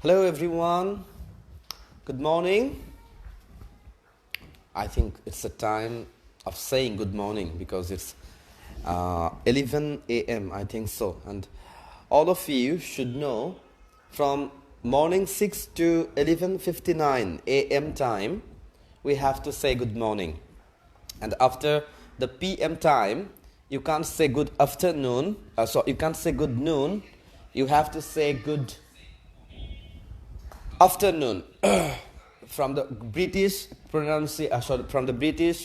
Hello everyone, good morning. I think it's the time of saying good morning because it's 11 a.m. I think so, and all of you should know from morning 6 to 11:59 a.m. time we have to say good morning, and after the p.m. time you can't say good afternoon, you can't say good noon, you have to say good afternoon from the British from the British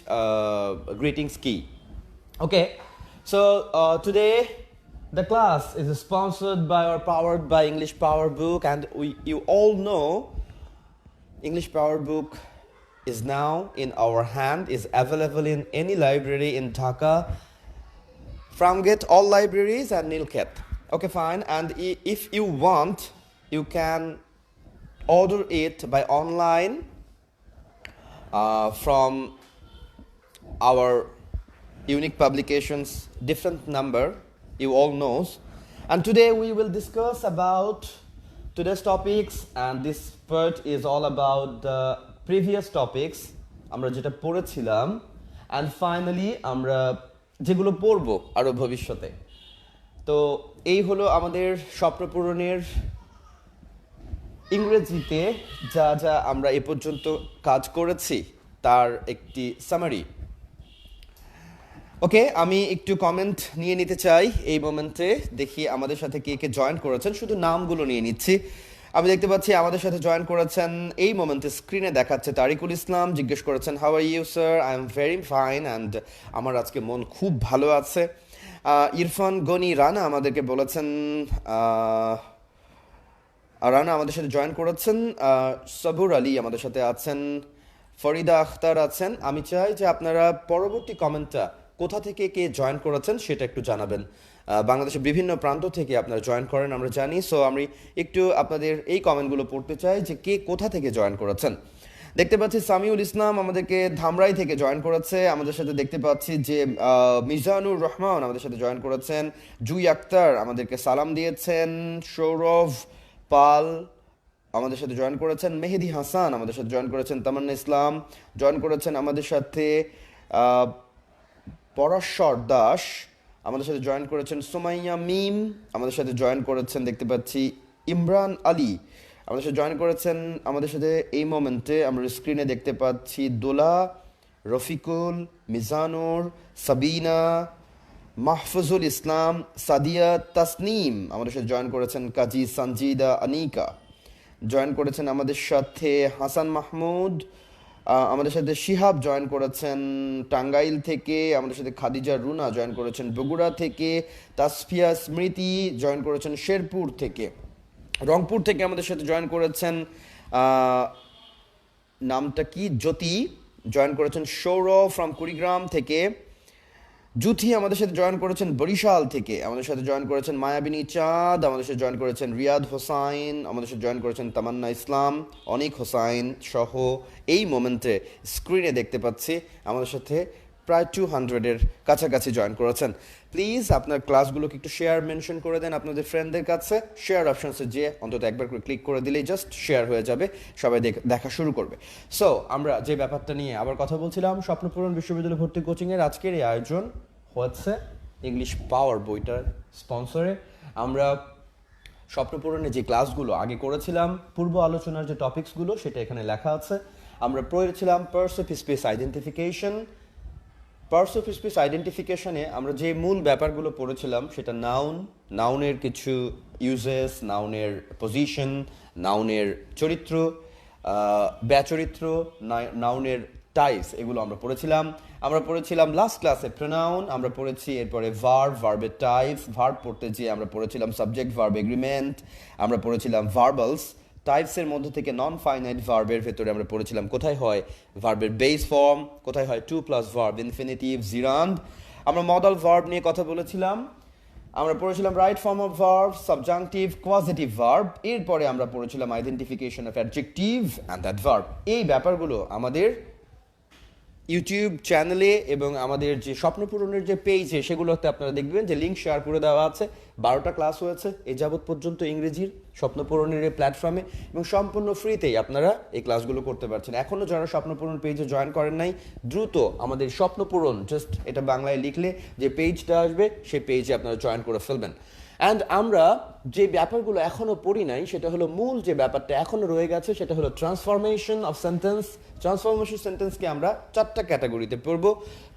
greetings key. Okay, so today the class is sponsored by or powered by English Power Book, and you all know English Power Book is now in our hand, is available in any library in Dhaka, Framgate, all libraries, and Nilkhet. Okay, fine. And if you want, you can order it by online from our unique publications different number, you all knows. And today we will discuss about today's topics, and this part is all about the previous topics আমরা যেটা পড়েছিলাম, and finally আমরা যেগুলো পড়বো আরো ভবিষ্যতে। তো এই হলো আমাদের স্বপ্ন পূরণের ইংরেজিতে যা যা আমরা এ পর্যন্ত কাজ করেছি তার একটি সামারি। ওকে, আমি একটু কমেন্ট নিয়ে নিতে চাই এই মোমেন্টে। দেখি আমাদের সাথে কে কে জয়েন করেছেন, শুধু নামগুলো নিয়ে নিচ্ছি। আমি দেখতে পাচ্ছি আমাদের সাথে জয়েন করেছেন এই মোমেন্টে, স্ক্রিনে দেখাচ্ছে তারিকুল ইসলাম। জিজ্ঞেস করেছেন how are you sir? I am very fine, and আমার আজকে মন খুব ভালো আছে। ইরফান গনি রানা আমাদেরকে বলেছেন, রানা আমাদের সাথে জয়েন করেছেন। সবুর আলী আমাদের সাথে আছেন, ফরিদা আখতার আছেন। আমি চাই যে আপনারা পরবর্তী কমেন্টটা কোথা থেকে কে জয়েন করেছেন সেটা একটু জানাবেন। বাংলাদেশের বিভিন্ন প্রান্ত থেকে আপনারা জয়েন করেন আমরা জানি, সো আমি একটু আপনাদের এই কমেন্টগুলো পড়তে চাই যে কে কোথা থেকে জয়েন করেছেন। দেখতে পাচ্ছি সামিউল ইসলাম আমাদেরকে ধামরাই থেকে জয়েন করেছে। আমাদের সাথে দেখতে পাচ্ছি যে মিজানুর রহমান আমাদের সাথে জয়েন করেছেন। জুই আক্তার আমাদেরকে সালাম দিয়েছেন। সৌরভ পাল আমাদের সাথে জয়েন করেছেন। মেহেদি হাসান আমাদের সাথে জয়েন করেছেন। তামান্না ইসলাম জয়েন করেছেন আমাদের সাথে। পরাশর দাস আমাদের সাথে জয়েন করেছেন। সুমাইয়া মিম আমাদের সাথে জয়েন করেছেন। দেখতে পাচ্ছি ইমরান আলী আমাদের সাথে জয়েন করেছেন। আমাদের সাথে এই মোমেন্টে আমরা স্ক্রিনে দেখতে পাচ্ছি দোলা, রফিকুল, মিজানুর, সাবিনা, মাহফুজুল ইসলাম, সাদিয়া তাসনিম আমাদের সাথে জয়েন করেছেন। কাজী সঞ্জিদা আনিকা জয়েন করেছেন আমাদের সাথে। হাসান মাহমুদ আমাদের সাথে। শিহাব জয়েন করেছেন টাঙ্গাইল থেকে। আমাদের সাথে খাদিজা রুনা জয়েন করেছেন বগুড়া থেকে। তাসফিয়া স্মৃতি জয়েন করেছেন শেরপুর থেকে। রংপুর থেকে আমাদের সাথে জয়েন করেছেন, নামটা কি, জ্যোতি জয়েন করেছেন। সৌরভ ফ্রম কুড়িগ্রাম থেকে। জুথি আমাদের সাথে জয়েন করেছেন বরিশাল থেকে। আমাদের সাথে জয়েন করেছেন মায়াবিনী চাঁদ। আমাদের সাথে জয়েন করেছেন রিয়াদ হোসাইন। আমাদের সাথে জয়েন করেছেন তামান্না ইসলাম, অনিক হোসাইন সহ এই মোমেন্টে স্ক্রিনে দেখতে পাচ্ছি আমাদের সাথে প্রায় 200-এর কাছাকাছি জয়েন করেছেন। প্লিজ আপনার ক্লাসগুলোকে একটু শেয়ার মেনশন করে দেন আপনাদের ফ্রেন্ডদের কাছে। শেয়ার অপশনসে যে অন্তত একবার করে ক্লিক করে দিলেই জাস্ট শেয়ার হয়ে যাবে, সবাই দেখা শুরু করবে। সো আমরা যে ব্যাপারটা নিয়ে আবার কথা বলছিলাম, স্বপ্নপূরণ বিশ্ববিদ্যালয় ভর্তি কোচিংয়ের আজকের এই আয়োজন হচ্ছে ইংলিশ পাওয়ার বইটার স্পন্সরে। আমরা স্বপ্নপূরণে যে ক্লাসগুলো আগে করেছিলাম, পূর্ব আলোচনার যে টপিকসগুলো সেটা এখানে লেখা আছে। আমরা পড়েছিলাম parts of space identification. Parts of space আইডেন্টিফিকেশনে আমরা যে মূল ব্যাপারগুলো পড়েছিলাম সেটা নাউনের কিছু ইউজেস, নাউনের পজিশন, নাউনের চরিত্র, ব্যচরিত্র, নাউনের টাইপস, এগুলো আমরা পড়েছিলাম। আমরা পড়েছিলাম লাস্ট ক্লাসে প্রোনাউন, আমরা পড়েছি এরপরে ভার্বের টাইপস, ভার্ব পড়তে যেয়ে আমরা পড়েছিলাম সাবজেক্ট ভার্ব এগ্রিমেন্ট, আমরা পড়েছিলাম ভার্বালস। টাইপসের মধ্যে থেকে নন ফাইনাইট ভার্বের ভেতরে আমরা পড়েছিলাম কোথায় হয় ভার্বের বেস ফর্ম, কোথায় হয় 2+ ভার্ব, ইনফিনিটিভ, জিরান্ড। আমরা মডাল ভার্ব নিয়ে কথা বলেছিলাম। আমরা পড়েছিলাম right form of verb, subjunctive, কোয়াজিটিভ verb. এরপরে আমরা পড়েছিলাম identification of adjective and adverb. এই ব্যাপারগুলো আমাদের ইউটিউব চ্যানেলে এবং আমাদের যে স্বপ্ন পূরণের যে পেজে সেগুলোতে আপনারা দেখবেন যে লিঙ্ক শেয়ার করে দেওয়া আছে। 12টা ক্লাস হয়েছে এই যাবৎ পর্যন্ত ইংরেজির স্বপ্ন পূরণের এই প্ল্যাটফর্মে, এবং সম্পূর্ণ ফ্রিতেই আপনারা এই ক্লাসগুলো করতে পারছেন। এখনও যারা স্বপ্ন পূরণ পেজে জয়েন করেন নাই, দ্রুত আমাদের স্বপ্ন পূরণ জাস্ট এটা বাংলায় লিখলে যে পেজটা আসবে সেই পেজে আপনারা জয়েন করে ফেলবেন। অ্যান্ড আমরা যে ব্যাপারগুলো এখনও পড়ি নাই সেটা হলো মূল যে ব্যাপারটা এখনও রয়ে গেছে সেটা হলো ট্রান্সফরমেশন অফ সেন্টেন্স। ট্রান্সফরমেশন সেন্টেন্সকে আমরা 4টা ক্যাটাগরিতে পড়ব।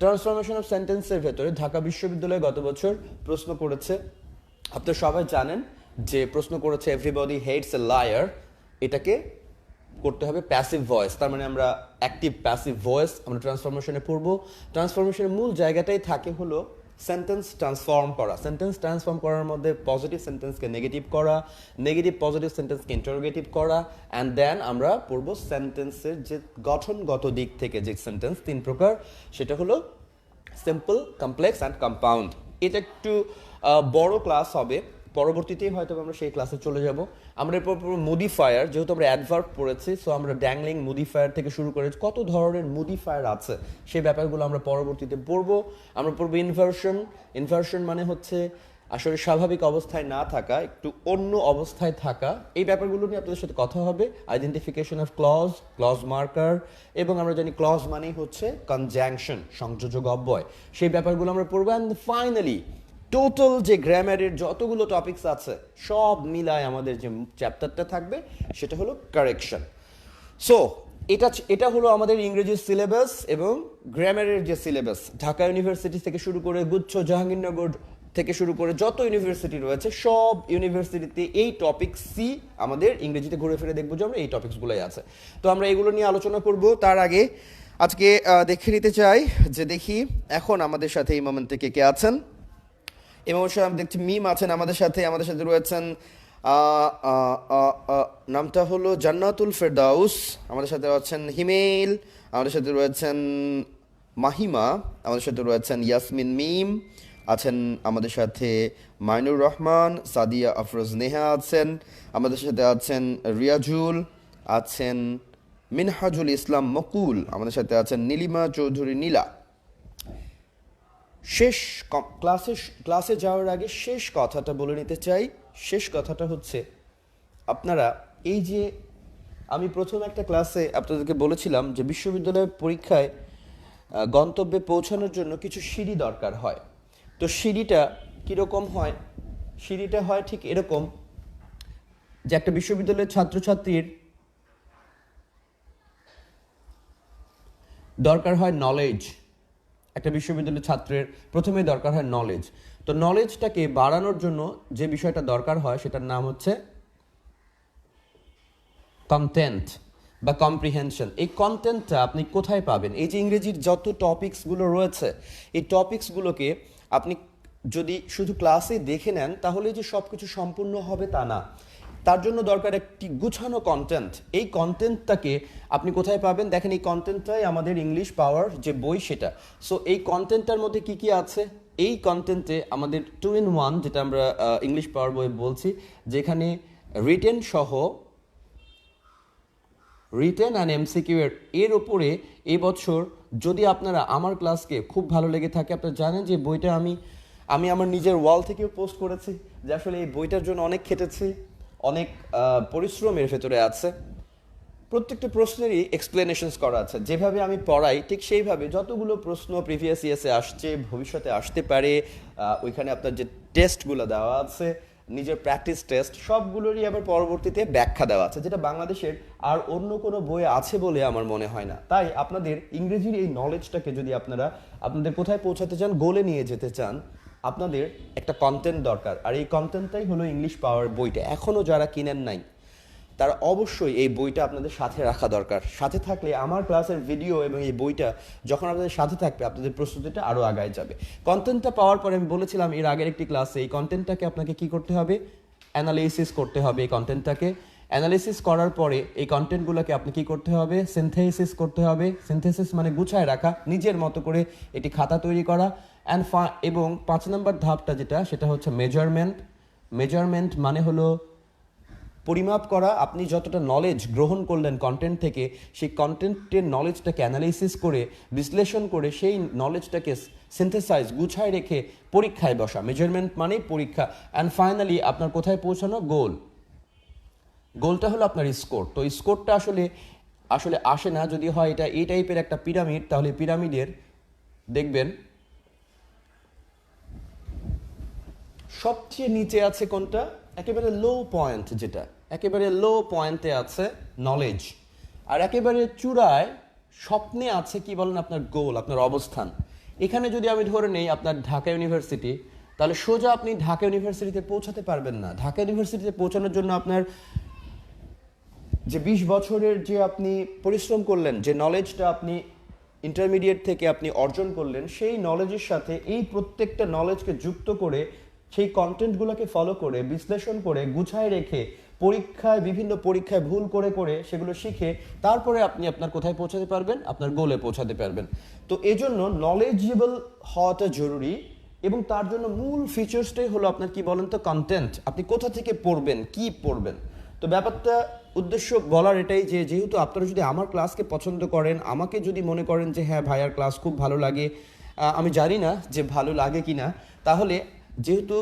ট্রান্সফরমেশন অফ সেন্টেন্সের ভেতরে ঢাকা বিশ্ববিদ্যালয় গত বছর প্রশ্ন করেছে, আপনারা সবাই জানেন যে প্রশ্ন করেছে এভরিবডি হেটস এ লায়ার, এটাকে করতে হবে প্যাসিভ ভয়েস, তার মানে আমরা অ্যাক্টিভ প্যাসিভ ভয়েস আমরা ট্রান্সফরমেশনে পড়ব। ট্রান্সফরমেশনের মূল জায়গাটাই থাকে হলো সেন্টেন্স ট্রান্সফর্ম করা। সেন্টেন্স ট্রান্সফর্ম করার মধ্যে পজিটিভ সেন্টেন্সকে নেগেটিভ করা, নেগেটিভ পজিটিভ সেন্টেন্সকে ইন্টারোগেটিভ করা, অ্যান্ড দেন আমরা পড়ব সেন্টেন্সের যে গঠনগত দিক থেকে যে সেন্টেন্স 3 প্রকার, সেটা হলো সিম্পল, কমপ্লেক্স অ্যান্ড কম্পাউন্ড। এটা একটু বড় ক্লাস হবে, পরবর্তীতেই হয়তো আমরা সেই ক্লাসে চলে যাব। আমরা এরপর মডিফায়ার, যেহেতু আমরা অ্যাডভার্ব পড়েছি, সো আমরা ড্যাংলিং মডিফায়ার থেকে শুরু করে কত ধরনের মডিফায়ার আছে সেই ব্যাপারগুলো আমরা পরবর্তীতে পড়বো। আমরা পড়বো ইনভার্সন। ইনভার্সন মানে হচ্ছে আসলে স্বাভাবিক অবস্থায় না থাকা, একটু অন্য অবস্থায় থাকা। এই ব্যাপারগুলো নিয়ে আপনাদের সাথে কথা হবে। Identification of clause, clause marker, এবং আমরা জানি ক্লজ মানেই হচ্ছে কনজাংশন, সংযোজক অব্যয়। সেই ব্যাপারগুলো আমরা পড়বো। অ্যান্ড ফাইনালি টোটাল যে গ্রামারের যতগুলো টপিকস আছে সব মিলায় আমাদের যে চ্যাপ্টারটা থাকবে সেটা হলো কারেকশন। সো এটা হলো আমাদের ইংরেজির সিলেবাস এবং গ্রামারের যে সিলেবাস। ঢাকা ইউনিভার্সিটি থেকে শুরু করে গুচ্ছ, জাহাঙ্গীরনগর থেকে শুরু করে যত ইউনিভার্সিটি রয়েছে সব ইউনিভার্সিটিতে এই টপিক সি আমাদের ইংরেজিতে ঘুরে ফিরে দেখবো যে আমরা এই টপিকসগুলোই আছে। তো আমরা এগুলো নিয়ে আলোচনা করব। তার আগে আজকে দেখে নিতে চাই যে দেখি এখন আমাদের সাথে এই মোমেন্ট থেকে কে আছেন। এবং আমি দেখছি মিম আছেন আমাদের সাথে রয়েছেন নামটা হলো জান্নাতুল ফেরদাউস, আমাদের সাথে আছেন হিমেল, আমাদের সাথে রয়েছেন মাহিমা, আমাদের সাথে রয়েছেন ইয়াসমিন মিম আছেন, আমাদের সাথে মাইনুর রহমান, সাদিয়া আফরোজ নেহা আছেন, আমাদের সাথে আছেন রিয়াজুল, আছেন মিনহাজুল ইসলাম মকুল, আমাদের সাথে আছেন নীলিমা চৌধুরী নীলা। শেষ ক্লাসে যাওয়ার আগে শেষ কথাটা বলে নিতে চাই। শেষ কথাটা হচ্ছে, আপনারা এই যে আমি প্রথম একটা ক্লাসে আপনাদেরকে বলেছিলাম যে বিশ্ববিদ্যালয়ের পরীক্ষায় গন্তব্যে পৌঁছানোর জন্য কিছু সিঁড়ি দরকার হয়। তো সিঁড়িটা কীরকম হয়? সিঁড়িটা হয় ঠিক এরকম যে একটা বিশ্ববিদ্যালয়ের ছাত্রছাত্রীর দরকার হয় নলেজ। একটা বিশ্ববিদ্যালয়ের ছাত্রের প্রথমেই দরকার হয় নলেজ। তো নলেজটাকে বাড়ানোর জন্য যে বিষয়টা দরকার হয় সেটার নাম হচ্ছে কন্টেন্ট বা কম্প্রিহেনশন। এই কন্টেন্টটা আপনি কোথায় পাবেন? এই যে ইংরেজির যত টপিকসগুলো রয়েছে এই টপিকসগুলোকে আপনি যদি শুধু ক্লাসে দেখে নেন তাহলে যে সব কিছু সম্পূর্ণ হবে তা না। তার জন্য দরকার একটি গুছানো কন্টেন্ট। এই কন্টেন্টটাকে আপনি কোথায় পাবেন? দেখেন, এই কন্টেন্টটাই আমাদের ইংলিশ পাওয়ার যে বই সেটা। সো এই কন্টেন্টটার মধ্যে কি কি আছে? এই কন্টেন্টে আমাদের 2 in 1 যেটা আমরা ইংলিশ পাওয়ার বই বলছি, যেখানে রিটেন সহ রিটেন অ্যান্ড এমসিকিউ এর ওপরে এবছর যদি আপনারা আমার ক্লাসকে খুব ভালো লেগে থাকে, আপনারা জানেন যে বইটা আমি আমার নিজের ওয়াল থেকেও পোস্ট করেছি যে আসলে এই বইটার জন্য অনেক খেটেছি, অনেক পরিশ্রমের ভেতরে আছে। প্রত্যেকটা প্রশ্নেরই এক্সপ্লেনেশনস করা আছে। যেভাবে আমি পড়াই ঠিক সেইভাবে যতগুলো প্রশ্ন প্রিভিয়াস ইয়ার্সে আসছে, ভবিষ্যতে আসতে পারে, ওইখানে আপনার যে টেস্টগুলো দেওয়া আছে, নিজের প্র্যাকটিস টেস্ট, সবগুলোরই আবার পরবর্তীতে ব্যাখ্যা দেওয়া আছে, যেটা বাংলাদেশের আর অন্য কোনো বই আছে বলে আমার মনে হয় না। তাই আপনাদের ইংরেজির এই নলেজটাকে যদি আপনাদের কোথায় পৌঁছাতে চান, গোলে নিয়ে যেতে চান, আপনাদের একটা কন্টেন্ট দরকার। আর এই কন্টেন্টটাই হলো ইংলিশ পাওয়ার বইটা। এখনও যারা কিনেন নাই তারা অবশ্যই এই বইটা আপনাদের সাথে রাখা দরকার। সাথে থাকলে আমার ক্লাসের ভিডিও এবং এই বইটা যখন আপনাদের সাথে থাকবে আপনাদের প্রস্তুতিটা আরও আগায় যাবে। কন্টেন্টটা পাওয়ার পরে আমি বলেছিলাম এর আগের একটি ক্লাসে, এই কন্টেন্টটাকে আপনাকে কি করতে হবে? অ্যানালাইসিস করতে হবে। এই কন্টেন্টটাকে অ্যানালাইসিস করার পরে এই কন্টেন্টগুলোকে আপনি কি করতে হবে? সিনথেসিস করতে হবে। সিনথেসিস মানে গুছায় রাখা, নিজের মতো করে এটি খাতা তৈরি করা। এবং 5 নম্বর ধাপটা যেটা, সেটা হচ্ছে মেজারমেন্ট। মেজারমেন্ট মানে হলো পরিমাপ করা, আপনি যতটা নলেজ গ্রহণ করলেন কন্টেন্ট থেকে, সেই কন্টেন্টের নলেজটাকে অ্যানালাইসিস করে বিশ্লেষণ করে সেই নলেজটাকে সিনথেসাইজ গুছায় রেখে পরীক্ষায় বসা। মেজারমেন্ট মানেই পরীক্ষা। অ্যান্ড ফাইনালি আপনার কোথায় পৌঁছানো? গোলটা হলো আপনার স্কোর। তো স্কোরটা আসলে আসে না যদি হয় এটা এই টাইপের একটা পিরামিড, তাহলে পিরামিডের দেখবেন সবচেয়ে নিচে আছে কোনটা? একেবারে লো পয়েন্ট, যেটা একেবারে লো পয়েন্টে আছে নলেজ, আর একেবারে চূড়ায় স্বপ্নে আছে কি বলেন আপনার গোল, আপনার অবস্থান। এখানে যদি আমি ধরে নেই আপনার ঢাকা ইউনিভার্সিটি, তাহলে সোজা আপনি ঢাকা ইউনিভার্সিটিতে পৌঁছাতে পারবেন না। ঢাকা ইউনিভার্সিটিতে পৌঁছানোর জন্য আপনার যে 20 বছরের যে আপনি পরিশ্রম করলেন, যে নলেজটা আপনি ইন্টারমিডিয়েট থেকে আপনি অর্জন করলেন, সেই নলেজের সাথে এই প্রত্যেকটা নলেজকে যুক্ত করে সেই কন্টেন্টগুলোকে ফলো করে বিশ্লেষণ করে গুছায় রেখে বিভিন্ন পরীক্ষায় ভুল করে করে সেগুলো শিখে তারপরে আপনি আপনার কোথায় পৌঁছাতে পারবেন? আপনার গোলে পৌঁছাতে পারবেন। তো এজন্য নলেজেবল হওয়াটা জরুরি, এবং তার জন্য মূল ফিচার্সটাই হলো আপনার কি বলেন তো? কন্টেন্ট। আপনি কোথা থেকে পড়বেন, কি পড়বেন। তো ব্যাপারটা উদ্দেশ্য বলার এটাই যে যেহেতু আপনারা যদি আমার ক্লাসকে পছন্দ করেন, আমাকে যদি মনে করেন যে হ্যাঁ ভাইয়ার ক্লাস খুব ভালো লাগে, আমি জানি না যে ভালো লাগে কি না, তাহলে যেহেতু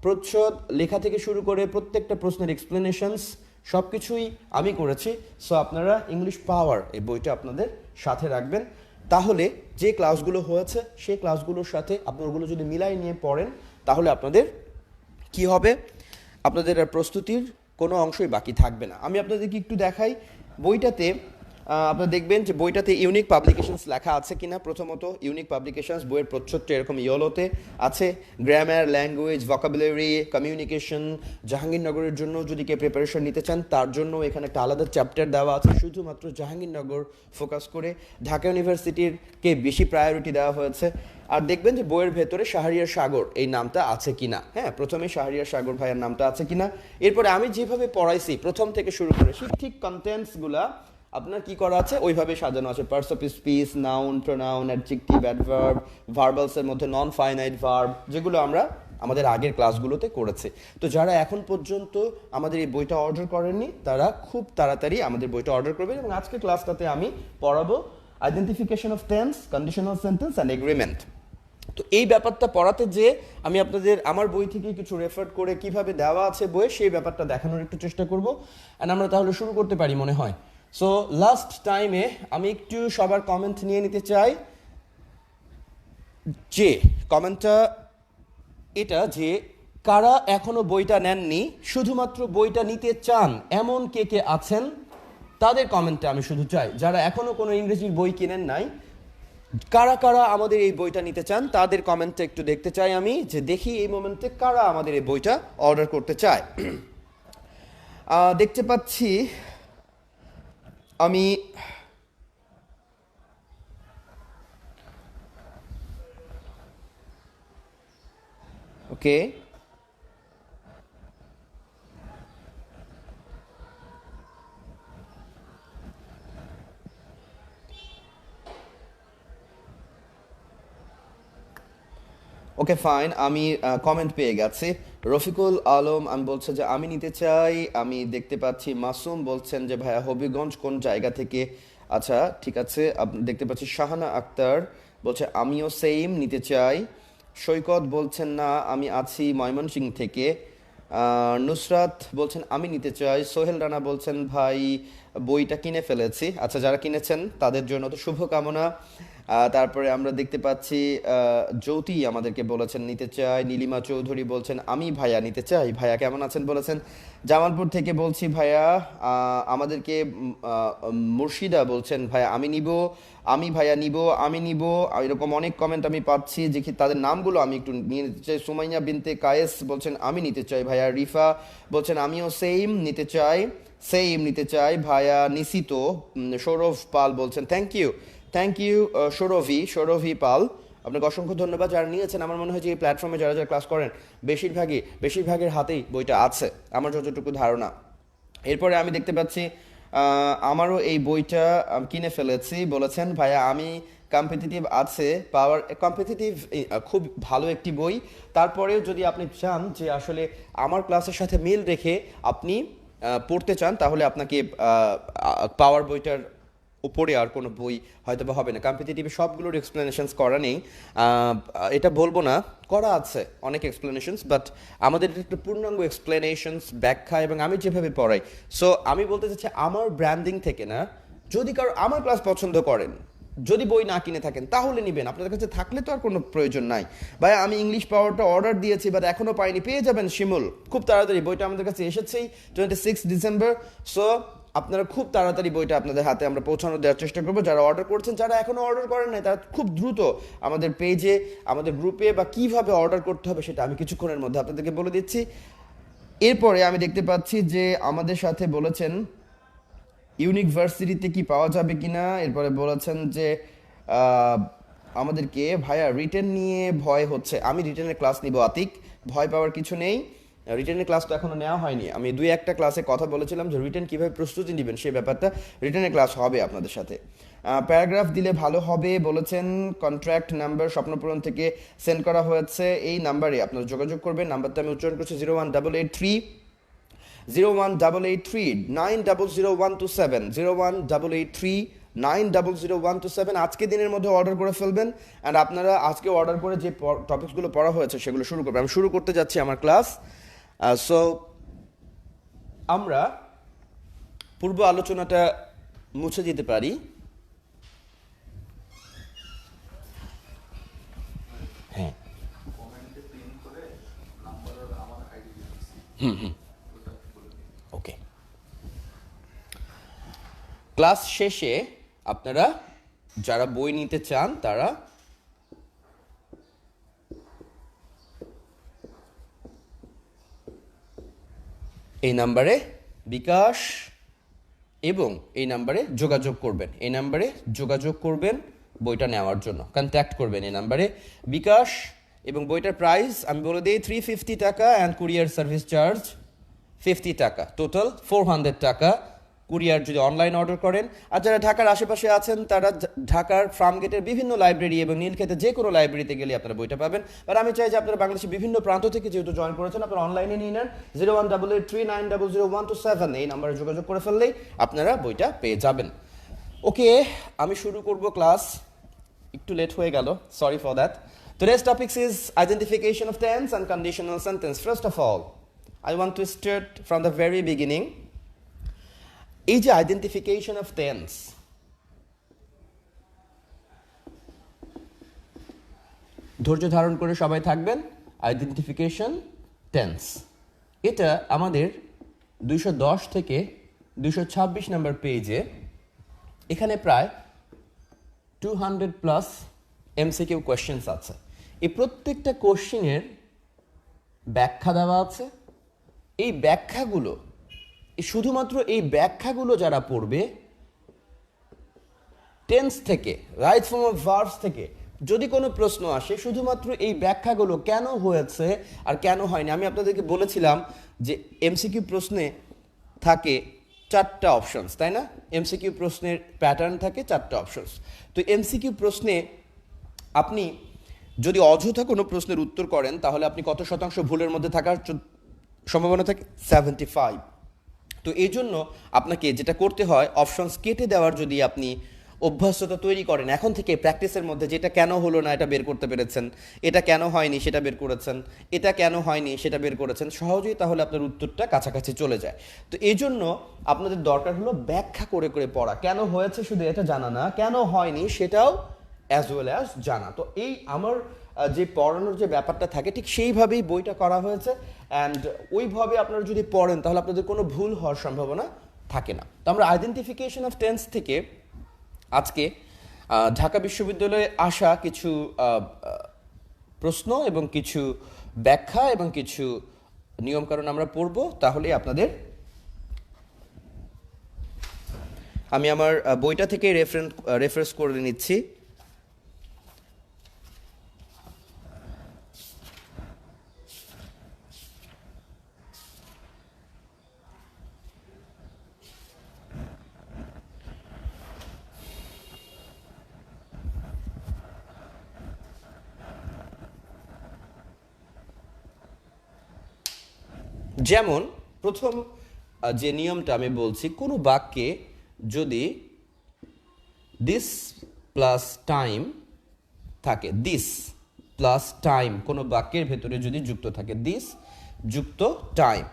প্রচ্ছদ লেখা থেকে শুরু করে প্রত্যেকটা প্রশ্নের এক্সপ্লেনেশনস সব কিছুই আমি করেছি, সো আপনারা ইংলিশ পাওয়ার এই বইটা আপনাদের সাথে রাখবেন। তাহলে যে ক্লাসগুলো হয়েছে সেই ক্লাসগুলোর সাথে আপনার ওগুলো যদি মিলাই নিয়ে পড়েন, তাহলে আপনাদের কি হবে? আপনাদের আর প্রস্তুতির কোনো অংশই বাকি থাকবে না। আমি আপনাদেরকে একটু দেখাই বইটাতে। আপনারা দেখবেন যে বইটাতে ইউনিক পাবলিকেশনস লেখা আছে কিনা। প্রথমত ইউনিক পাবলিকেশনস বইয়ের প্রচ্ছদটা এরকম ইয়েলোতে আছে। Grammar, language, vocabulary, communication. জাহাঙ্গীরনগরের জন্য যদি কেউ প্রিপারেশন নিতে চান তার জন্য এখানে একটা আলাদা চ্যাপ্টার দেওয়া আছে শুধুমাত্র জাহাঙ্গীরনগর ফোকাস করে। ঢাকা ইউনিভার্সিটিরকে বেশি প্রায়োরিটি দেওয়া হয়েছে। আর দেখবেন যে বইয়ের ভেতরে শাহরিয়ার সাগর এই নামটা আছে কিনা। হ্যাঁ, প্রথমে শাহরিয়ার সাগর ভাইয়ের নামটা আছে কিনা। এরপরে আমি যেভাবে পড়াইছি প্রথম থেকে শুরু করে ঠিক কন্টেন্টসগুলা আপনার কি করা আছে ওইভাবে সাজানো আছে। Parts of speech, noun, pronoun, adjective, adverb, ভার্বালসের মধ্যে নন ফাইনাইট ভার্ব, যেগুলো আমরা আমাদের আগের ক্লাসগুলোতে করেছি। তো যারা এখন পর্যন্ত আমাদের এই বইটা অর্ডার করেননি তারা খুব তাড়াতাড়ি আমাদের বইটা অর্ডার করবেন। এবং আজকের ক্লাসটাতে আমি পড়াবো identification of tense, conditional sentence and agreement. তো এই ব্যাপারটা পড়াতে যে আমি আপনাদের আমার বই থেকে কিছু রেফার করে কিভাবে দেওয়া আছে বইয়ে সেই ব্যাপারটা দেখানোর একটু চেষ্টা করব। অ্যান্ড আমরা তাহলে শুরু করতে পারি মনে হয়। সো লাস্ট টাইমে আমি একটু সবার কমেন্ট নিয়ে নিতে চাই। যে কমেন্টটা এটা যে কারা এখনো বইটা নেননি, শুধুমাত্র বইটা নিতে চান এমন কে কে আছেন তাদের কমেন্টটা আমি শুধু চাই। যারা এখনো কোনো ইংরেজির বই কিনেন নাই, কারা কারা আমাদের এই বইটা নিতে চান তাদের কমেন্টটা একটু দেখতে চাই আমি, যে দেখি এই মোমেন্টে কারা আমাদের এই বইটা অর্ডার করতে চায়। দেখতে পাচ্ছি আমি ওকে ওকে ফাইন, আমি কমেন্ট পেয়ে গেছি। রফিকুল আলম আমি বলছে যে আমি নিতে চাই। আমি দেখতে পাচ্ছি মাসুম বলছেন যে ভাইয়া হবিগঞ্জ কোন জায়গা থেকে। আচ্ছা ঠিক আছে। দেখতে পাচ্ছি শাহানা আক্তার বলছে আমিও সেম নিতে চাই। সৈকত বলছেন না আমি আছি ময়মনসিংহ থেকে। নুসরাত বলছেন আমি নিতে চাই। সোহেল রানা বলছেন ভাই বইটা কিনে ফেলেছি। আচ্ছা, যারা কিনেছেন তাদের জন্য তো শুভকামনা। তারপরে আমরা দেখতে পাচ্ছি জ্যোতি আমাদেরকে বলেছেন নিতে চাই। নীলিমা চৌধুরী বলছেন আমি ভাইয়া নিতে চাই। ভাইয়া কেমন আছেন বলেছেন। জামালপুর থেকে বলছি ভাইয়া আমাদেরকে মুর্শিদা বলছেন ভাইয়া আমি নিব, আমি ভাইয়া নিব, আমি নিব। এরকম অনেক কমেন্ট আমি পাচ্ছি, যে কি তাদের নামগুলো আমি একটু নিয়ে নিতে চাই। সুমাইয়া বিনতে কায়েস বলছেন আমি নিতে চাই ভাইয়া। রিফা বলছেন আমিও সেম নিতে চাই, সেম নিতে চাই ভাইয়া। নিশিত সৌরভ পাল বলছেন থ্যাংক ইউ সৌরভী পাল, আপনাকে অসংখ্য ধন্যবাদ যারা নিয়েছেন। আমার মনে হয় যে এই প্ল্যাটফর্মে যারা যারা ক্লাস করেন বেশিরভাগের হাতেই বইটা আছে আমার যতটুকু ধারণা। এরপরে আমি দেখতে পাচ্ছি আমারও এই বইটা কিনে ফেলেছি বলেছেন ভাইয়া। আমি কম্পিটিটিভ আছে পাওয়ার কম্পিটিটিভ খুব ভালো একটি বই। তারপরেও যদি আপনি চান যে আসলে আমার ক্লাসের সাথে মিল রেখে আপনি পড়তে চান তাহলে আপনাকে পাওয়ার বইটার উপরে আর কোনো বই হয়তো বা হবে না। কম্পিটিটিভে সবগুলোর এক্সপ্লেনেশনস করা নেই, এটা বলবো না, করা আছে অনেক এক্সপ্লেনেশনস, বাট আমাদের একটা পূর্ণাঙ্গ এক্সপ্লেনেশনস ব্যাখ্যা এবং আমি যেভাবে পড়াই। সো আমি বলতে চাচ্ছি আমার ব্র্যান্ডিং থেকে না, যদি কারো আমার ক্লাস পছন্দ করেন, যদি বই না কিনে থাকেন তাহলে নেবেন, আপনাদের কাছে থাকলে তো আর কোনো প্রয়োজন নাই। ভাই আমি ইংলিশ পাওয়ারটা অর্ডার দিয়েছি বাট এখনও পাইনি, পেয়ে যাবেন শিমুল খুব তাড়াতাড়ি, বইটা আমাদের কাছে এসেছেই 26 ডিসেম্বর। সো আপনারা খুব তাড়াতাড়ি বইটা আপনাদের হাতে আমরা পৌঁছানো দেওয়ার চেষ্টা করবো। যারা অর্ডার করছেন, যারা এখনও অর্ডার করেন নাই, তারা খুব দ্রুত আমাদের পেজে, আমাদের গ্রুপে বা কিভাবে অর্ডার করতে হবে সেটা আমি কিছুক্ষণের মধ্যে আপনাদেরকে বলে দিচ্ছি। এরপরে আমি দেখতে পাচ্ছি যে আমাদের সাথে বলেছেন ইউনিভার্সিটিতে কি পাওয়া যাবে কিনা, এরপরে বলেছেন যে আমাদেরকে ভাইয়া রিটেন নিয়ে ভয় হচ্ছে। আমি রিটেনের ক্লাস নিব আতিক, ভয় পাওয়ার কিছু নেই। রিটেনের ক্লাস তো এখনো নেওয়া হয়নি, আমি 2-1টা ক্লাসে কথা বলেছিলাম যে রিটেন কীভাবে প্রস্তুতি নেবেন সেই ব্যাপারটা, রিটেনের ক্লাস হবে আপনাদের সাথে। প্যারাগ্রাফ দিলে ভালো হবে বলেছেন। কন্ট্রাক্ট নাম্বার স্বপ্নপূরণ থেকে সেন্ড করা হয়েছে, এই নাম্বারে আপনারা যোগাযোগ করবেন। নাম্বারটা আমি উচ্চারণ করছি 01883 01839000127, 01883 আজকে দিনের মধ্যে অর্ডার করে ফেলবেন। অ্যান্ড আপনারা আজকে অর্ডার করে যে টপিকসগুলো পড়া হয়েছে সেগুলো শুরু করবেন। আমি শুরু করতে যাচ্ছি আমার ক্লাস। সো আমরা পূর্ব আলোচনাটা মুছে দিতে পারি। হ্যাঁ, ওকে। ক্লাস শেষে আপনারা যারা বই নিতে চান তারা এই নাম্বারে বিকাশ এবং এই নাম্বারে যোগাযোগ করবেন, এই নাম্বারে যোগাযোগ করবেন বইটা নেওয়ার জন্য, কন্ট্যাক্ট করবেন এই নাম্বারে বিকাশ। এবং বইটার প্রাইস আমি বলে দিই 350 টাকা অ্যান্ড কুরিয়ার সার্ভিস চার্জ 50 টাকা, টোটাল 400 টাকা কুরিয়ার যদি অনলাইন অর্ডার করেন। আর যারা ঢাকার আশেপাশে আছেন তারা ঢাকার ফার্মগেটের বিভিন্ন লাইব্রেরি এবং নীলক্ষেতে যে কোনো লাইব্রেরিতে গেলে আপনারা বইটা পাবেন। আর আমি চাই যে আপনারা বাংলাদেশের বিভিন্ন প্রান্ত থেকে যেহেতু জয়েন করেছেন, আপনারা অনলাইনে নিয়ে নেন। 01883900127 এই নাম্বারে যোগাযোগ করে ফেললেই আপনারা বইটা পেয়ে যাবেন। ওকে, আমি শুরু করব ক্লাস, একটু লেট হয়ে গেল, sorry for that. Today's topics is identification of tense and conditional sentence. First of all, I want to start from the very beginning. এই যে আইডেন্টিফিকেশন অফ টেন্স, ধৈর্য ধারণ করে সবাই থাকবেন। আইডেন্টিফিকেশন টেন্স, এটা আমাদের 210 থেকে 226 নম্বর পেজে, এখানে প্রায় 200+ এমসিকিউ কোয়েশ্চেন্স আছে। এই প্রত্যেকটা কোশ্চেনের ব্যাখ্যা দেওয়া আছে। এই ব্যাখ্যাগুলো, শুধুমাত্র এই ব্যাখ্যাগুলো যারা পড়বে টেন্স থেকে, রাইট ফর্ম অফ ভার্বস থেকে যদি কোনো প্রশ্ন আসে, শুধুমাত্র এই ব্যাখ্যাগুলো কেন হয়েছে আর কেন হয়নি। আমি আপনাদেরকে বলেছিলাম যে এমসিকিউ প্রশ্নে থাকে 4টা অপশনস, তাই না? এমসিকিউ প্রশ্নের প্যাটার্ন থাকে 4টা অপশনস। তো এমসিকিউ প্রশ্নে আপনি যদি অযথা কোনো প্রশ্নের উত্তর করেন তাহলে আপনি কত শতাংশ ভুলের মধ্যে থাকার সম্ভাবনা থাকে? 75। তো এই জন্য আপনাকে যেটা করতে হয়, অপশনস কেটে দেওয়ার যদি আপনি অভ্যাসতা তৈরি করেন এখন থেকে প্র্যাকটিসের মধ্যে, যেটা কেন হলো না এটা বের করতে পেরেছেন, এটা কেন হয়নি সেটা বের করেছেন, এটা কেন হয়নি সেটা বের করেছেন, সহজেই তাহলে আপনার উত্তরটা কাছাকাছি চলে যায়। তো এই জন্য আপনাদের দরকার হলো ব্যাখ্যা করে করে পড়া। কেন হয়েছে শুধু এটা জানা না, কেন হয়নি সেটাও অ্যাজ ওয়েল অ্যাজ জানা। তো এই আমার যে পড়ানোর যে ব্যাপারটা থাকে ঠিক সেইভাবেই বইটা করা হয়েছে। অ্যান্ড ওইভাবে আপনারা যদি পড়েন তাহলে আপনাদের কোনো ভুল হওয়ার সম্ভাবনা থাকে না। তো আমরা আইডেন্টিফিকেশন অফ টেন্স থেকে আজকে ঢাকা বিশ্ববিদ্যালয়ে আসা কিছু প্রশ্ন এবং কিছু ব্যাখ্যা এবং কিছু নিয়মকানুন আমরা পড়ব। তাহলে আমি আমার বইটা থেকে রেফারেন্স করে নিচ্ছি। যেমন প্রথম যে নিয়মটা আমি বলছি, কোনো বাক্যে যদি দিস প্লাস টাইম থাকে, দিস প্লাস টাইম কোনো বাক্যের ভেতরে যদি যুক্ত থাকে, দিস যুক্ত টাইম,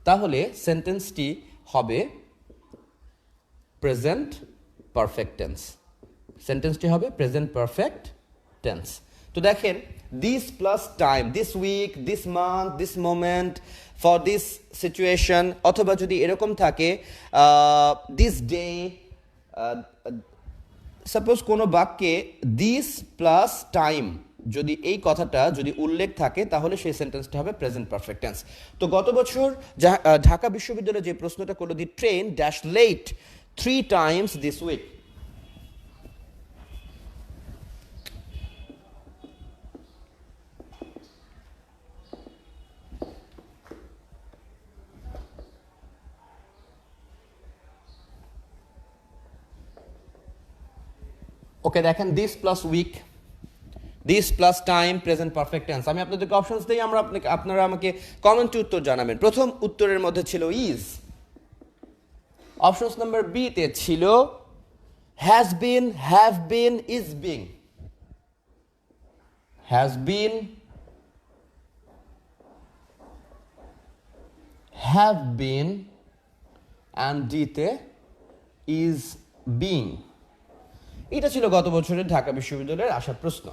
তাহলে সেন্টেন্সটি হবে প্রেজেন্ট পারফেক্ট টেন্স। সেন্টেন্সটি হবে প্রেজেন্ট পারফেক্ট টেন্স। তো দেখেন, this plus time, this week, this month, this moment, for this situation, অথবা যদি এরকম থাকে দিস ডে, সাপোজ কোনো বাক্যে দিস প্লাস টাইম যদি এই কথাটা যদি উল্লেখ থাকে, তাহলে সেই সেন্টেন্সটা হবে প্রেজেন্ট পারফেক্ট টেন্স। তো গত বছর ঢাকা বিশ্ববিদ্যালয়ে যে প্রশ্নটা করলো, the train dash late 3 times this week. Okay, দেখেন this plus week, this plus time, present perfect tense. আমি আপনাদেরকে অপশনস দিই, আপনারা আমাকে কমেন্টে উত্তর জানাবেন। প্রথম উত্তরের মধ্যে ছিল ইজ, অপশনস নাম্বার বি তে ছিল has been, have been, is being, has been, have been, and D তে ইজ বিং। এটা ছিল গত বছরের ঢাকা বিশ্ববিদ্যালয়ের আসা প্রশ্ন।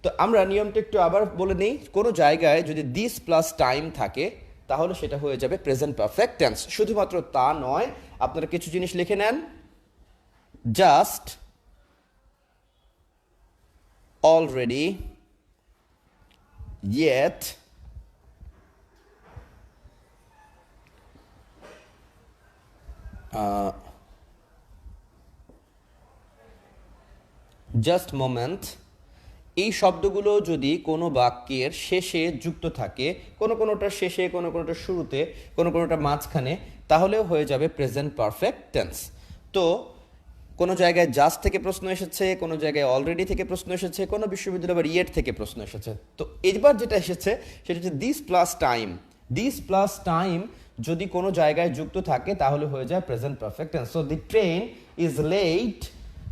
তো আমরা নিয়মটা একটু আবার বলে নিই। কোনো জায়গায় যদি দিস প্লাস টাইম থাকে, তাহলে সেটা হয়ে যাবে প্রেজেন্ট পারফেক্ট টেন্স। শুধুমাত্র তা নয়, আপনারা কিছু জিনিস লিখে নেন, just, already, yet, just moment, এই শব্দগুলো যদি কোনো বাক্যের শেষে যুক্ত থাকে, কোনোটার শেষে, কোনোটার শুরুতে, কোনোটার মাঝখানে, তাহলেও হয়ে যাবে প্রেজেন্ট পারফেক্ট টেন্স। তো কোনো জায়গায় জাস্ট থেকে প্রশ্ন এসেছে, কোনো জায়গায় অলরেডি থেকে প্রশ্ন এসেছে, কোনো বিশ্ববিদ্যালয় আবার ইয়েট থেকে প্রশ্ন এসেছে। তো এবার যেটা এসেছে সেটা হচ্ছে this plus time. This plus time যদি কোনো জায়গায় যুক্ত থাকে, তাহলে হয়ে যায় present perfect tense. So the train is late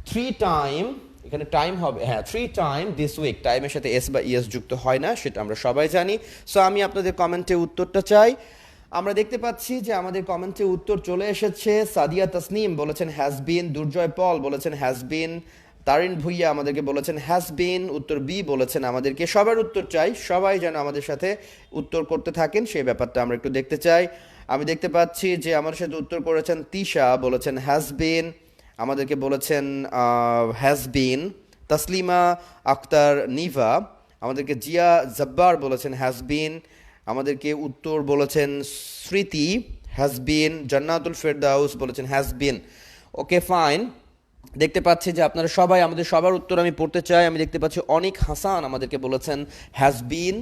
3 time, এখানে টাইম হবে, হ্যাঁ 3 টাইম দিস উইক। টাইমের সাথে এস বা ইএস যুক্ত হয় না, সেটা আমরা সবাই জানি। সো আমি আপনাদের কমেন্টে উত্তরটা চাই। আমরা দেখতে পাচ্ছি যে আমাদের কমেন্টে উত্তর চলে এসেছে। সাদিয়া তাসনিম বলেছেন হ্যাজ বিন, দুর্জয় পল বলেছেন হ্যাজ বিন, তারিন ভুইয়া আমাদেরকে বলেছেন হ্যাজ বিন, উত্তর বি বলেছেন আমাদেরকে। সবার উত্তর চাই, সবাই যেন আমাদের সাথে উত্তর করতে থাকেন, সেই ব্যাপারটা আমরা একটু দেখতে চাই। আমি দেখতে পাচ্ছি যে আমার সাথে উত্তর করেছেন তিশা, বলেছেন হ্যাজ বিন, আমাদেরকে বলেছেন হ্যাজ বিন। তাসলিমা আক্তার নিভা আমাদেরকে, জিয়া জব্বার বলেছেন হ্যাজ বিন, আমাদেরকে উত্তর বলেছেন স্মৃতি হ্যাজ বিন। জান্নাতুল ফেরদাউস বলেছেন হ্যাজ বিন। ওকে ফাইন, দেখতে পাচ্ছি যে আপনারা সবাই, আমাদের সবার উত্তর আমি পড়তে চাই। আমি দেখতে পাচ্ছি অনিক হাসান আমাদেরকে বলেছেন হ্যাজ বিন,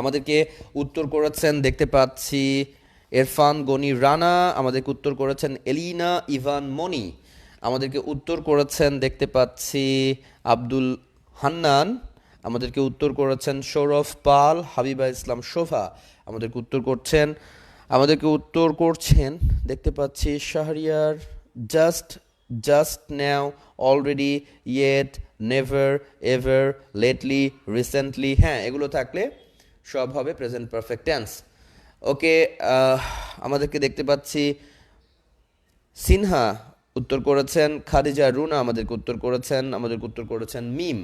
আমাদেরকে উত্তর করেছেন। দেখতে পাচ্ছি ইরফান গনি রানা আমাদেরকে উত্তর করেছেন। এলিনা ইভান মনি আমাদেরকে উত্তর করেছেন। দেখতে পাচ্ছি আব্দুল হান্নান আমাদেরকে উত্তর করেছেন। সৌরভ পাল, হাবিবা ইসলাম শোভা আমাদেরকে উত্তর করছেন। দেখতে পাচ্ছি Shahriar, just now, already, yet, never, ever, lately, recently. হ্যাঁ, এগুলো থাকলে সব হবে প্রেজেন্ট পারফেক্ট টেন্স। ওকে, আমাদেরকে দেখতে পাচ্ছি সিনহা উত্তর করেছেন। খাদিজা রুনা আমাদেরকে উত্তর করেছেন মিম।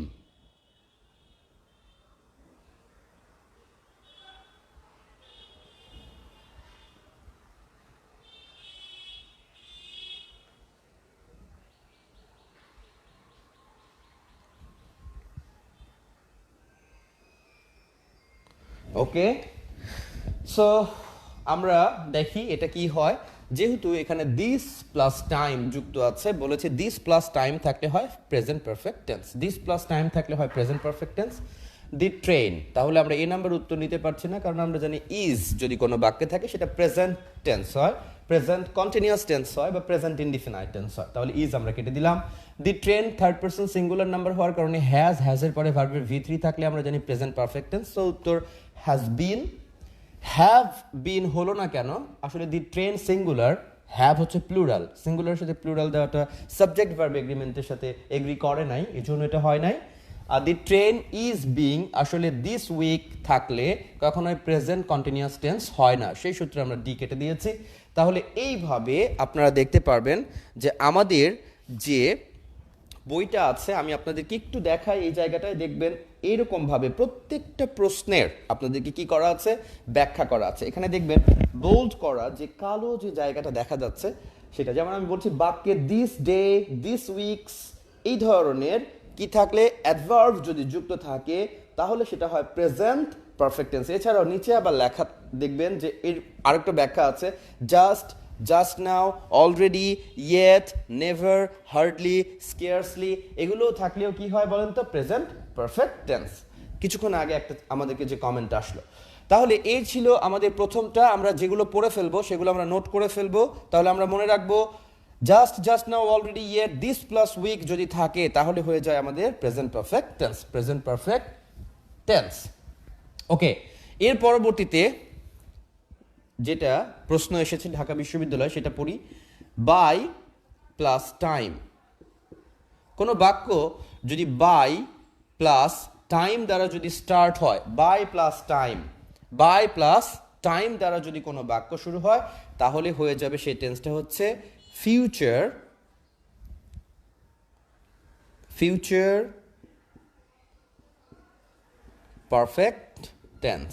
ওকে, সো আমরা দেখি এটা কি হয়। যেহেতু এখানে দিস প্লাস টাইম যুক্ত আছে, বলেছে দিস প্লাস টাইম থাকলে হয় present perfect tense. This plus time থাকলে হয় present perfect tense. The train, তাহলে আমরা এই নাম্বার উত্তর নিতে পারছি না, কারণ আমরা জানি ইজ যদি কোনো বাক্যে থাকে সেটা প্রেজেন্ট টেন্স হয়, প্রেজেন্ট কন্টিনিউয়াস টেন্স হয়, বা প্রেজেন্ট ইনডিফিনাইট টেন্স হয়। তাহলে ইজ আমরা কেটে দিলাম। The train third person singular number হওয়ার কারণে হ্যাজের পরে ভার্বের V3 থাকলে আমরা জানি প্রেজেন্ট পারফেক্ট টেন্স। সো উত্তর হ্যাজ বিন। হ্যাভ বিন হলো না কেন? আসলে দি ট্রেন সিঙ্গুলার, হ্যাভ হচ্ছে প্লুরাল, সিঙ্গুলারের সাথে প্লুরাল দেওয়াটা সাবজেক্ট ভার্ব এগ্রিমেন্টের সাথে এগ্রি করে নাই, এই জন্য এটা হয় নাই। আর দি ট্রেন ইজ বিং, আসলে দিস উইক থাকলে কখনোই প্রেজেন্ট কন্টিনিউয়াস টেন্স হয় না, সেই সূত্রে আমরা ডি কেটে দিয়েছি। তাহলে এইভাবে আপনারা দেখতে পারবেন যে আমাদের যে বইটা আছে, আমি আপনাদেরকে একটু দেখাই, এই জায়গাটায় দেখবেন এইরকমভাবে প্রত্যেকটা প্রশ্নের আপনাদেরকে কি করা আছে, ব্যাখ্যা করা আছে। এখানে দেখবেন বোল্ড করা যে কালো যে জায়গাটা দেখা যাচ্ছে সেটা, যেমন আমি বলছি বাক্যে দিস ডে, দিস উইকস, এই ধরনের কি থাকলে অ্যাডভার্ব যদি যুক্ত থাকে তাহলে সেটা হয় প্রেজেন্ট পারফেক্ট টেন্স। এছাড়াও নিচে আবার লেখা দেখবেন যে এর আরেকটা ব্যাখ্যা আছে, just, just now, already, yet, never, hardly, scarcely, এগুলোও থাকলেও কি হয় বলেন তো, প্রেজেন্ট পারফেক্ট টেন্স। কিছুক্ষণ আগে একটা আমাদেরকে যে কমেন্ট আসলো। তাহলে এই ছিল আমাদের প্রথমটা, আমরা যেগুলো পড়ে ফেলবো সেগুলো আমরা নোট করে ফেলবো। তাহলে আমরা মনে রাখবো just, just now, already, yet, this plus week যদি থাকে তাহলে হয়ে যায় আমাদের present perfect tense, present perfect tense. Okay, এর পরবর্তীতে যেটা প্রশ্ন এসেছে ঢাকা বিশ্ববিদ্যালয় সেটা পড়ি। বাই প্লাস টাইম, কোনো বাক্য যদি বাই প্লাস টাইম দ্বারা যদি স্টার্ট হয়, by plus time, by plus time দ্বারা যদি কোনো বাক্য শুরু হয় তাহলে হয়ে যাবে সেই টেন্সটা হচ্ছে ফিউচার, ফিউচার পারফেক্ট টেন্স।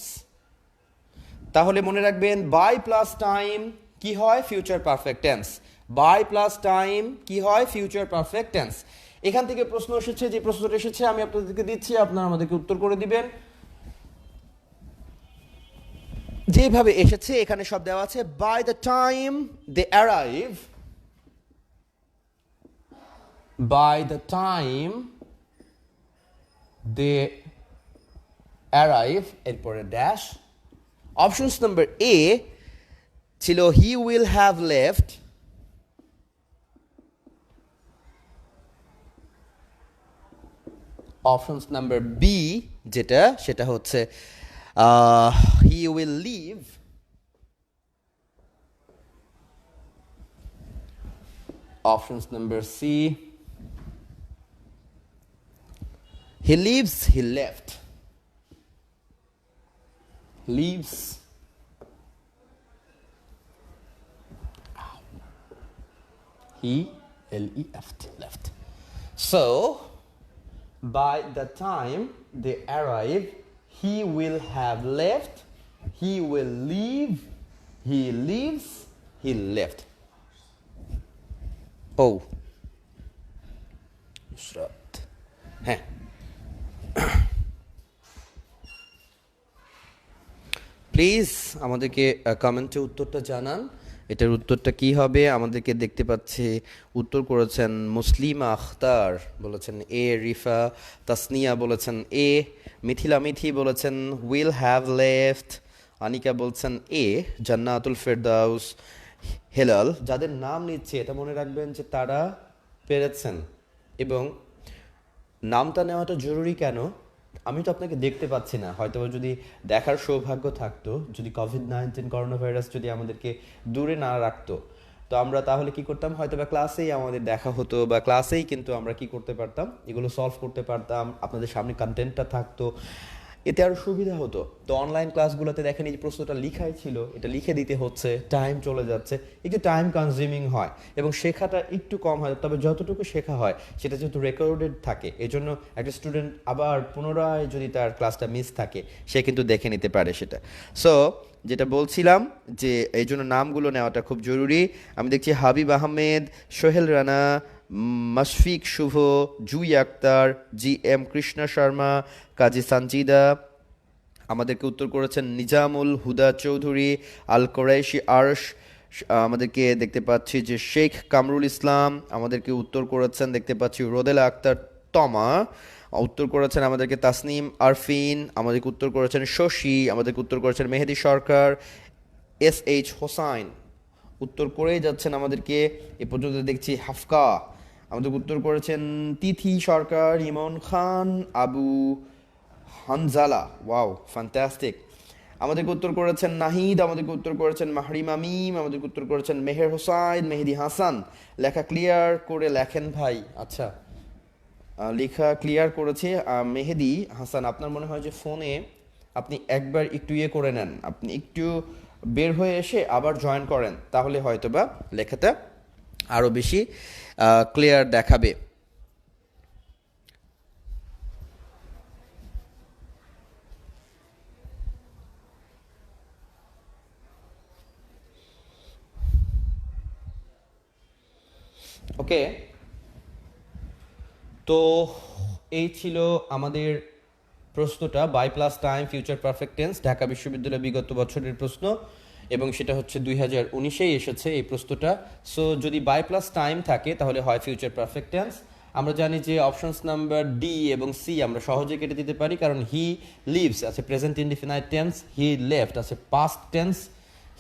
তাহলে মনে রাখবেন বাই প্লাস টাইম কি হয়, future perfect tense. By plus time কি হয়, ফিউচার পারফেক্ট টেন্স। এখান থেকে প্রশ্ন এসেছে, যে প্রশ্নটা এসেছে আমি আপনাদেরকে দিচ্ছি, আপনারা আমাদেরকে উত্তর করে দিবেন। যেভাবে এসেছে এখানে সব দেওয়া আছে, by the time they arrive, by the time they arrive, এরপরে ড্যাশ। অপশনস নাম্বার এ ছিল he will have left, options number B যেটা সেটা হচ্ছে he will leave, options number C he leaves, he left, leaves, he, L-E-F-T, left. So, by the time they arrive, he will have left, he will leave, he leaves, he left. Oh. Nusrat. হ্যাঁ, please আমাদেরকে কমেন্টে উত্তরটা জানান, এটার উত্তরটা কি হবে। আমাদেরকে দেখতে পাচ্ছি উত্তর করেছেন মুসলিমা আখতার, বলেছেন এ, রিফা তাসনিয়া বলেছেন এ, মিথিলা মিথি বলেছেন উইল হ্যাভ লেফট, আনিকা বলছেন এ, জান্নাতুল ফেরদাউস, হেলাল। যাদের নাম নিচ্ছে এটা মনে রাখবেন যে তারা পেরেছেন, এবং নামটা নেওয়াটা জরুরি কেন, আমি তো আপনাকে দেখতে পাচ্ছি না, হয়তো যদি দেখার সৌভাগ্য থাকতো, যদি কোভিড-19 করোনা ভাইরাস যদি আমাদেরকে দূরে না রাখতো, তো আমরা তাহলে কি করতাম, হয়তো বা ক্লাসেই আমাদের দেখা হতো, বা ক্লাসেই কিন্তু আমরা কি করতে পারতাম, এগুলো সলভ করতে পারতাম, আপনাদের সামনে কন্টেন্টটা থাকতো, এতে আরও সুবিধা হতো। তো অনলাইন ক্লাসগুলোতে দেখেন এই যে প্রশ্নটা লিখাই ছিল, এটা লিখে দিতে হচ্ছে, টাইম চলে যাচ্ছে, একটু টাইম কনজিউমিং হয় এবং শেখাটা একটু কম হয়। তবে যতটুকু শেখা হয় সেটা যেহেতু রেকর্ডেড থাকে, এই জন্য একটা স্টুডেন্ট আবার পুনরায় যদি তার ক্লাসটা মিস থাকে সে কিন্তু দেখে নিতে পারে সেটা। সো যেটা বলছিলাম যে এই জন্য নামগুলো নেওয়াটা খুব জরুরি। আমি দেখছি হাবিব আহমেদ, সোহেল রানা, মাশফিক শুভ, জুই আক্তার, জি এম কৃষ্ণা শর্মা, কাজী সানজিদা আমাদেরকে উত্তর করেছেন, নিজামুল হুদা চৌধুরী, আল কোরাইশি আরশ, আমাদেরকে দেখতে পাচ্ছি যে শেখ কামরুল ইসলাম আমাদেরকে উত্তর করেছেন, দেখতে পাচ্ছি রোদেলা আক্তার তমা উত্তর করেছেন আমাদেরকে, তাসনিম আরফিন আমাদেরকে উত্তর করেছেন, শশী আমাদেরকে উত্তর করেছেন, মেহেদি সরকার, এস এইচ হোসাইন উত্তর করেই যাচ্ছেন আমাদেরকে। এ পর্যন্ত দেখছি হাফকা আমাদের উত্তর করেছেন, তিথি সরকার, ইমন খান, আবু হানজালা, ওয়াও ফ্যান্টাস্টিক। আমাদেরকে উত্তর করেছেন নাহিদ, আমাদেরকে উত্তর করেছেন মাহরিমা মিম, আমাদেরকে উত্তর করেছেন মেহের হোসাইন, মেহেদি হাসান। লেখা ক্লিয়ার করে লেখেন ভাই। আচ্ছা, লেখা ক্লিয়ার করেছে মেহেদি হাসান। আপনার মনে হয় যে ফোনে আপনি একবার একটু ইয়ে করে নেন, আপনি একটু বের হয়ে এসে আবার জয়েন করেন, তাহলে হয়তোবা লেখাটা আরও বেশি ক্লিয়ার দেখাবে। ওকে, তো এই ছিল আমাদের প্রশ্নটা, by plus time future perfect tense, Dhaka বিশ্ববিদ্যালয় বিগত বছরের প্রশ্ন, এবং সেটা হচ্ছে 2019-এই এসেছে এই প্রশ্নটা। সো যদি বাই প্লাস টাইম থাকে তাহলে হয় ফিউচার পারফেক্ট টেন্স। আমরা জানি যে অপশনস নাম্বার ডি এবং সি আমরা সহজে কেটে দিতে পারি, কারণ হি লিভস আছে present indefinite tense, he left আছে past tense,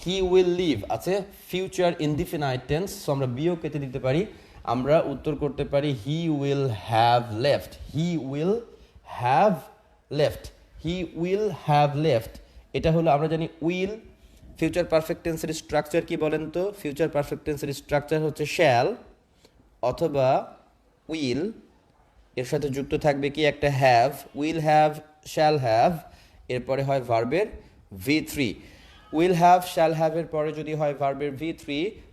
he will leave আছে ফিউচার ইনডিফিনাইট টেন্স। সো আমরা বিও কেটে দিতে পারি, আমরা উত্তর করতে পারি he will have left, he will have left, he will have left. এটা হলো, আমরা জানি উইল ফিউচার পারফেক্ট টেন্সের স্ট্রাকচার কি বলেন তো? ফিউচার পারফেক্ট টেন্সের স্ট্রাকচার হচ্ছে শ্যাল অথবা উইল, এর সাথে যুক্ত থাকবে কি একটা have, will have, shall have, এরপরে হয় ভার্বের V3। উইল হ্যাভ, শ্যাল হ্যাভের পরে যদি হয় ভার্বের V3,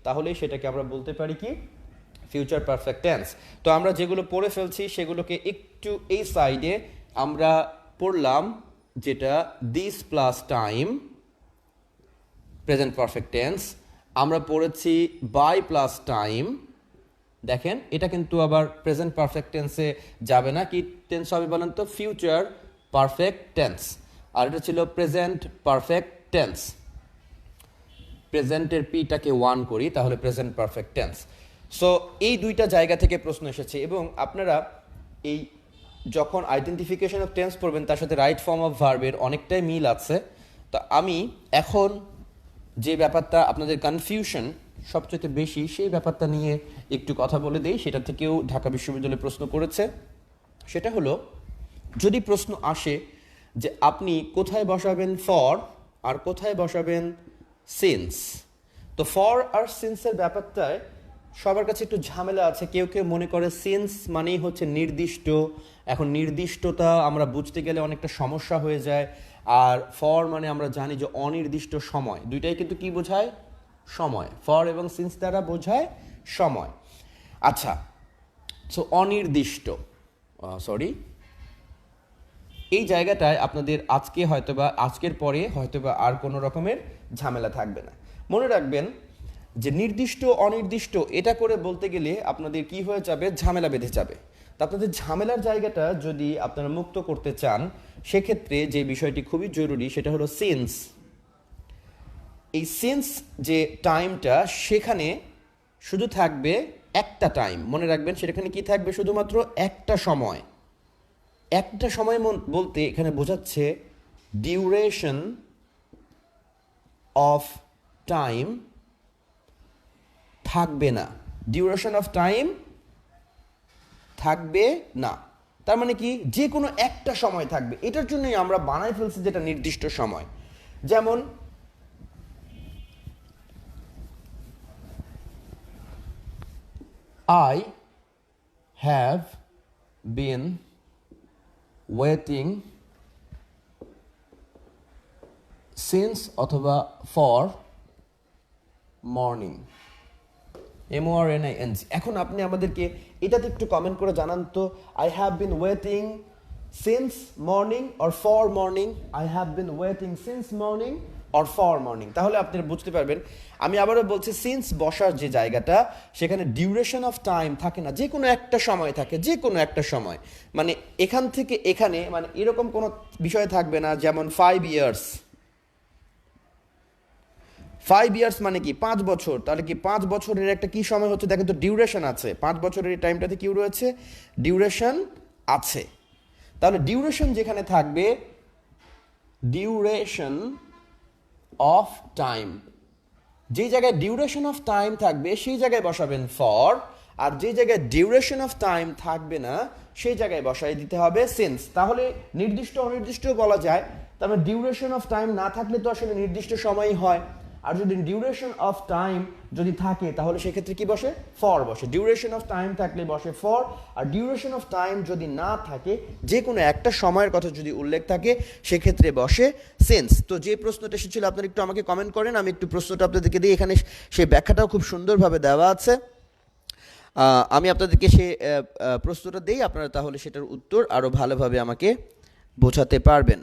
তাহলে সেটাকে আমরা বলতে পারি কি ফিউচার পারফেক্ট টেন্স। তো আমরা যেগুলো পড়ে ফেলছি সেগুলোকে একটু এই সাইডে আমরা পড়লাম, যেটা this plus time present perfect tense. আমরা পড়েছি বাই প্লাস টাইম, দেখেন এটা কিন্তু আবার প্রেজেন্ট পারফেক্ট টেন্সে যাবে না, কি টেন্স হবে বলেন তো? Future perfect tense. আর এটা ছিল প্রেজেন্ট পারফেক্ট টেন্স, প্রেজেন্টের পিটাকে 1 করি তাহলে প্রেজেন্ট পারফেক্ট টেন্স। সো এই দুইটা জায়গা থেকে প্রশ্ন এসেছে, এবং আপনারা এই যখন আইডেন্টিফিকেশন অফ টেন্স পড়বেন তার সাথে রাইট ফর্ম অফ ভার্বের অনেকটাই মিল আছে। তো আমি এখন যে ব্যাপারটা আপনাদের কনফিউশন সবচেয়ে বেশি, সেই ব্যাপারটা নিয়ে একটু কথা বলে দেই। সেটা থেকেও ঢাকা বিশ্ববিদ্যালয়ে প্রশ্ন করেছে। সেটা হলো, যদি প্রশ্ন আসে যে আপনি কোথায় বসাবেন ফর আর কোথায় বসাবেন সিন্স, তো ফর আর সিন্সের ব্যাপারটায় সবার কাছে একটু ঝামেলা আছে। কেউ কেউ মনে করে সিন্স মানেই হচ্ছে নির্দিষ্ট, এখন নির্দিষ্টতা আমরা বুঝতে গেলে অনেকটা সমস্যা হয়ে যায়। আর ফর মানে আমরা জানি যে অনির্দিষ্ট সময়, দুইটাই কিন্তু কি বোঝায়? সময়। ফর এবং সিন্স দ্বারা বোঝায় সময়। আচ্ছা, সো অনির্দিষ্ট, সরি, এই জায়গাটায় আপনাদের আজকে হয়তোবা, আজকের পরে হয়তোবা আর কোনো রকমের ঝামেলা থাকবে না। মনে রাখবেন যে নির্দিষ্ট অনির্দিষ্ট এটা করে বলতে গেলে আপনাদের কি হয়ে যাবে? ঝামেলা বেঁধে যাবে। তা আপনাদের ঝামেলার জায়গাটা যদি আপনারা মুক্ত করতে চান, সেক্ষেত্রে যে বিষয়টি খুবই জরুরি সেটা হলো সিন্স। এই সিন্স যে টাইমটা, সেখানে শুধু থাকবে একটা টাইম, মনে রাখবেন সেখানে কি থাকবে? শুধুমাত্র একটা সময়। একটা সময় বলতে এখানে বোঝাচ্ছে ডিউরেশন অফ টাইম থাকবে না, ডিউরেশন অফ টাইম থাকবে না। তার মানে কি? যে কোনো একটা সময় থাকবে। এটার জন্যই আমরা বানাই ফেলছি যেটা নির্দিষ্ট সময়। যেমন I have been waiting since অথবা for morning, MORNING। এখন আপনি আমাদেরকে এটাতে একটু কমেন্ট করে জানান তো, I have been waiting since morning or for morning, I have been waiting since morning or for morning। তাহলে আপনারা বুঝতে পারবেন। আমি আবারও বলছি, সিন্স বসার যে জায়গাটা, সেখানে ডিউরেশন অফ টাইম থাকে না, যে কোনো একটা সময় থাকে, যে কোনো একটা সময়। মানে এখান থেকে এখানে, মানে এরকম কোনো বিষয় থাকবে না। যেমন 5 years, 5 years মানে কি? 5 বছর। তাহলে কি 5 বছরের একটা কি সময় হচ্ছে? দেখেন তো, ডিউরেশন আছে। 5 বছরের এই টাইমটাতে কি রয়েছে? ডিউরেশন আছে। তাহলে ডিউরেশন যেখানে থাকবে, ডিউরেশন অফ টাইম, যে জায়গায় ডিউরেশন অফ টাইম থাকবে সেই জায়গায় বসাবেন ফর, আর যে জায়গায় ডিউরেশন অফ টাইম থাকবে না সেই জায়গায় বসাই দিতে হবে সিন্স। তাহলে নির্দিষ্ট অনির্দিষ্ট বলা যায়, তার মানে ডিউরেশন অফ টাইম না থাকলে তো আসলে নির্দিষ্ট সময়ই হয়, আর যদি ডিউরেশন অফ টাইম যদি থাকে তাহলে সেক্ষেত্রে কি বসে, ফর বসে। ডিউরেশন অফ টাইম থাকলে বসে ফর, আর ডিউরেশন অফ টাইম যদি না থাকে, যে কোনো একটা সময়ের কথা যদি উল্লেখ থাকে, সেক্ষেত্রে বসে সেন্স। তো যে প্রশ্নটা এসেছিল আপনারা একটু আমাকে কমেন্ট করেন, আমি একটু প্রশ্নটা আপনাদেরকে দিই। এখানে সেই ব্যাখ্যাটাও খুব সুন্দরভাবে দেওয়া আছে। আমি আপনাদেরকে সে প্রশ্নটা দেই, আপনারা তাহলে সেটার উত্তর আরও ভালোভাবে আমাকে বোঝাতে পারবেন।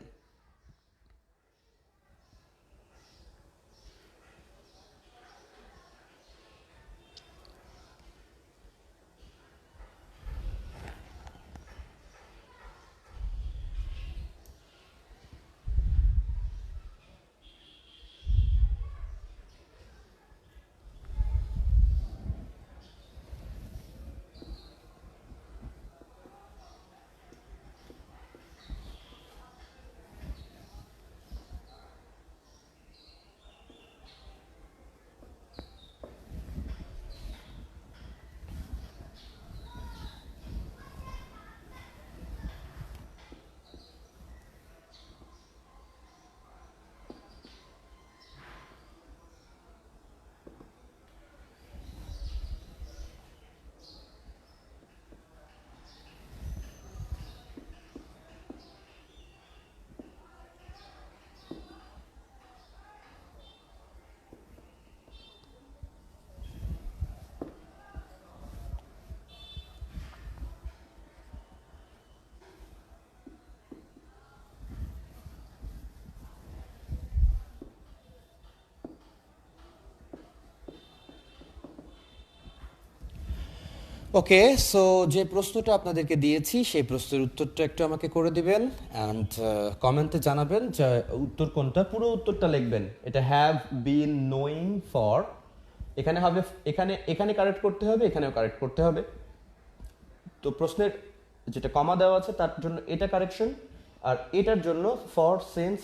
ওকে, সো যে প্রশ্নটা আপনাদেরকে দিয়েছি সেই প্রশ্নের উত্তরটা একটু আমাকে করে দিবেন, অ্যান্ড কমেন্টে জানাবেন যে উত্তর কোনটা। পুরো উত্তরটা লিখবেন। এটা হ্যাভ বিন নোয়িং ফর, এখানে হবে, এখানে এখানে কারেক্ট করতে হবে, এখানেও কারেক্ট করতে হবে। তো প্রশ্নের যেটা কমা দেওয়া আছে তার জন্য এটা কারেকশন, আর এটার জন্য ফর সেন্স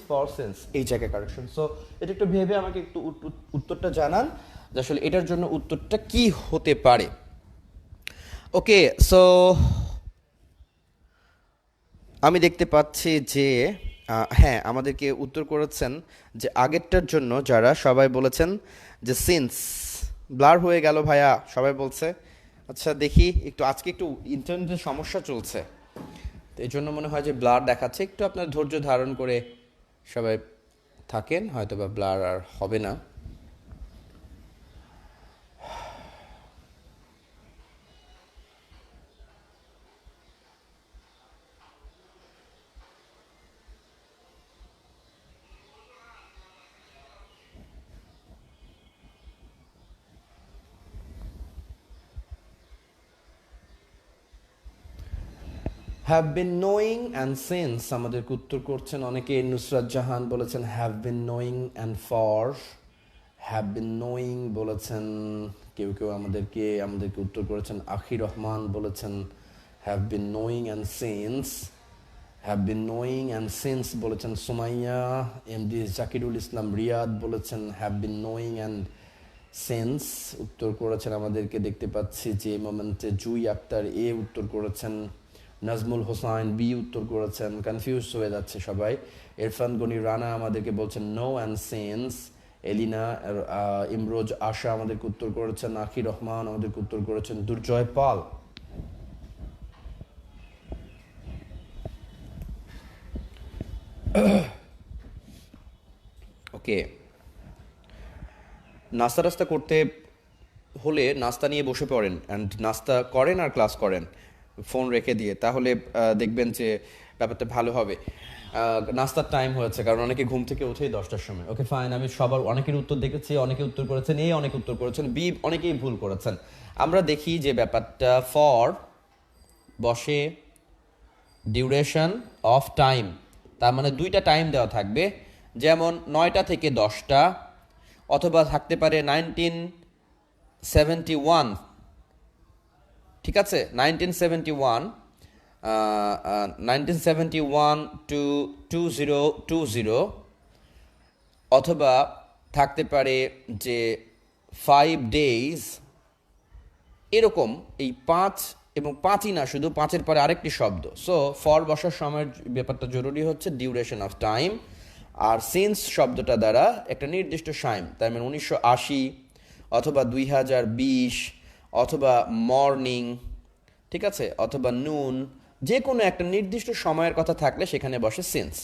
এই জায়গায় কারেকশন। সো এটা একটু ভেবে আমাকে একটু উত্তরটা জানান যে আসলে এটার জন্য উত্তরটা কি হতে পারে। ওকে, সো আমি দেখতে পাচ্ছি যে হ্যাঁ, আমাদেরকে উত্তর করেছেন যে আগেরটার জন্য যারা সবাই বলেছেন যে সিন্স। ব্লার হয়ে গেল ভাইয়া, সবাই বলছে। আচ্ছা দেখি একটু, আজকে একটু ইন্টারনেটের সমস্যা চলছে, তো এই জন্য মনে হয় যে ব্লার দেখাচ্ছে। একটু আপনার ধৈর্য ধারণ করে সবাই থাকেন, হয়তো বা ব্লার আর হবে না। Have been knowing and since আমাদেরকে উত্তর করছেন অনেকে। নুসরাত জাহান বলেছেন have been knowing and for. Have been knowing বলেছেন কেউ কেউ আমাদেরকে উত্তর করেছেন। আখির রহমান বলেছেন have been knowing and since. Have been knowing and since বলেছেন সুমাইয়া। এমডি জাকিরুল ইসলাম রিয়াদ বলেছেন have been knowing and sense উত্তর করেছেন আমাদেরকে। দেখতে পাচ্ছি যে মোমেন্টে জুই আক্তার এ উত্তর করেছেন। নাজমুল হোসাইন বি উত্তর করেছেন। কনফিউজ হয়ে যাচ্ছে সবাই। ইরফান গনি রানা আমাদেরকে বলছেন নো অ্যান্ড সেন্স। এলিনা ইমরোজ আশা আমাদেরকে উত্তর করেছেন। আখির রহমান আমাদেরকে উত্তর করেছেন। দুর্জয় পাল। ওকে, নাস্তা টাস্তা করতে হলে নাস্তা নিয়ে বসে পড়েন, অ্যান্ড নাস্তা করেন আর ক্লাস করেন ফোন রেখে দিয়ে, তাহলে দেখবেন যে ব্যাপারটা ভালো হবে। নাস্তার টাইম হয়েছে, কারণ অনেকে ঘুম থেকে উঠেই 10টার সময়। ওকে ফাইন, আমি সবার অনেকের উত্তর দেখেছি। অনেকে উত্তর করেছেন এ, অনেকে উত্তর করেছেন বি, অনেকেই ভুল করেছেন। আমরা দেখি যে ব্যাপারটা ফর বসে ডিউরেশন অফ টাইম, তার মানে দুইটা টাইম দেওয়া থাকবে, যেমন 9টা থেকে 10টা, অথবা থাকতে পারে 1971। ঠিক আছে, 1971 টু 2020, অথবা থাকতে পারে যে 5 days, এরকম। এই 5 এবং 5ই না, শুধু 5-এর পরে আরেকটি শব্দ। সো ফর বসার সময়ের ব্যাপারটা জরুরি হচ্ছে ডিউরেশন অফ টাইম। আর সিন্স শব্দটা দ্বারা একটা নির্দিষ্ট টাইম, তার মানে 1980 অথবা 2020 অথবা মর্নিং, ঠিক আছে, অথবা নুন, যে কোনো একটা নির্দিষ্ট সময়ের কথা থাকলে সেখানে বসে সিন্স।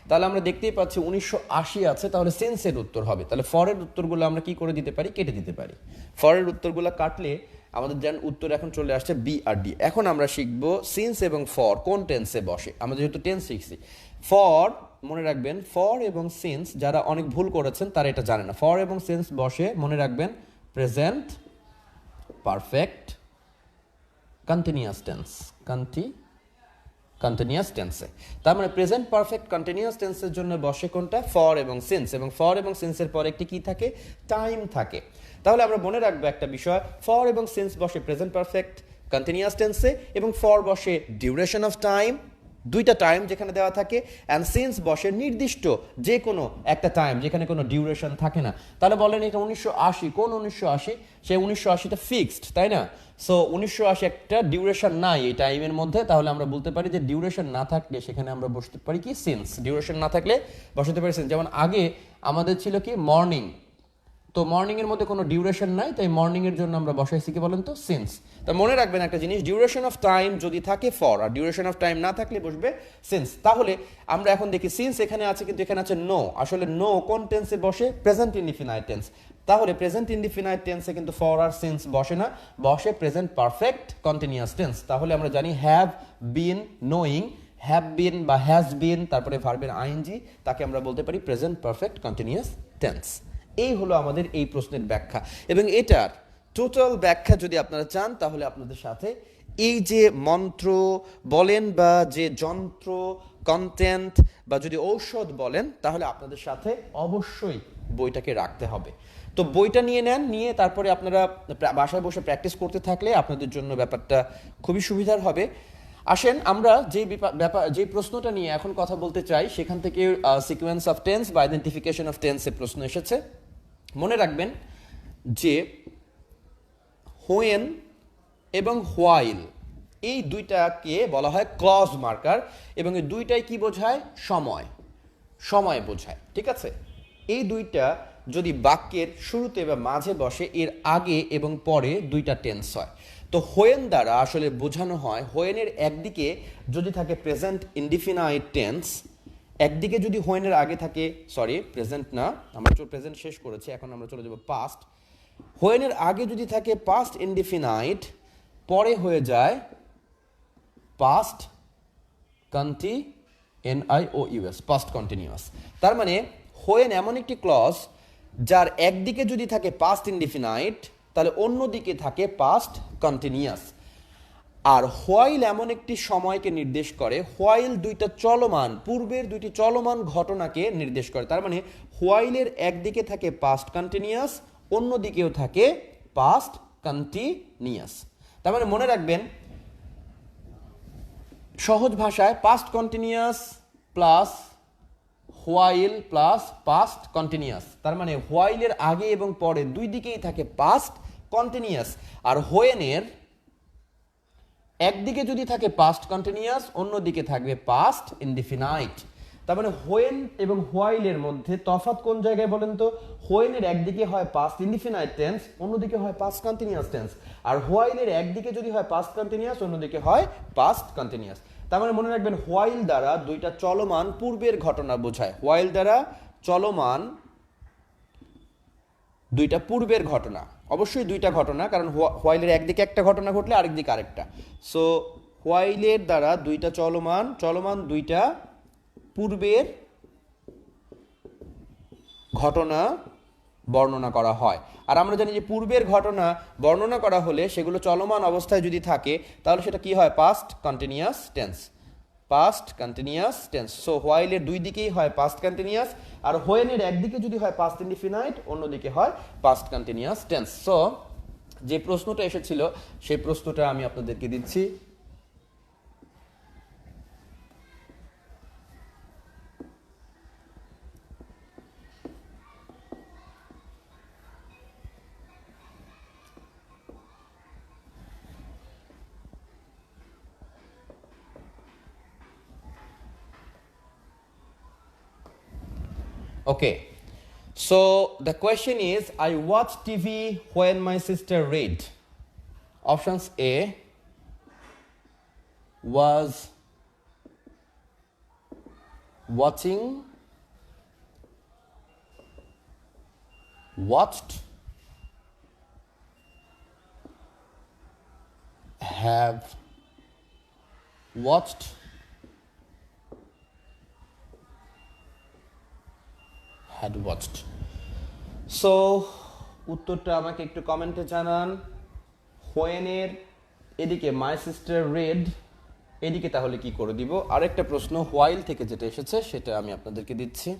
তাহলে আমরা দেখতেই পাচ্ছি 1980 আছে, তাহলে সেন্সের উত্তর হবে। তাহলে ফরের উত্তরগুলো আমরা কি করে দিতে পারি? কেটে দিতে পারি। ফরের উত্তরগুলো কাটলে আমাদের যেন উত্তর এখন চলে আসছে বি আর ডি। এখন আমরা শিখব সিন্স এবং ফর কোন টেন্সে বসে। আমরা যেহেতু টেন্স শিখছি, ফর মনে রাখবেন, ফর এবং সিন্স যারা অনেক ভুল করেছেন তারা এটা জানে না। ফর এবং সিন্স বসে মনে রাখবেন present perfect continuous tense, continuous টেন্সে। তার মানে প্রেজেন্ট পারফেক্ট কন্টিনিউয়াস টেন্সের জন্য বসে কোনটা? ফর এবং সিন্স। এবং ফর এবং সিন্সের পরে একটি কি থাকে? টাইম থাকে। তাহলে আমরা মনে রাখবো একটা বিষয়, ফর এবং সিন্স বসে প্রেজেন্ট পারফেক্ট কন্টিনিউয়াস টেন্সে, এবং ফর বসে ডিউরেশন অফ টাইম, দুইটা টাইম যেখানে দেওয়া থাকে, অ্যান্ড সিন্স বসে নির্দিষ্ট যে কোনো একটা টাইম যেখানে কোনো ডিউরেশন থাকে না। তাহলে বলেন এটা 1980, কোন 1980? সেই 1980টা ফিক্সড, তাই না? সো 1980 একটা ডিউরেশন নাই এই টাইমের মধ্যে, তাহলে আমরা বলতে পারি যে ডিউরেশন না থাকলে সেখানে আমরা বসতে পারি কি? সিন্স। ডিউরেশন না থাকলে বসাতে পারি সিন্স। যেমন আগে আমাদের ছিল কি? মর্নিং। তো মর্নিং এর মধ্যে কোনো ডিউরেশন নাই, তাই মর্নিং এর জন্য আমরা বসাইছি কি বলেন তো? সিন্স। তা মনে রাখবেন একটা জিনিস, ডিউরেশন অফ টাইম যদি থাকে ফর, আর ডিউরেশন অফ টাইম না থাকলে বসবে সিন্স। তাহলে আমরা এখন দেখি সিন্স এখানে আছে, কিন্তু এখানে আছে নো। আসলে নো কোন টেন্সে বসে? Present indefinite tense. তাহলে প্রেজেন্ট ইনডিফিনাইট টেন্সে কিন্তু ফর আর সিন্স বসে না, বসে প্রেজেন্ট পারফেক্ট কন্টিনিউয়াস টেন্স। তাহলে আমরা জানি have been, knowing, have been বা হ্যাজ বিন, তারপরে ভার্বের আইএনজি, তাকে আমরা বলতে পারি প্রেজেন্ট পারফেক্ট কন্টিনিউয়াস টেন্স। এই হলো আমাদের এই প্রশ্নের ব্যাখ্যা। এবং এটার টোটাল ব্যাখ্যা যদি আপনারা চান, তাহলে আপনাদের সাথে এই যে মন্ত্র বলেন বা যে যন্ত্র, কন্টেন্ট বা যদি ঔষধ বলেন, তাহলে আপনাদের সাথে অবশ্যই বইটাকে রাখতে হবে। তো বইটা নিয়ে নেন, নিয়ে তারপরে আপনারা বাসায় বসে প্র্যাকটিস করতে থাকলে আপনাদের জন্য ব্যাপারটা খুবই সুবিধার হবে। আসেন আমরা যে প্রশ্নটা নিয়ে এখন কথা বলতে চাই, সেখান থেকে সিকোয়েন্স অফ টেন্স বা আইডেন্টিফিকেশন অফ টেন্সের প্রশ্ন এসেছে। মনে রাখবেন যে হোয়েন এবং হোয়াইল এই দুইটাকে বলা হয় ক্লজ মার্কার, এবং এই দুইটাই কি বোঝায়? সময় বোঝায়, ঠিক আছে? এই দুইটা যদি বাক্যের শুরুতে বা মাঝে বসে, এর আগে এবং পরে দুইটা টেন্স হয়। তো হোয়েন দ্বারা আসলে বোঝানো হয়, হোয়েনের একদিকে যদি থাকে প্রেজেন্ট ইনডিফিনাইট টেন্স, একদিকে যদি হোয়েনের আগে থাকে, সরি প্রেজেন্ট না, আমরা প্রেজেন্ট শেষ করেছি, এখন আমরা চলে যাব পাস্ট। হোয়েনের আগে যদি থাকে পাস্ট ইনডিফিনাইট, পরে হয়ে যায় পাস্ট কন্টিনিউয়াস, পাস্ট কন্টিনিউয়াস। তার মানে হোয়েন এমন একটি ক্লজ যার একদিকে যদি থাকে পাস্ট ইনডিফিনাইট, তাহলে অন্যদিকে থাকে পাস্ট কন্টিনিউয়াস। আর হোয়াইল এমন একটি সময়কে নির্দেশ করে, হোয়াইল দুইটা চলমান, পূর্বের দুইটি চলমান ঘটনাকে নির্দেশ করে। তার মানে হোয়াইলের একদিকে থাকে পাস্ট কন্টিনিউয়াস, অন্যদিকেও থাকে পাস্ট কন্টিনিউয়াস। তার মানে মনে রাখবেন, সহজ ভাষায় past continuous plus while plus past continuous. তার মানে হোয়াইলের আগে এবং পরে দুই দিকেই থাকে পাস্ট কন্টিনিউয়াস। আর হোয়েনের একদিকে যদি থাকে পাস্ট কন্টিনিউয়াস, অন্যদিকে থাকবে পাস্ট ইনডিফিনাইট। তার মানে হোয়েন এবং হোয়াইলের মধ্যে তফাৎ কোন জায়গায় বলেন তো? হোয়েনের একদিকে হয় পাস্ট ইনডিফিনাইট টেন্স, অন্যদিকে হয় পাস্ট কন্টিনিউয়াস টেন্স। আর হোয়াইলের একদিকে যদি হয় পাস্ট কন্টিনিউয়াস, অন্যদিকে হয় পাস্ট কন্টিনিউয়াস। তার মানে মনে রাখবেন, হোয়াইল দ্বারা দুইটা চলমান পূর্বের ঘটনা বোঝায়। হোয়াইল দ্বারা চলমান দুইটা পূর্বের ঘটনা, অবশ্যই দুইটা ঘটনা, কারণ হোয়াইলের একদিকে একটা ঘটনা ঘটলে আরেকদিকে আরেকটা। সো হোয়াইলের দ্বারা দুইটা চলমান দুইটা পূর্বের ঘটনা বর্ণনা করা হয়। আর আমরা জানি যে পূর্বের ঘটনা বর্ণনা করা হলে সেগুলো চলমান অবস্থায় যদি থাকে, তাহলে সেটা কি হয়? Past continuous tense, past continuous tense. So হোয়াইলের দুই দিকেই হয় পাস্ট কন্টিনিউয়াস, আর হোয়েনের একদিকে যদি হয় পাস্ট ইনডিফিনাইট, অন্যদিকে হয় পাস্ট কন্টিনিউয়াস টেন্স। সো যে প্রশ্নটা এসেছিল সেই প্রশ্নটা আমি আপনাদেরকে দিচ্ছি। Okay. So the question is, I watch TV when my sister read. Options A was watching, watched, have watched, had watched. So উত্তরটা আমাকে একটু কমেন্টে জানান। হোয়েনের এদিকে মাই সিস্টার রেড, এদিকে তাহলে কি করে দিব? আরেকটা প্রশ্ন হোয়াইল থেকে যেটা এসেছে সেটা আমি আপনাদেরকে দিচ্ছি।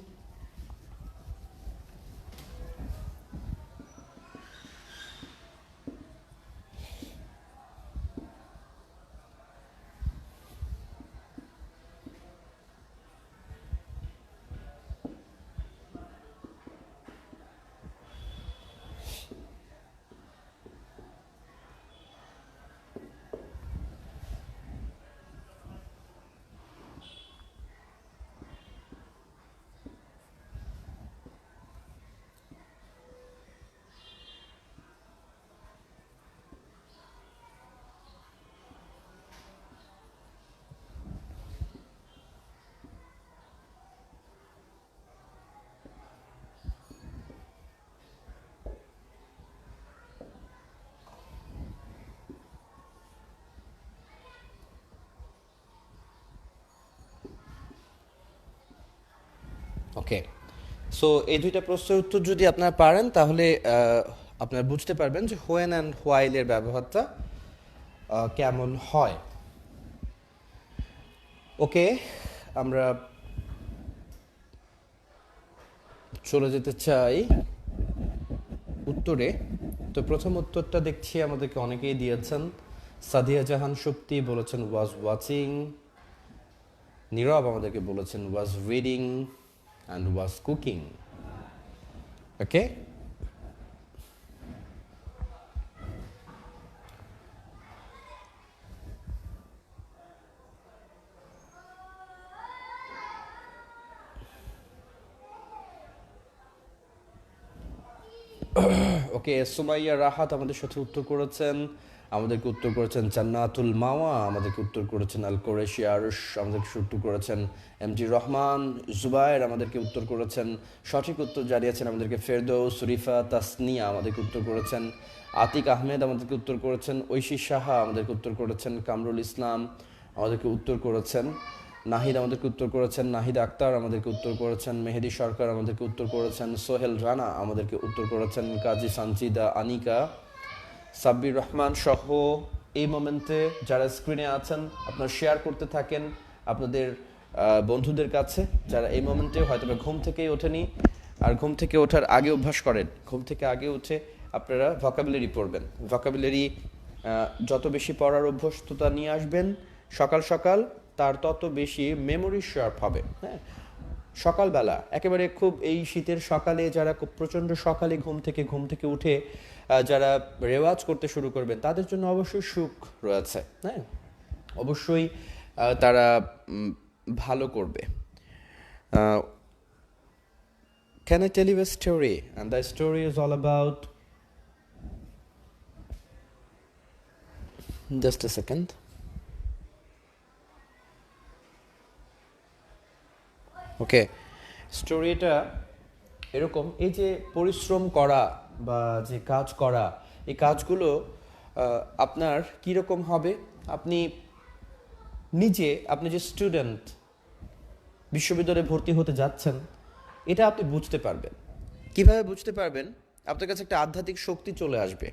ওকে, সো এই দুইটা প্রশ্নের উত্তর যদি আপনারা পারেন তাহলে আপনারা বুঝতে পারবেন যে হোয়েন অ্যান্ড হোয়াইলের ব্যবহারটা কেমন হয়। ওকে, আমরা চলে যেতে চাই উত্তরে। তো প্রথম উত্তরটা দেখছি আমাদেরকে অনেকেই দিয়েছেন। সাদিয়া জাহান শক্তি বলেছেন ওয়াজ ওয়াচিং, নীরব আমাদেরকে বলেছেন was reading and was cooking. Okay? ওকে, সুমাইয়া রাহাত আমাদের সাথে উত্তর করেছেন, আমাদেরকে উত্তর করেছেন জান্নাতুল মাওয়া, আমাদেরকে উত্তর করেছেন আল কোরেশি আরশ, আমাদেরকে উত্তর করেছেন এমজি রহমান, জুবায়ের আমাদেরকে উত্তর করেছেন, সঠিক উত্তর জানিয়েছেন আমাদেরকে ফেরদৌস, রিফা তাসনিয়া আমাদেরকে উত্তর করেছেন, আতিক আহমেদ আমাদেরকে উত্তর করেছেন, ঐশী সাহা আমাদেরকে উত্তর করেছেন, কামরুল ইসলাম আমাদেরকে উত্তর করেছেন, নাহিদ আমাদেরকে উত্তর করেছেন, নাহিদ আক্তার আমাদেরকে উত্তর করেছেন, মেহেদি সরকার আমাদেরকে উত্তর করেছেন, সোহেল রানা আমাদেরকে উত্তর করেছেন, কাজী সানজিদা আনিকা, সাব্বির রহমান সহ এই মোমেন্টে যারা স্ক্রিনে আছেন আপনারা শেয়ার করতে থাকেন আপনাদের বন্ধুদের কাছে যারা এই মোমেন্টে হয়তো ঘুম থেকেই ওঠেনি আর ঘুম থেকে ওঠার আগে অভ্যাস করেন। ঘুম থেকে আগে উঠে আপনারা ভোকাবুলারি পড়বেন। ভোকাবুলারি যত বেশি পড়ার অভ্যস্ততা নিয়ে আসবেন সকাল সকাল, তার তত বেশি মেমোরি শার্প হবে। হ্যাঁ, সকালবেলা একেবারে খুব এই শীতের সকালে যারা খুব প্রচণ্ড সকালে ঘুম থেকে উঠে যারা রেওয়াজ করতে শুরু করবেন তাদের জন্য অবশ্যই সুখ রয়েছে। হ্যাঁ, অবশ্যই তারা ভালো করবে। Can I tell you a story? And the story is all about... Just a second. ওকে, স্টোরিটা এরকম, এই যে পরিশ্রম করা বা যে কাজ করা, এই কাজগুলো আপনার কীরকম হবে, আপনি যে স্টুডেন্ট বিশ্ববিদ্যালয়ে ভর্তি হতে যাচ্ছেন এটা আপনি বুঝতে পারবেন। কিভাবে বুঝতে পারবেন? আপনার কাছে একটা আধ্যাত্মিক শক্তি চলে আসবে।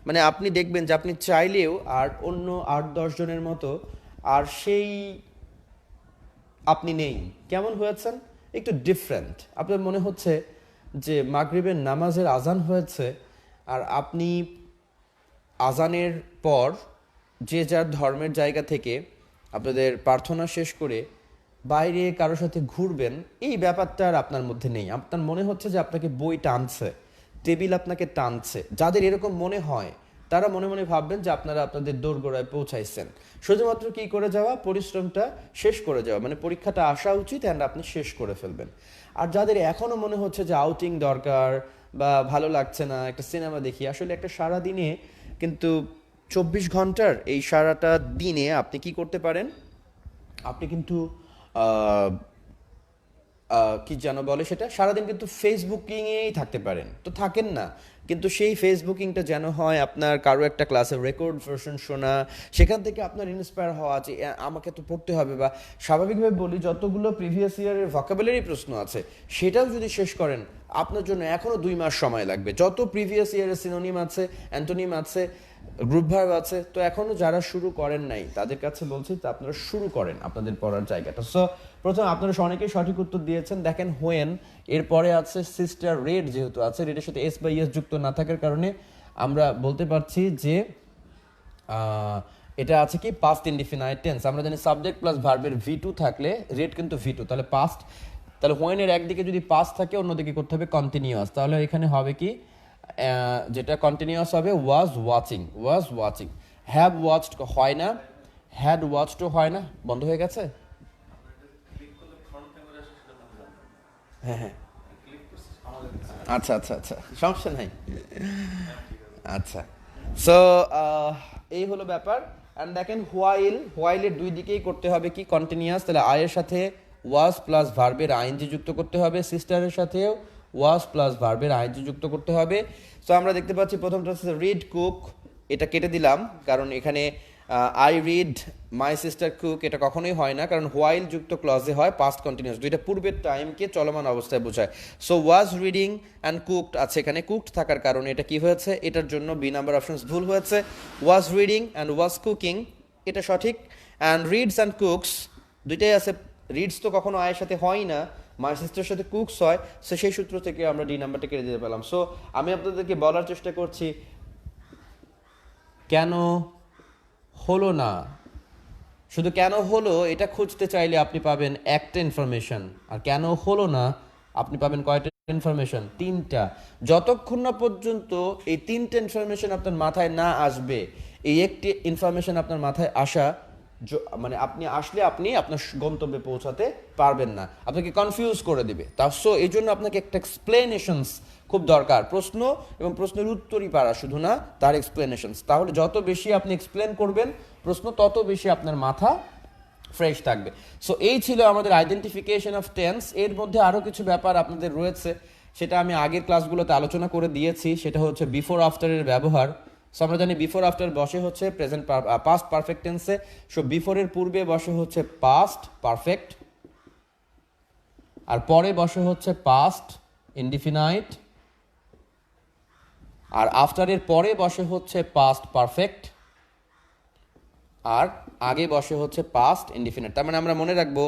মানে আপনি দেখবেন যে আপনি চাইলেও আর অন্য 8-10 জনের মতো আর সেই আপনি নেই। কেমন হয়েছেন? একটু ডিফারেন্ট। আপনার মনে হচ্ছে যে মাগরিবের নামাজের আজান হয়েছে আর আপনি আজানের পর যে যার ধর্মের জায়গা থেকে আপনাদের প্রার্থনা শেষ করে বাইরে কারোর সাথে ঘুরবেন, এই ব্যাপারটা আর আপনার মধ্যে নেই। আপনার মনে হচ্ছে যে আপনাকে বই টানছে, টেবিল আপনাকে টানছে। যাদের এরকম মনে হয় তারা মনে মনে ভাববেন যে আপনারা আপনাদের দোরগোড়ায় পৌঁছাইছেন। শুধুমাত্র কি করে যাওয়া, পরিশ্রমটা শেষ করে যাওয়া, মানে পরীক্ষাটা আসা উচিত অ্যান্ড আপনি শেষ করে ফেলবেন। আর যাদের এখনো মনে হচ্ছে যে আউটিং দরকার বা ভালো লাগছে না, একটা সিনেমা দেখি, আসলে একটা সারা দিনে কিন্তু 24 ঘন্টার এই সারাটা দিনে আপনি কি করতে পারেন, আপনি কিন্তু কি যেন বলে সেটা, সারাদিন কিন্তু ফেসবুকিংয়েই থাকতে পারেন। তো থাকেন না, কিন্তু সেই ফেসবুকিংটা যেন হয় আপনার কারো একটা ক্লাসের রেকর্ড ভার্সন শোনা, সেখান থেকে আপনার ইন্সপায়ার হওয়া আছে আমাকে তো পড়তে হবে, বা স্বাভাবিকভাবে বলি যতগুলো প্রিভিয়াস ইয়ারের ভোকাবুলারি প্রশ্ন আছে সেটাও যদি শেষ করেন আপনার জন্য এখনও 2 মাস সময় লাগবে। যত প্রিভিয়াস ইয়ারের সিনোনিম আছে, অ্যান্টোনিম আছে, গ্রুপ ভার্ব আছে, তো এখনো যারা শুরু করেন নাই তাদের কাছে বলছি যে আপনারা শুরু করেন আপনাদের পড়ার জায়গাটা। সো প্রথম আপনারা অনেকেই সঠিক উত্তর দিয়েছেন। দেখেন হোয়েন, এরপরে আছে সিস্টার, রেড যেহেতু আছে, রেডের সাথে এস বা ইএস যুক্ত না থাকার কারণে আমরা বলতে পারছি যে এটা আছে কি পাস্ট ইনডিফিনাইট টেন্স। আমরা জানি সাবজেক্ট প্লাস ভার্বের V2 থাকলে রেড কিন্তু V2, তাহলে পাস্ট, তাহলে হোয়েনের একদিকে যদি পাস্ট থাকে অন্যদিকে করতে হবে কন্টিনিউয়াস, তাহলে এখানে হবে কি যেটা কন্টিনিউয়াস হবে was watching, was watching. Have watched হয় না, হ্যাড ওয়াচডও হয় না, বন্ধ হয়ে গেছে। হ্যাঁ হ্যাঁ, আচ্ছা আচ্ছা আচ্ছা, সমস্যা নাই। আচ্ছা, সো এই হলো ব্যাপার। অ্যান্ড দেখেন হোয়াইল, হোয়াইলের দুই দিকেই করতে হবে কি কন্টিনিউয়াস, তাহলে আয়ের সাথে ওয়াজ প্লাস ভার্বের আইএনজি যুক্ত করতে হবে, সিস্টারের সাথেও ওয়াজ প্লাস ভার্বের আইএনজি যুক্ত করতে হবে। সো আমরা দেখতে পাচ্ছি প্রথমটা হচ্ছে রিড কুক, এটা কেটে দিলাম কারণ এখানে I read my sister cook এটা কখনোই হয় না, কারণ হোয়াইল যুক্ত ক্লজে হয় পাস্ট কন্টিনিউয়াস, দুইটা পূর্বের টাইমকে চলমান অবস্থায় বোঝায়। So was reading and cooked আছে, এখানে কুকড থাকার কারণে এটা কি হয়েছে, এটার জন্য বি নাম্বার অপশনস ভুল হয়েছে। Was reading and was cooking এটা সঠিক। অ্যান্ড রিডস অ্যান্ড কুকস দুইটাই আছে, রিডস তো কখনো আয়ের সাথে হয় না, মাই সিস্টারের সাথে কুকস হয়, সো সেই সূত্র থেকে আমরা ডি নাম্বারটা কেটে দিতে পেলাম। সো আমি আপনাদেরকে বলার চেষ্টা করছি কেন হলো না, শুধু কেন হলো এটা খুঁজতে চাইলে আপনি পাবেন একটা ইনফরমেশন, আর কেন হলো না আপনি পাবেন কয়টা ইনফরমেশন, 3টা। যতক্ষণ না পর্যন্ত এই 3টে ইনফরমেশন আপনার মাথায় না আসবে, এই একটি ইনফরমেশন আপনার মাথায় আসা মানে আপনি আসলে আপনি আপনার গন্তব্যে পৌঁছাতে পারবেন না, আপনাকে কনফিউজ করে দিবে। তা সো এই জন্য আপনাকে একটা এক্সপ্লেনেশনস খুব দরকার, প্রশ্ন এবং প্রশ্নের উত্তরই পারা শুধু না, তার এক্সপ্লেনেশনস। তাহলে যত বেশি আপনি এক্সপ্লেন করবেন প্রশ্ন, তত বেশি আপনার মাথা ফ্রেশ থাকবে। সো এই ছিল আমাদের আইডেন্টিফিকেশন অফ টেন্স। এর মধ্যে আরও কিছু ব্যাপার আপনাদের রয়েছে, সেটা আমি আগের ক্লাসগুলোতে আলোচনা করে দিয়েছি, সেটা হচ্ছে বিফোর আফটারের ব্যবহার। সো আমরা জানি বিফোর আফটার বসে হচ্ছে প্রেজেন্ট পাস্ট পারফেক্ট টেন্সে, সো বিফোরের পূর্বে বসে হচ্ছে পাস্ট পারফেক্ট, আর পরে বসে হচ্ছে পাস্ট ইনডিফিনাইট, আর আফটারের পরে বসে হচ্ছে পাস্ট পারফেক্ট, আর আগে বসে হচ্ছে পাস্ট ইনডিফিনিট। তার মানে আমরা মনে রাখবো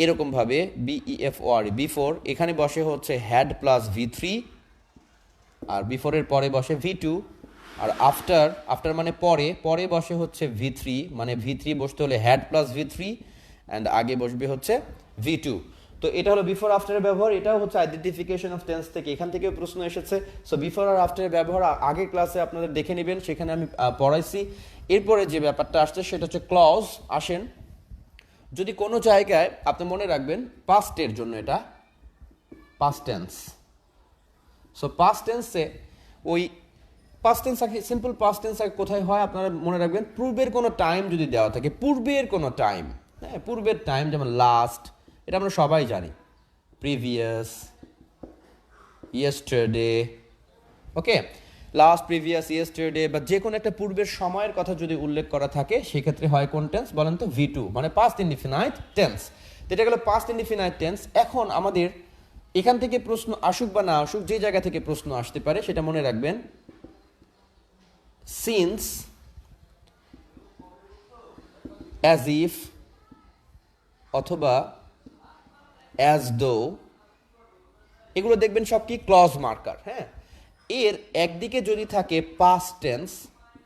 এরকমভাবে BEFOR, বিফোর এখানে বসে হচ্ছে হ্যাড প্লাস V3, আর বিফোরের পরে বসে V2, আর আফটার, আফটার মানে পরে, পরে বসে হচ্ছে V3, মানে V3 বসতে হলে হ্যাড প্লাস V3, অ্যান্ড আগে বসবে হচ্ছে V2। তো এটা হলো বিফোর আফটারের ব্যবহার, এটাও হচ্ছে আইডেন্টিফিকেশন অফ টেন্স থেকে, এখান থেকেও প্রশ্ন এসেছে। সো বিফোর আর আফটারের ব্যবহার আগের ক্লাসে আপনাদের দেখে নেবেন, সেখানে আমি পড়াইছি। এরপরে যে ব্যাপারটা আসছে সেটা হচ্ছে ক্লজ। আসেন, যদি কোনো জায়গায় আপনি মনে রাখবেন পাস্টের জন্য এটা পাস্ট টেন্স, সো পাস্ট টেন্সে ওই পাস্ট টেন্স আগে, সিম্পল পাস্ট টেন্স আগে কোথায় হয় আপনারা মনে রাখবেন, পূর্বের কোনো টাইম যদি দেওয়া থাকে, পূর্বের কোনো টাইম, হ্যাঁ পূর্বের টাইম, যেমন লাস্ট, এটা আমরা সবাই জানি, প্রিভিয়াস, ইয়েস্টারডে, ওকে, লাস্ট, প্রিভিয়াস, ইয়েস্টারডে, বা যে কোনো একটা পূর্বের সময়ের কথা যদি উল্লেখ করা থাকে সেক্ষেত্রে হয় কোন টেন্স বলেন তো, V2, মানে পাস্ট ইনডিফিনাইট টেন্স। এটা গেল পাস্ট ইনডিফিনাইট টেন্স। এখন আমাদের এখান থেকে প্রশ্ন আসুক বা না আসুক, যে জায়গা থেকে প্রশ্ন আসতে পারে সেটা মনে রাখবেন, সিন্স, অ্যাজ ইফ, অথবা অ্যাজ দো, এগুলো দেখবেন সব কি ক্লজ মার্কার। হ্যাঁ, এর একদিকে যদি থাকে পাস্ট টেন্স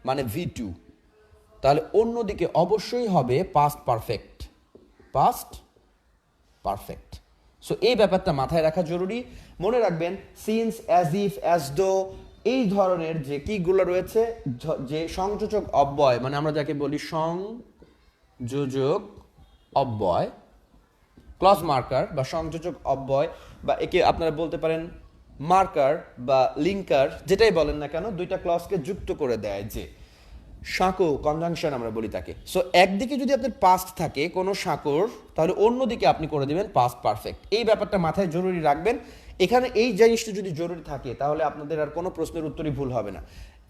মানে V2, তাহলে অন্যদিকে অবশ্যই হবে past perfect, past perfect. So এই ব্যাপারটা মাথায় রাখা জরুরি। মনে রাখবেন since, as if, as though, এই ধরনের যে কিগুলো রয়েছে, যে সংযোজক অব্যয়, মানে আমরা যাকে বলি সংযোজক অব্যয়, ক্লজ মার্কার বা সংযোজক অব্যয়, বা একে আপনারা বলতে পারেন মার্কার বা লিঙ্কার, যেটাই বলেন না কেন, দুইটা ক্লজকে যুক্ত করে দেয় যে সাঁকো, কনজাংশন আমরা বলি তাকে। সো একদিকে যদি আপনার পাস্ট থাকে কোনো সাঁকোর, তাহলে অন্যদিকে আপনি করে দেবেন পাস্ট পারফেক্ট। এই ব্যাপারটা মাথায় জরুরি রাখবেন। এখানে এই জিনিসটা যদি জরুরি থাকে তাহলে আপনাদের আর কোনো প্রশ্নের উত্তরই ভুল হবে না।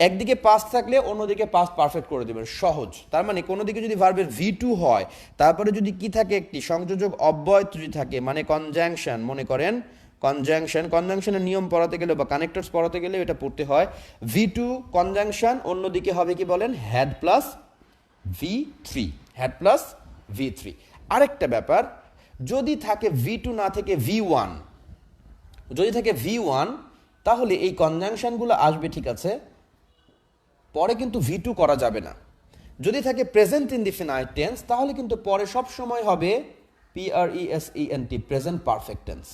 একদিকে পাস্ট থাকলে অন্যদিকে পাস্ট পারফেক্ট করে দেবেন, সহজ। তার মানে কোনো দিকে যদি ভার্বের V2 হয়, তারপরে যদি কি থাকে, একটি সংযোজক অব্যয় যদি থাকে, মানে কনজাংশন, মনে করেন কনজাংশনের নিয়ম পড়াতে গেলে বা কানেক্টরস পড়াতে গেলে এটা পড়তে হয় V2 কনজাংশন, অন্যদিকে হবে কি বলেন, had plus V3, had plus V3। আরেকটা ব্যাপার, যদি থাকে V2 না থেকে V1, যদি থাকে V1 তাহলে এই কনজাংশনগুলো আসবে, ঠিক আছে, পরে কিন্তু V2 করা যাবে না। যদি থাকে প্রেজেন্ট ইনডিফিনাইট টেন্স, তাহলে কিন্তু পরে সব সময় হবে PRESENT, present perfect tense,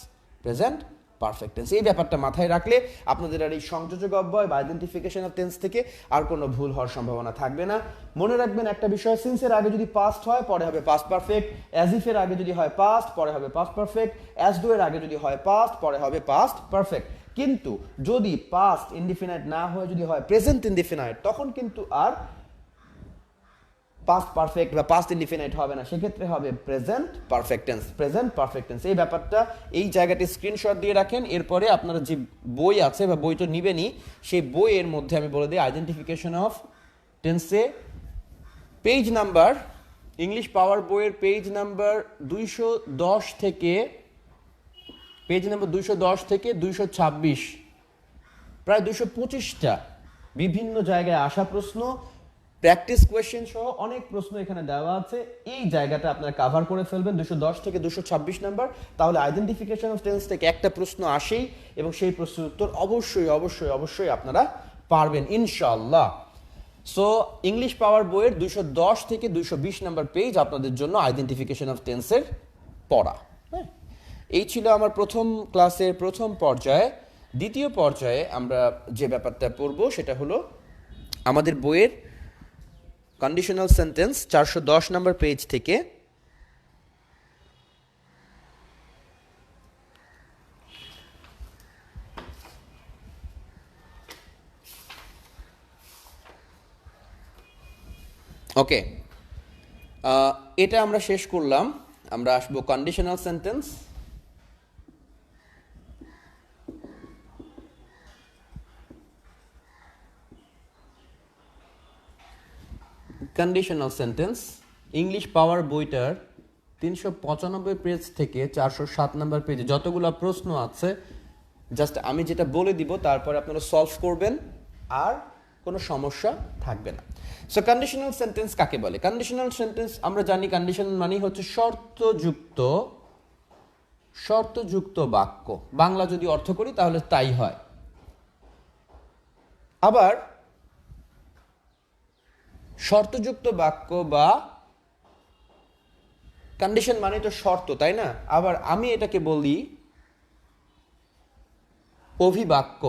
present perfect tense. এই ব্যাপারটা মাথায় রাখলে আপনাদের আর এই সংযোজক অব্যয় বা আইডেন্টিফিকেশন অফ টেন্স থেকে আর কোনো ভুল হওয়ার সম্ভাবনা থাকবে না। মনে রাখবেন একটা বিষয়, সিন্সের আগে যদি পাস্ট হয় পরে হবে পাস্ট পারফেক্ট, অ্যাজ ইফ এর আগে যদি হয় পাস্ট পরে হবে পাস্ট পারফেক্ট, অ্যাজ ডু এর আগে যদি হয় পাস্ট পরে হবে পাস্ট পারফেক্ট। কিন্তু যদি পাস্ট ইনডিফিনাইট না হয়ে যদি হয় প্রেজেন্ট ইনডিফিনাইট, তখন কিন্তু আর পাস্ট পারফেক্ট বা পাস্ট ইনডিফিনাইট হবে না, সেক্ষেত্রে হবে present perfect tense, present perfect tense. এই ব্যাপারটা, এই জায়গাটি স্ক্রিনশট দিয়ে রাখেন। এরপরে আপনারা যে বই আছে বা বই তো নিবেনই, সেই বইয়ের মধ্যে আমি বলে দিই আইডেন্টিফিকেশন অফ টেন্সে পেজ নাম্বার, ইংলিশ পাওয়ার বইয়ের পেজ নাম্বার 210 থেকে, পেজ নাম্বার 210 থেকে 226, প্রায় 225টা বিভিন্ন জায়গায় আসা প্রশ্ন, প্র্যাকটিস কোয়েশ্চেন সহ অনেক প্রশ্ন এখানে দেওয়া আছে। এই জায়গাটা আপনারা কভার করে ফেলবেন 210 থেকে 226 নাম্বার, তাহলে আইডেন্টিফিকেশন অফ টেন্স থেকে একটা প্রশ্ন আসেই, এবং সেই প্রশ্নের উত্তর অবশ্যই অবশ্যই অবশ্যই আপনারা পারবেন ইনশাআল্লাহ। সো ইংলিশ পাওয়ার বইয়ের 210 থেকে 220 নাম্বার পেজ আপনাদের জন্য আইডেন্টিফিকেশন অফ টেন্সের পড়া। হ্যাঁ, এই ছিল আমার প্রথম ক্লাসের প্রথম পর্যায়ে। দ্বিতীয় পর্যায়ে আমরা যে ব্যাপারটা পড়ব সেটা হলো আমাদের বইয়ের কন্ডিশনাল সেন্টেন্স 410 নম্বর পেজ থেকে ওকে, এটা আমরা শেষ করলাম। আমরা আসবো conditional sentence. Conditional sentence English power বইটার 395 পেজ থেকে 407 নম্বর পেজে যতগুলো প্রশ্ন আছে, জাস্ট আমি যেটা বলে দিব তারপরে আপনারা সলভ করবেন, আর কোনো সমস্যা থাকবে না। সো কন্ডিশনাল সেন্টেন্স কাকে বলে? কন্ডিশনাল সেন্টেন্স আমরা জানি, কন্ডিশন মানে হচ্ছে শর্তযুক্ত বাক্য। বাংলা যদি অর্থ করি তাহলে তাই হয়। আবার শর্তযুক্ত বাক্য বা কন্ডিশন মানে তো শর্ত, তাই না? আবার আমি এটাকে বলি অভিবাক্য।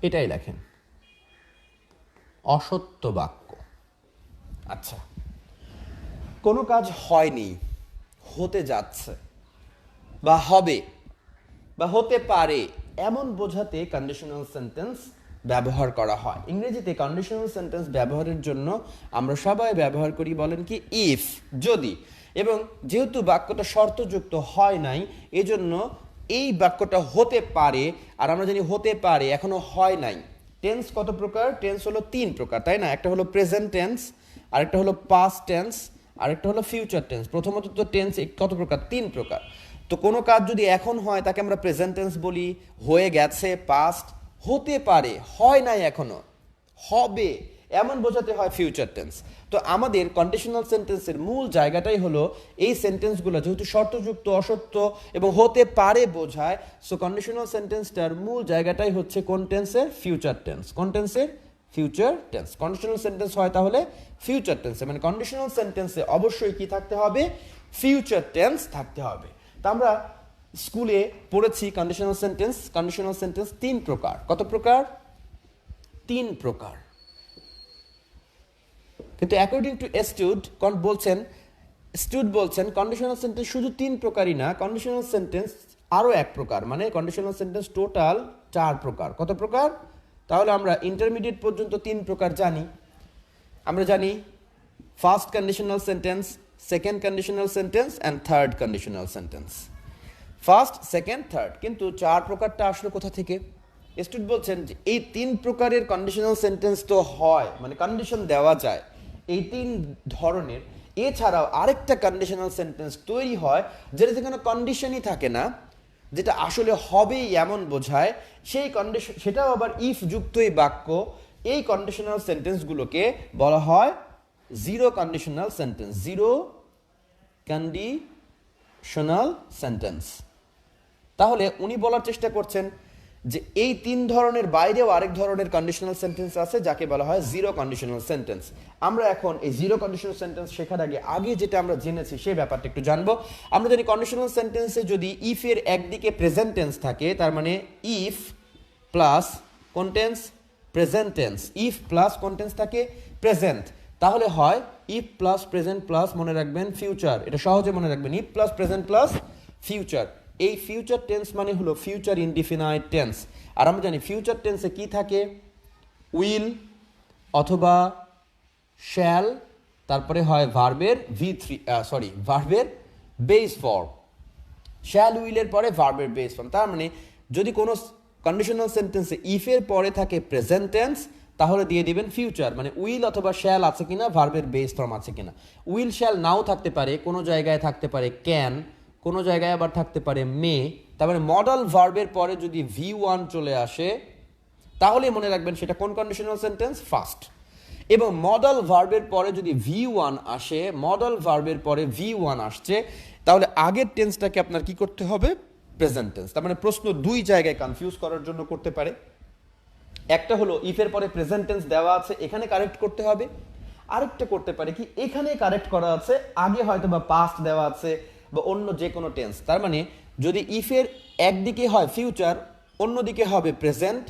এটাই লেখেন অসত্য বাক্য। আচ্ছা, কোনো কাজ হয়নি, হতে যাচ্ছে, বা হবে, বা হতে পারে, এমন বোঝাতে কন্ডিশনাল সেন্টেন্স ব্যবহার করা হয়। ইংরেজিতে কন্ডিশনাল সেন্টেন্স ব্যবহারের জন্য আমরা সবাই ব্যবহার করি বলেন কি, ইফ, যদি। এবং যেহেতু বাক্যটা শর্তযুক্ত হয় নাই, এজন্য এই বাক্যটা হতে পারে, আর আমরা জানি হতে পারে এখনো হয় নাই। টেন্স কত প্রকার? টেন্স হলো 3 প্রকার, তাই না? একটা হলো প্রেজেন্ট টেন্স, আরেকটা হলো পাস্ট টেন্স, আরেকটা হলো ফিউচার টেন্স। প্রথমত তো টেন্স কত প্রকার? 3 প্রকার। তো কোনো কাজ যদি এখন হয় তাকে আমরা প্রেজেন্ট টেন্স বলি, হয়ে গেছে পাস্ট, হতে পারে হয় নাই এখনো, হবে এমন বোঝাতে হয় ফিউচার টেন্স। তো আমাদের কন্ডিশনাল সেন্টেন্সের মূল জায়গাটাই হলো এই সেন্টেন্সগুলো যেহেতু শর্তযুক্ত, অসত্য এবং হতে পারে বোঝায়, সো কন্ডিশনাল সেন্টেন্সটার মূল জায়গাটাই হচ্ছে কোন টেন্সের? Future tense. কোন টেন্সের? Future tense. কন্ডিশনাল সেন্টেন্স হয় তাহলে ফিউচার টেন্সে, মানে কন্ডিশনাল সেন্টেন্সে অবশ্যই কি থাকতে হবে, ফিউচার টেন্স থাকতে হবে। তা আমরা স্কুলে পড়েছি কন্ডিশনাল সেন্টেন্স। কন্ডিশনাল সেন্টেন্স 3 প্রকার। কত প্রকার? 3 প্রকার। কিন্তু অ্যাকর্ডিং টু স্টুড বলছেন কন্ডিশনাল সেন্টেন্স শুধু 3 প্রকারই না, কন্ডিশনাল সেন্টেন্স আরও 1 প্রকার, মানে কন্ডিশনাল সেন্টেন্স টোটাল 4 প্রকার। কত প্রকার? তাহলে আমরা ইন্টারমিডিয়েট পর্যন্ত 3 প্রকার জানি। আমরা জানি first conditional sentence, second conditional sentence and third conditional sentence. First, second, third, কিন্তু 4 প্রকারটা আসলো কোথা থেকে? স্টুডেন্ট বলছেন যে এই 3 প্রকারের কন্ডিশনাল সেন্টেন্স তো হয়, মানে কন্ডিশন দেওয়া যায় এই 3 ধরনের। এছাড়াও আরেকটা কন্ডিশনাল সেন্টেন্স তৈরি হয় যেটাতে কোনো কন্ডিশনই থাকে না, যেটা আসলে হবেই এমন বোঝায়, সেই কন্ডিশন, সেটাও আবার ইফ যুক্তই বাক্য। এই কন্ডিশনাল সেন্টেন্সগুলোকে বলা হয় zero conditional sentence. Zero conditional sentence. তাহলে উনি বলার চেষ্টা করছেন যে এই 3 ধরনের বাইরেও আরেক ধরনের কন্ডিশনাল সেন্টেন্স আছে যাকে বলা হয় জিরো কন্ডিশনাল সেন্টেন্স। আমরা এখন এই জিরো কন্ডিশনাল সেন্টেন্স শেখার আগে যেটা আমরা জেনেছি সেই ব্যাপারটা একটু জানবো। আমরা জানি কন্ডিশনাল সেন্টেন্সে যদি ইফ এর একদিকে প্রেজেন্ট টেন্স থাকে, তার মানে ইফ প্লাস কোন tense? Present tense. If plus কোন টেন্স থাকে? প্রেজেন্ট। তাহলে হয় ইফ প্লাস প্রেজেন্ট প্লাস, মনে রাখবেন, ফিউচার। এটা সহজে মনে রাখবেন, if plus present plus future. এই ফিউচার টেন্স মানে হলো ফিউচার ইনডিফিনাইট টেন্স। আর আমরা জানি ফিউচার টেন্সে কি থাকে? উইল অথবা শ্যাল, তারপরে হয় ভার্বের ভার্বের বেস ফর্ম। শ্যাল উইলের পরে ভার্বের বেস ফর্ম। তার মানে যদি কোনো কন্ডিশনাল সেন্টেন্সে ইফের পরে থাকে প্রেজেন্ট টেন্স, তাহলে দিয়ে দিবেন ফিউচার, মানে উইল অথবা শ্যাল আছে কিনা, ভার্বের বেস ফর্ম আছে কিনা। উইল শ্যাল নাও থাকতে পারে, কোনো জায়গায় থাকতে পারে ক্যান, কোনো জায়গায় আবার থাকতে পারে মে। তারপরে মডাল ভার্বের পরে যদি V1 চলে আসে, তাহলে মনে রাখবেন সেটা কোন কন্ডিশনাল সেন্টেন্স? ফার্স্ট। এবং মডাল ভার্বের পরে যদি V1 আসে, মডাল ভার্বের পরে V1 আসছে, তাহলে আগের টেন্সটাকে আপনার কি করতে হবে? Present tense. তার মানে প্রশ্ন 2 জায়গায় কনফিউজ করার জন্য করতে পারে। একটা হলো ইফের পরে প্রেজেন্ট টেন্স দেওয়া আছে, এখানে কারেক্ট করতে হবে। আরেকটা করতে পারে কি, এখানে কারেক্ট করা আছে, আগে হয়তো বা পাস্ট দেওয়া আছে বা অন্য যে কোনো টেন্স। তার মানে যদি ইফের একদিকে হয় ফিউচার, অন্যদিকে হবে প্রেজেন্ট,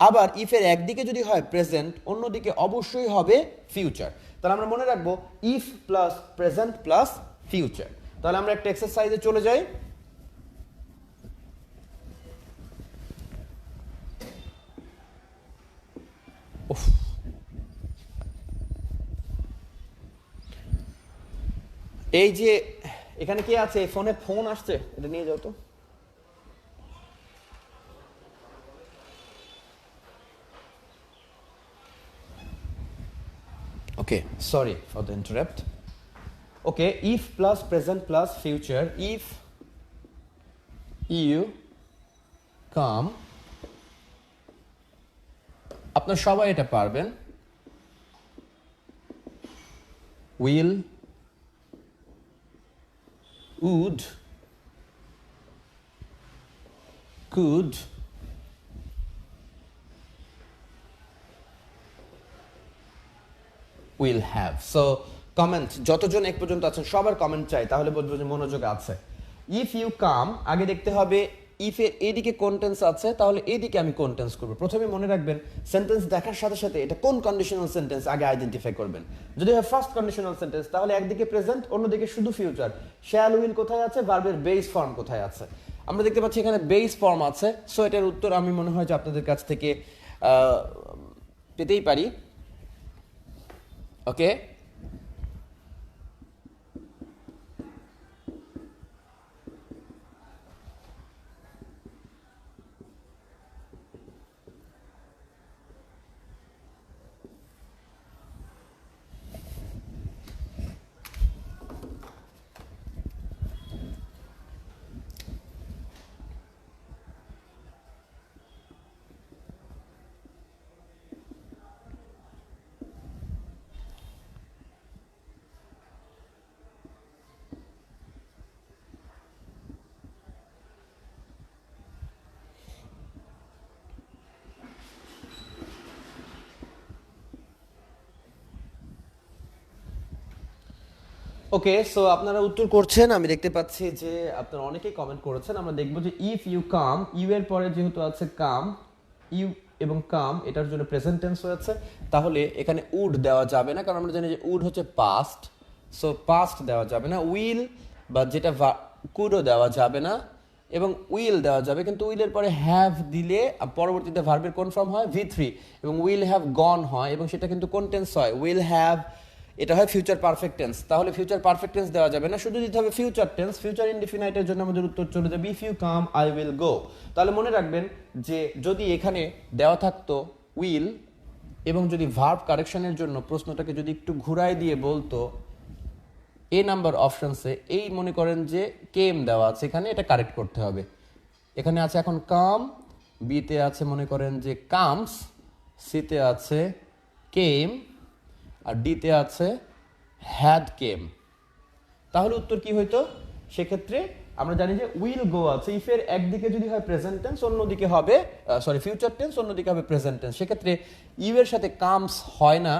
আবার ইফের একদিকে যদি হয় প্রেজেন্ট, অন্যদিকে অবশ্যই হবে ফিউচার। তাহলে আমরা মনে রাখবো if plus present plus future. তাহলে আমরা একটা এক্সারসাইজে চলে যাই। এই যে এখানে কি আছে? ফোনে ফোন আসছে, এটা নিয়ে যাও তো। Okay, sorry for the interrupt. Okay, if plus present plus future. If you come, আপনার সবাই এটা পারবেন। will, would, could, will have. So comment যতজন এক পর্যন্ত আছেন সবার কমেন্ট চাই, তাহলে বুঝবো যে মনোযোগ আছে। ইফ ইউ কাম, আগে দেখতে হবে ইফ এর এদিকে কোন টেন্স আছে, তাহলে এদিকে আমি কোন টেন্স করব। প্রথমে মনে রাখবেন সেন্টেন্স দেখার সাথে সাথে এটা কোন কন্ডিশনাল সেন্টেন্স আগে আইডেন্টিফাই করবেন। যদি হয় ফার্স্ট কন্ডিশনাল সেন্টেন্স, তাহলে একদিকে প্রেজেন্ট, অন্যদিকে শুধু ফিউচার। শ্যাল উইল কোথায় আছে, ভার্বের বেস ফর্ম কোথায় আছে। আমরা দেখতে পাচ্ছি এখানে বেস ফর্ম আছে। সো এটার উত্তর আমি মনে হয় যে আপনাদের কাছ থেকে পেতেই পারি। ওকে, ওকে, সো আপনারা উত্তর করছেন, আমি দেখতে পাচ্ছি যে আপনারা অনেকেই কমেন্ট করেছেন। আমরা দেখবো যে ইফ ইউ কাম, ইউ এর পরে যেহেতু আছে কাম, ইউ এবং কাম এটার জন্য প্রেজেন্ট টেন্স হয়েছে, তাহলে এখানে উড দেওয়া যাবে না, কারণ আমরা জানি যে উড হচ্ছে পাস্ট, সো পাস্ট দেওয়া যাবে না। উইল বা যেটা কুডও দেওয়া যাবে না, এবং উইল দেওয়া যাবে, কিন্তু উইলের পরে হ্যাভ দিলে পরবর্তীতে ভার্বের কোন ফর্ম হয়, V3, এবং উইল হ্যাভ গন হয়, এবং সেটা কিন্তু কোন টেন্স হয়, উইল হ্যাভ, এটা হয় ফিউচার পারফেক্ট টেন্স। তাহলে ফিউচার পারফেক্ট টেন্স দেওয়া যাবে না, শুধু দিতে হবে ফিউচার টেন্স। ফিউচার ইনডিফিনাইটের জন্য আমাদের উত্তর চলে যাবে if you come I will go. তাহলে মনে রাখবেন যে যদি এখানে দেওয়া থাকতো উইল, এবং যদি ভার্ব কারেকশনের জন্য প্রশ্নটাকে যদি একটু ঘুরাই দিয়ে বলতো এ নাম্বার অপশনসে, এই মনে করেন যে কেম দেওয়া আছে এখানে, এটা কারেক্ট করতে হবে। এখানে আছে এখন কাম, বিতে আছে মনে করেন যে কামস, সিতে আছে কেম, আর ডিতে আছে হ্যাড কেম। তাহলে উত্তর কি হইতো? সেক্ষেত্রে আমরা জানি যে উইল গো আছে, ইফের একদিকে যদি হয় প্রেজেন্ট টেন্স, অন্যদিকে হবে ফিউচার টেন্স, অন্যদিকে হবে প্রেজেন্ট টেন্স। সেক্ষেত্রে ইউ এর সাথে কামস হয় না,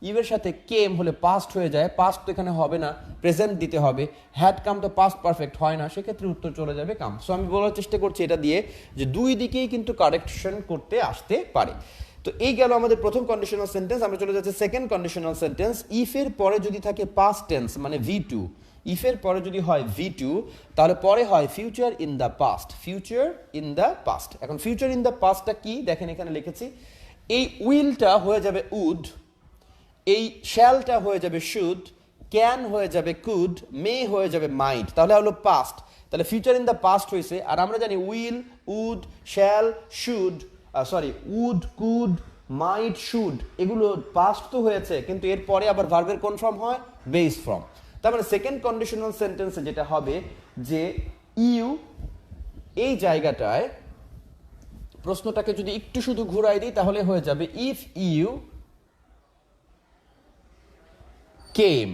ইউ এর সাথে কেম হলে পাস্ট হয়ে যায়, পাস্ট তো এখানে হবে না, প্রেজেন্ট দিতে হবে। হ্যাড কাম তো পাস্ট পারফেক্ট হয় না, সেক্ষেত্রে উত্তর চলে যাবে কাম। সো আমি বলার চেষ্টা করছি এটা দিয়ে যে দুই দিকেই কিন্তু কারেকশন করতে আসতে পারে। তো এই গেল আমাদের প্রথম কন্ডিশনাল সেন্টেন্স। আমরা চলে যাচ্ছি সেকেন্ড কন্ডিশনাল সেন্টেন্স। ইফ এর পরে যদি থাকে পাস্ট টেন্স মানে V2, ইফ এর পরে যদি হয় V2, তাহলে পরে হয় future in the past, future in the past. এখন ফিউচার ইন দ্য পাস্টটা কি দেখেন, এখানে লিখেছি, এই উইলটা হয়ে যাবে উড, এই শ্যালটা হয়ে যাবে শুড, ক্যান হয়ে যাবে কুড, মে হয়ে যাবে মাইট, তাহলে হলো পাস্ট। তাহলে ফিউচার ইন দ্য পাস্ট হয়েছে, আর আমরা জানি will, would, shall, should, would, could, might, should, এগুলো পাস্ট তো হয়েছে, কিন্তু এরপরে আবার ভার্বের কোন ফর্ম হয়, বেস ফর্ম। তার মানে সেকেন্ড কন্ডিশনাল সেন্টেন্সে যেটা হবে যে ইউ, এই জায়গাটায় প্রশ্নটাকে যদি একটু শুধু ঘুরাই দিই তাহলে হয়ে যাবে if you came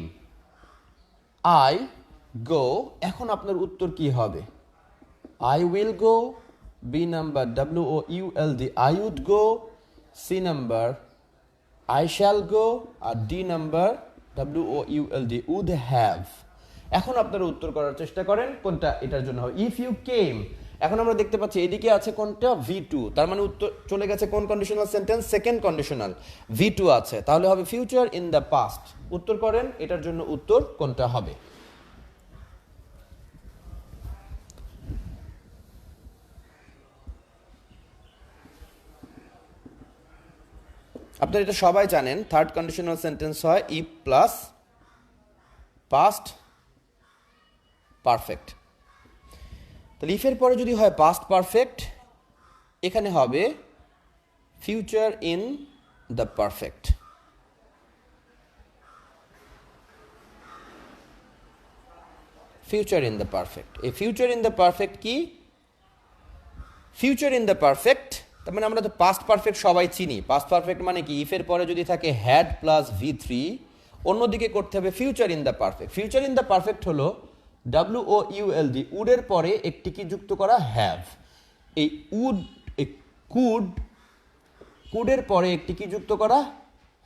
I go. এখন আপনার উত্তর কি হবে? I will go, B number WOULD I would go, C number I shall go, R D number WOULD would have। এখন আপনারা উত্তর করার চেষ্টা করেন কোনটা এটার জন্য হবে। ইফ ইউ কেম, এখন আমরা দেখতে পাচ্ছি এদিকে আছে কোনটা, V2, তার মানে উত্তর চলে গেছে কোন conditional sentence, second conditional, V2 আছে, তাহলে হবে ফিউচার ইন দ্য পাস্ট। উত্তর করেন এটার জন্য উত্তর কোনটা হবে। আপনারা এটা সবাই জানেন, থার্ড কন্ডিশনাল সেন্টেন্স হয় ইফ প্লাস পাস্ট পারফেক্ট। তাহলে ইফের পরে যদি হয় পাস্ট পারফেক্ট, এখানে হবে future in the perfect. Future in the perfect, এই ফিউচার ইন দ্য পারফেক্ট কি? ফিউচার ইন দ্য পারফেক্ট তার মানে আমরা তো পাস্ট পারফেক্ট সবাই চিনি। পাস্ট পারফেক্ট মানে কি, ইফের পরে যদি থাকে হ্যাড প্লাস V3, অন্যদিকে করতে হবে future in the perfect. Future in the perfect হলো WOULD, উডের পরে একটি কি যুক্ত করা, হ্যাভ। এই উড, কুড, কুডের পরে একটি কি যুক্ত করা,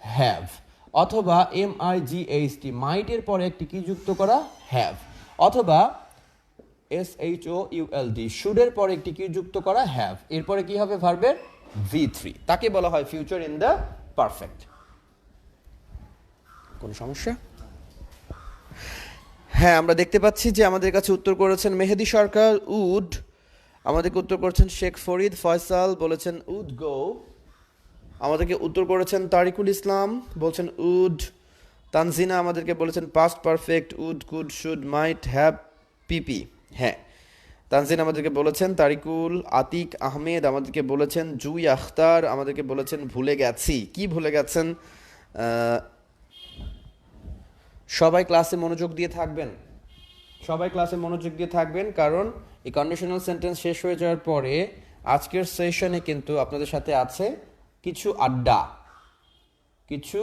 হ্যাভ, অথবা MIGHT, মাইটের পরে একটি কি যুক্ত করা, হ্যাভ, অথবা SHOULD, শুডের পরে একটি কি যুক্ত করা, হ্যাভ, এরপরে কি হবে ভার্বের V3, তাকে বলা হয় ফিউচার ইন দ্য পারফেক্ট। কোন সমস্যা? হ্যাঁ, আমরা দেখতে পাচ্ছি যে আমাদের কাছে উত্তর করেছেন মেহেদি সরকার উড, আমাদেরকে উত্তর করেছেন শেখ ফরিদ ফয়সাল, বলেছেন উড গো, আমাদেরকে উত্তর করেছেন তারিকুল ইসলাম, বলছেন উড। তানজিনা আমাদেরকে বলেছেন past perfect, would, could, should, might, have, PP. হ্যাঁ, তানজিনা আমাদেরকে বলেছেন, তারিকুল, আতিক আহমেদ আমাদেরকে বলেছেন, জুই আখতার আমাদেরকে বলেছেন ভুলে গেছি। কি ভুলে গেছেন? সবাই ক্লাসে মনোযোগ দিয়ে থাকবেন, সবাই ক্লাসে মনোযোগ দিয়ে থাকবেন, কারণ এই কন্ডিশনাল সেন্টেন্স শেষ হয়ে যাওয়ার পরে আজকের সেশনে কিন্তু আপনাদের সাথে আছে কিছু আড্ডা, কিছু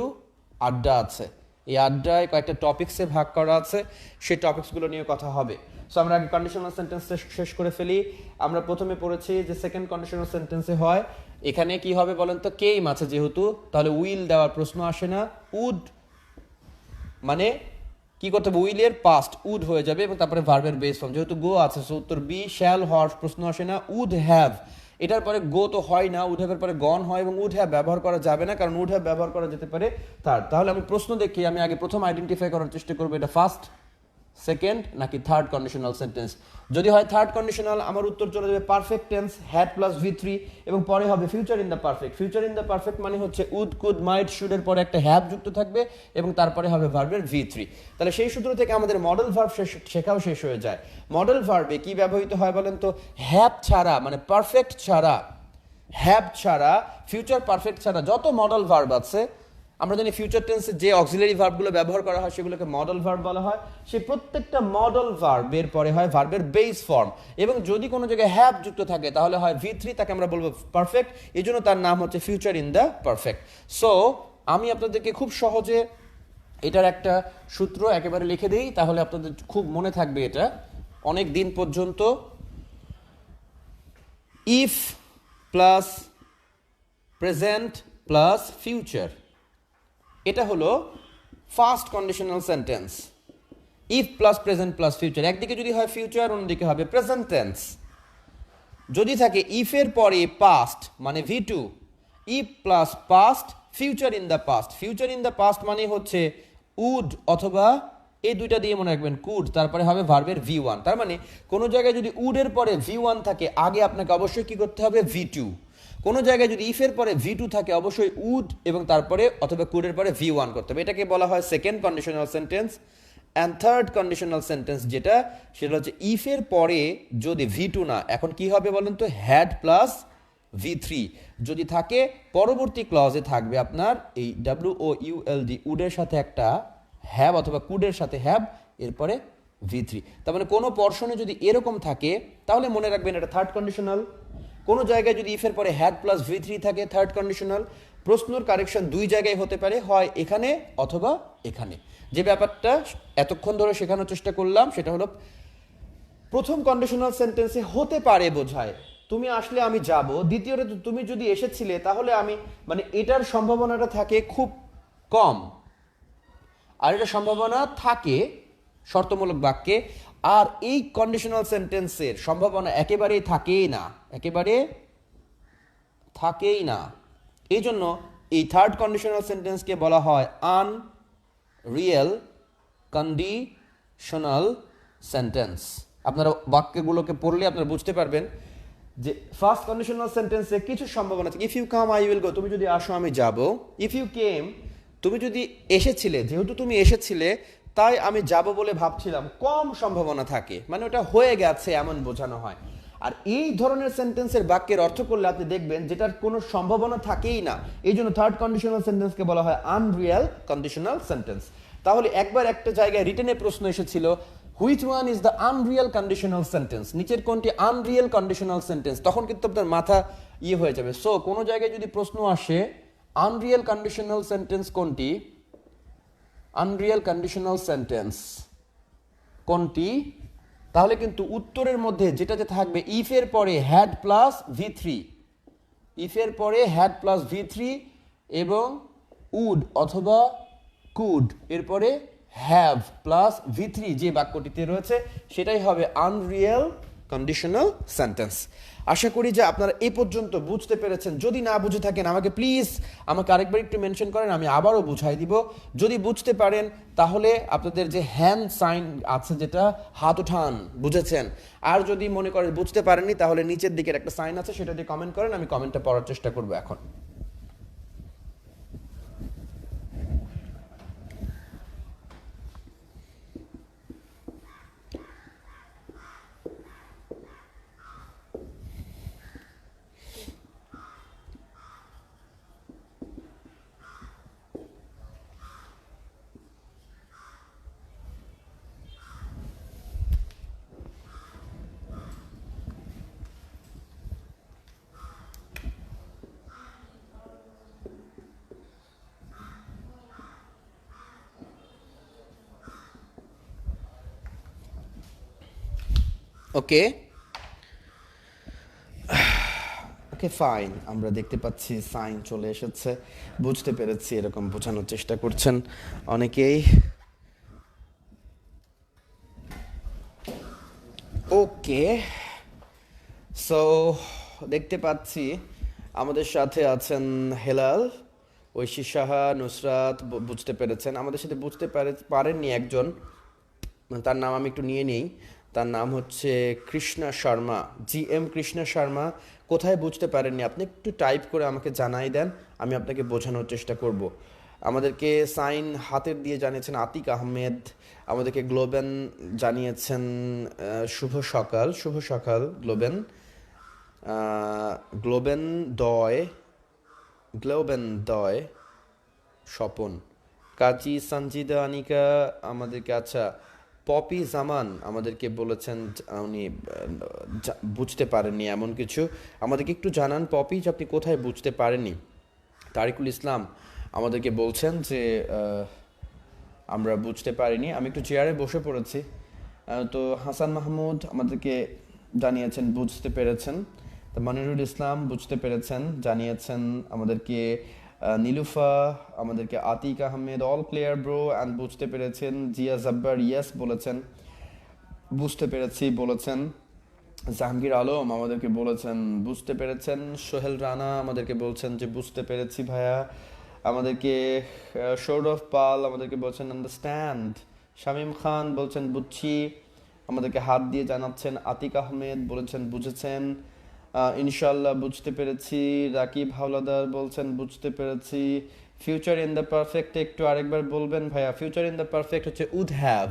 আড্ডা আছে। এই আড্ডায় কয়েকটা টপিক্সে ভাগ করা আছে, সেই টপিক্সগুলো নিয়ে কথা হবে। সো আমরা আগে কন্ডিশনাল সেন্টেন্স শেষ করে ফেলি। আমরা প্রথমে পড়েছি যে সেকেন্ড কন্ডিশনাল সেন্টেন্সে হয়, এখানে কি হবে বলেন তো, কেম আছে যেহেতু, তাহলে উইল দেওয়ার প্রশ্ন আসে না। উড মানে কি করতে হবে, উইলের পাস্ট উড হয়ে যাবে এবং তারপরে ভার্বের বেস ফর্ম, যেহেতু গো আছে সো উত্তর বি। শ্যাল হওয়ার প্রশ্ন আসে না। উড হ্যাভ, এটার পরে গো তো হয় না, উড হ্যাভের পরে গন হয় এবং উড হ্যাভ ব্যবহার করা যাবে না, কারণ উড হ্যাভ ব্যবহার করা যেতে পারে থার্ড। তাহলে আমি প্রশ্ন দেখে আমি আগে প্রথম আইডেন্টিফাই করার চেষ্টা করবো এটা ফার্স্ট, সেকেন্ড নাকি থার্ড কন্ডিশনাল সেন্টেন্স। যদি হয় থার্ড কন্ডিশনাল, আমার উত্তর চলে যাবে perfect tense had plus V3 এবং পরে হবে future in the perfect. Future in the perfect মানে হচ্ছে উড, কুড, মাইট, শুড এর পরে একটা হ্যাভ যুক্ত থাকবে এবং তারপরে হবে ভার্বের V3। তাহলে সেই সূত্র থেকে আমাদের মডেল ভার্ব শেখাও শেষ হয়ে যায়। মডেল ভার্বে কি ব্যবহৃত হয় বলেন তো? হ্যাভ ছাড়া, মানে পারফেক্ট ছাড়া, হ্যাভ ছাড়া, ফিউচার পারফেক্ট ছাড়া যত মডেল ভার্ব আছে, আমরা জানি ফিউচার টেন্সে যে অক্সিলারি ভার্বগুলো ব্যবহার করা হয় সেগুলোকে মডেল ভার্ব বলা হয়। সেই প্রত্যেকটা মডেল ভার্বের পরে হয় ভার্বের বেস ফর্ম এবং যদি কোনো জায়গায় হ্যাভ যুক্ত থাকে তাহলে হয় V3, তাকে আমরা বলবো পারফেক্ট, এই জন্য তার নাম হচ্ছে future in the perfect. So আমি আপনাদেরকে খুব সহজে এটার একটা সূত্র একেবারে লিখে দিই, তাহলে আপনাদের খুব মনে থাকবে এটা অনেক দিন পর্যন্ত। If plus present plus future, এটা হলো first conditional sentence. If plus present plus future, একদিকে যদি হয় ফিউচার অন্যদিকে হবে প্রেজেন্ট টেন্স। যদি থাকে ইফের পরে পাস্ট মানে V2, if plus past future in the past. Future in the past মানে হচ্ছে উড অথবা এই দুইটা দিয়ে মনে রাখবেন কুড, তারপরে হবে ভার্বের V1। তার মানে কোনো জায়গায় যদি উডের পরে V1 থাকে আগে আপনাকে অবশ্যই কি করতে হবে, V2। কোনো জায়গায় যদি ইফের পরে V2 থাকে অবশ্যই উড এবং তারপরে অথবা কুডের পরে V1 করতে হবে। এটাকে বলা হয় second conditional sentence. And third conditional sentence যেটা, সেটা হচ্ছে ইফের পরে যদি V2 না, এখন কি হবে বলেন তো, হ্যাড প্লাস V3 যদি থাকে, পরবর্তী ক্লজে থাকবে আপনার এই WOULD উডের সাথে একটা হ্যাভ অথবা কুডের সাথে হ্যাভ, এরপরে V3। তার মানে কোনো পর্শনে যদি এরকম থাকে তাহলে মনে রাখবেন এটা থার্ড কন্ডিশনাল। কোনো জায়গায় যদি ইফের পরে হ্যাড প্লাস V3 থাকে থার্ড কন্ডিশনাল। প্রশ্নর কারেকশন দুই জায়গায় হতে পারে, হয় এখানে অথবা এখানে। যে ব্যাপারটা এতক্ষণ ধরে শেখানোর চেষ্টা করলাম সেটা হলো প্রথম কন্ডিশনাল সেন্টেন্সে হতে পারে বোঝায় তুমি আসলে আমি যাব, দ্বিতীয়ত তুমি যদি এসেছিলে তাহলে আমি, মানে এটার সম্ভাবনাটা থাকে খুব কম, আর এটা সম্ভাবনা থাকে শর্তমূলক বাক্যে। আর এই কন্ডিশনাল সেন্টেন্সের সম্ভাবনা একেবারেই থাকেই না, একেবারে থাকেই না। এই জন্য এই থার্ড কন্ডিশনাল সেন্টেন্সকে বলা হয় আনরিয়েল কন্ডিশনাল সেন্টেন্স। আপনারা বাক্যগুলোকে পড়লে আপনারা বুঝতে পারবেন যে ফার্স্ট কন্ডিশনাল সেন্টেন্সে কিছু সম্ভাবনা থাকে। If you come I will go, তুমি যদি আসো আমি যাব। ইফ ইউ কেম, তুমি যদি এসেছিলে, যেহেতু তুমি এসেছিলে তাই আমি যাব বলে ভাবছিলাম, কম সম্ভাবনা থাকে, মানে ওটা হয়ে গেছে এমন বোঝানো হয়। আর এই ধরনের সেন্টেন্সের বাক্যের অর্থ করলে আপনি দেখবেন যেটার কোনো সম্ভাবনা থাকেই না, এই জন্য থার্ড কন্ডিশনাল সেন্টেন্সকে বলা হয় আনরিয়েল কন্ডিশনাল সেন্টেন্স। তাহলে একবার একটা জায়গায় রিটেনে প্রশ্ন এসেছিল, which one is the Unreal conditional sentence, নিচের কোনটি আনরিয়েল কন্ডিশনাল সেন্টেন্স, তখন কিন্তু আপনার মাথা ইয়ে হয়ে যাবে। সো কোনো জায়গায় যদি প্রশ্ন আসে আনরিয়েল কন্ডিশনাল সেন্টেন্স কোনটি, আনরিয়েল কন্ডিশনাল সেন্টেন্স কোনটি, তাহলে কিন্তু উত্তরের মধ্যে যেটাতে থাকবে ইফের পরে হ্যাড প্লাস V3, ইফের পরে হ্যাড প্লাস V3 এবং উড অথবা কুড এরপরে হ্যাভ প্লাস V3 যে বাক্যটিতে রয়েছে সেটাই হবে আনরিয়েল কন্ডিশনাল সেন্টেন্স। আশা করি যে আপনারা এই পর্যন্ত বুঝতে পেরেছেন। যদি না বুঝে থাকেন আমাকে প্লিজ আমাকে আরেকবার একটু মেনশন করেন, আমি আবারও বুঝাই দিব। যদি বুঝতে পারেন তাহলে আপনাদের যে হ্যান্ড সাইন আছে যেটা হাত উঠান, বুঝেছেন। আর যদি মনে করেন বুঝতে পারেননি তাহলে নিচের দিকের একটা সাইন আছে সেটা দিয়ে কমেন্ট করেন, আমি কমেন্টটা পড়ার চেষ্টা করবো এখন। ওকে ওকে ফাইন, আমরা দেখতে পাচ্ছি সাইন চলে এসেছে, বুঝতে পেরেছি, এরকম বোঝানোর চেষ্টা করছেন অনেকেই। ওকে, সো দেখতে পাচ্ছি আমাদের সাথে আছেন হেলাল, ঐশী সাহা, নুসরাত বুঝতে পেরেছেন। আমাদের সাথে বুঝতে পারেননি একজন, তার নাম আমি একটু নিয়ে নিই। তার নাম হচ্ছে কৃষ্ণা শর্মা, GM কৃষ্ণা শর্মা। কোথায় বুঝতে পারেননি আপনি একটু টাইপ করে আমাকে জানাই দেন, আমি আপনাকে বোঝানোর চেষ্টা করব। আমাদেরকে সাইন হাতের দিয়ে জানিয়েছেন আতিক আহমেদ, আমাদেরকে গ্লোবেন জানিয়েছেন শুভ সকাল গ্লোবেন, গ্লোবেন দয়, গ্লোবেন দয় স্বপন, কাজী সঞ্জিদা আনিকা আমাদেরকে, আচ্ছা পপি জামান আমাদেরকে বলেছেন উনি বুঝতে পারেননি এমন কিছু। আমাদেরকে একটু জানান পপি যে আপনি কোথায় বুঝতে পারেননি। তারিকুল ইসলাম আমাদেরকে বলছেন যে আমরা বুঝতে পারিনি। আমি একটু চেয়ারে বসে পড়েছি। তো হাসান মাহমুদ আমাদেরকে জানিয়েছেন বুঝতে পেরেছেন। তো মনিরুল ইসলাম বুঝতে পেরেছেন, জানিয়েছেন আমাদেরকে। নীলুফা আমাদেরকে, Atik Ahmed all clear bro and বুঝতে পেরেছেন। জিয়া জব্বার ইয়েস বলেছেন, বুঝতে পেরেছি বলেছেন। জাহাঙ্গীর আলম আমাদেরকে বলেছেন বুঝতে পেরেছেন। সোহেল রানা আমাদেরকে বলছেন যে বুঝতে পেরেছি ভাইয়া। আমাদেরকে সৌরভ পাল আমাদেরকে বলছেন আন্ডারস্ট্যান্ড। শামীম খান বলছেন বুঝছি, আমাদেরকে হাত দিয়ে জানাচ্ছেন। আতিক আহমেদ বলেছেন বুঝেছেন। ইনশাল্লাহ বুঝতে পেরেছি। রাকিব হাওলাদার বলছেন বুঝতে পেরেছি। ফিউচার ইন দ্য পারফেক্ট একটু আরেকবার বলবেন ভাইয়া। ফিউচার ইন দ্য পারফেক্ট হচ্ছে would have,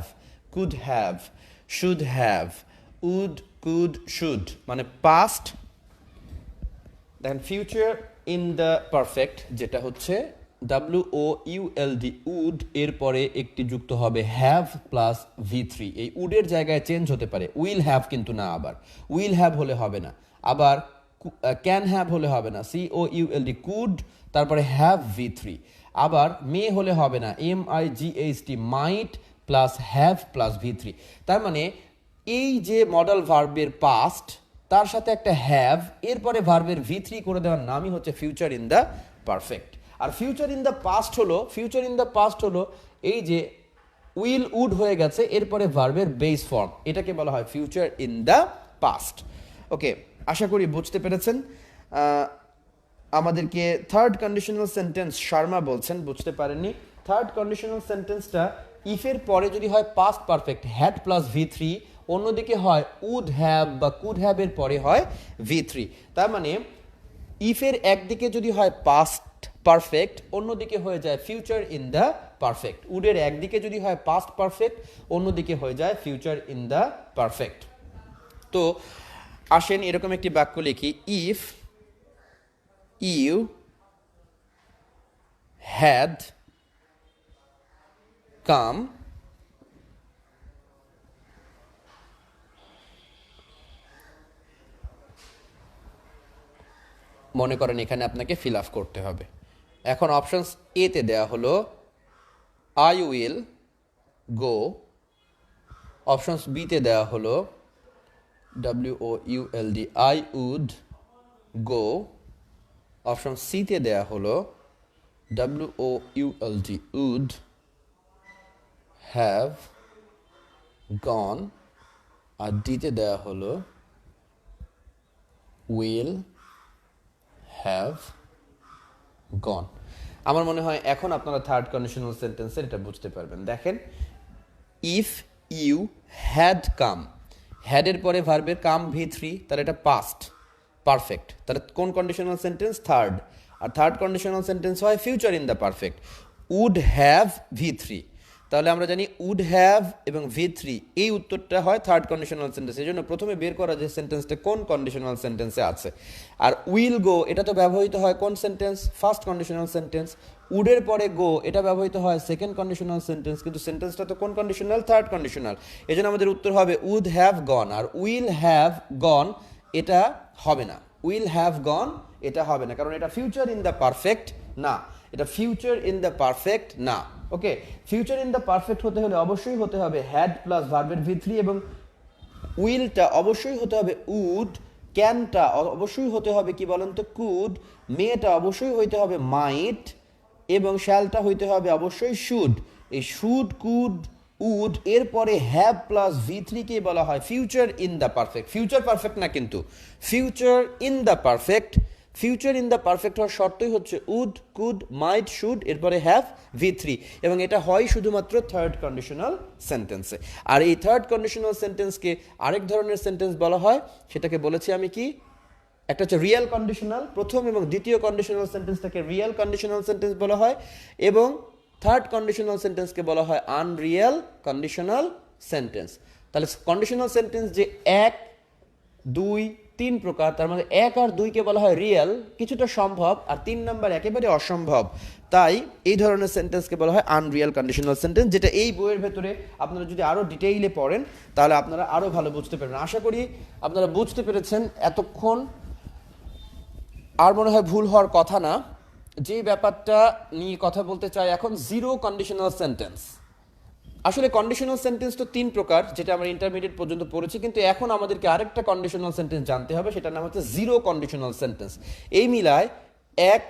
could have, should have. Would, could, should মানে পাস্ট। দেখেন ফিউচার ইন দ্য পারফেক্ট যেটা হচ্ছে WOULD, উড, এরপরে একটি যুক্ত হবে হ্যাভ প্লাস V3। এই উডের জায়গায় চেঞ্জ হতে পারে, উইল হ্যাভ কিন্তু না। আবার উইল হ্যাভ হলে হবে না, আবার ক্যান হ্যাভ হলে হবে না, COULD, কুড, তারপরে হ্যাভ V3। আবার মে হলে হবে না, MIGHT, mite plus have plus V3। তার মানে এই যে মডেল ভার্বের পাস্ট, তার সাথে একটা হ্যাভ, এরপরে ভার্বের V3 করে দেওয়ার নামই হচ্ছে ফিউচার ইন দ্য পারফেক্ট। আর ফিউচার ইন দ্য পাস্ট হলো এই যে উইল, উড হয়ে গেছে, এরপরে ভার্বের বেস ফর্ম, এটাকে বলা হয় ফিউচার ইন দ্য পাস্ট। ওকে, আশা করি বুঝতে পেরেছেন। আমাদেরকে থার্ড কন্ডিশনাল সেন্টেন্স শর্মা বলছেন বুঝতে পারেননি। থার্ড কন্ডিশনাল সেন্টেন্সটা ইফের পরে যদি হয় past perfect had plus V3, অন্যদিকে হয় উড হ্যাভ বা কুড হ্যাভ এর পরে হয় V3। তার মানে ইফের একদিকে যদি হয় পাস্ট পারফেক্ট, অন্যদিকে হয়ে যায় ফিউচার ইন দ্য পারফেক্ট। উডের একদিকে যদি হয় পাস্ট পারফেক্ট, অন্যদিকে হয়ে যায় ফিউচার ইন দ্য পারফেক্ট। তো আসেন এরকম একটি বাক্য লিখি। ইফ ইউ হ্যাড কাম, মনে করেন এখানে আপনাকে ফিল আপ করতে হবে। এখন অপশনস এতে দেওয়া হলো আই উইল গো, অপশনস বিতে দেওয়া হলো WOULD, I would go, option সিতে দেওয়া হলো WOULD, উড হ্যাভ গন, আর ডিতে দেওয়া হলো উইল হ্যাভ গন। আমার মনে হয় এখন আপনারা থার্ড কন্ডিশনাল সেন্টেন্সের এটা বুঝতে পারবেন। দেখেন, ইফ ইউ হ্যাড কাম, হ্যাডের পরে ভার্বের কাম V3, তাহলে এটা পাস্ট পারফেক্ট। তাহলে কোন কন্ডিশনাল সেন্টেন্স? থার্ড। আর থার্ড কন্ডিশনাল সেন্টেন্স হয় future in the perfect, would have V3। তাহলে আমরা জানি উড হ্যাভ এবং V3, এই উত্তরটা হয় থার্ড কন্ডিশনাল সেন্টেন্স। এই জন্য প্রথমে বের করা যে সেন্টেন্সটা কোন কন্ডিশনাল সেন্টেন্সে আছে। আর উইল গো, এটা তো ব্যবহৃত হয় কোন সেন্টেন্স? First conditional sentence. উডের পরে গো, এটা ব্যবহৃত হয় সেকেন্ড কন্ডিশনাল সেন্টেন্স, কিন্তু সেন্টেন্সটা তো কোন কন্ডিশনাল? Third conditional. এই জন্য আমাদের উত্তর হবে উড হ্যাভ গন। আর উইল হ্যাভ গন এটা হবে না, উইল হ্যাভ গন এটা হবে না, কারণ এটা ফিউচার ইন দ্য পারফেক্ট না, এটা ফিউচার ইন দ্য পারফেক্ট না। ওকে, ফিউচার ইন দ্য পারফেক্ট হতে হলে অবশ্যই হতে হবে হ্যাড প্লাস ভার্বের V3, এবং উইলটা অবশ্যই হতে হবে উড, ক্যানটা অবশ্যই হতে হবে কি বলেন তো? কুড, মেটা অবশ্যই হইতে হবে মাইট, এবং শ্যালটা হইতে হবে অবশ্যই শুড। এই শুড, কুড, উড এরপরে হ্যাভ প্লাস V3 কে বলা হয় future in the perfect. Future perfect না, কিন্তু future in the perfect. Future in the perfect হওয়ার শর্তই হচ্ছে উড, কুড, মাইট, শুড, এরপরে হ্যাভ, V3, এবং এটা হয় শুধুমাত্র থার্ড কন্ডিশনাল সেন্টেন্সে। আর এই থার্ড কন্ডিশনাল সেন্টেন্সকে আরেক ধরনের সেন্টেন্স বলা হয়, সেটাকে বলেছি আমি কি, একটা হচ্ছে রিয়েল কন্ডিশনাল, প্রথম এবং দ্বিতীয় কন্ডিশনাল সেন্টেন্সটাকে রিয়েল কন্ডিশনাল সেন্টেন্স বলা হয়, এবং থার্ড কন্ডিশনাল সেন্টেন্সকে বলা হয় আনরিয়েল কন্ডিশনাল সেন্টেন্স। তাহলে কন্ডিশনাল সেন্টেন্স যে 1, 2, 3 প্রকার, তার মধ্যে 1 আর 2 কে বলা হয় রিয়েল, কিছুটা সম্ভব, আর 3 নাম্বার একেবারে অসম্ভব। তাই এই ধরনের সেন্টেন্সকে বলা হয় আনরিয়েল কন্ডিশনাল সেন্টেন্স, যেটা এই বইয়ের ভেতরে আপনারা যদি আরও ডিটেইলে পড়েন তাহলে আপনারা আরও ভালো বুঝতে পারবেন। আশা করি আপনারা বুঝতে পেরেছেন এতক্ষণ। আর মনে হয় ভুল হওয়ার কথা না। যে ব্যাপারটা নিয়ে কথা বলতে চাই এখন, জিরো কন্ডিশনাল সেন্টেন্স। আসলে কন্ডিশনাল সেন্টেন্স তো 3 প্রকার, যেটা আমরা ইন্টারমিডিয়েট পর্যন্ত পড়েছি, কিন্তু এখন আমাদেরকে আরেকটা কন্ডিশনাল সেন্টেন্স জানতে হবে, সেটার নাম হচ্ছে জিরো কন্ডিশনাল সেন্টেন্স। এই মিলায় 1,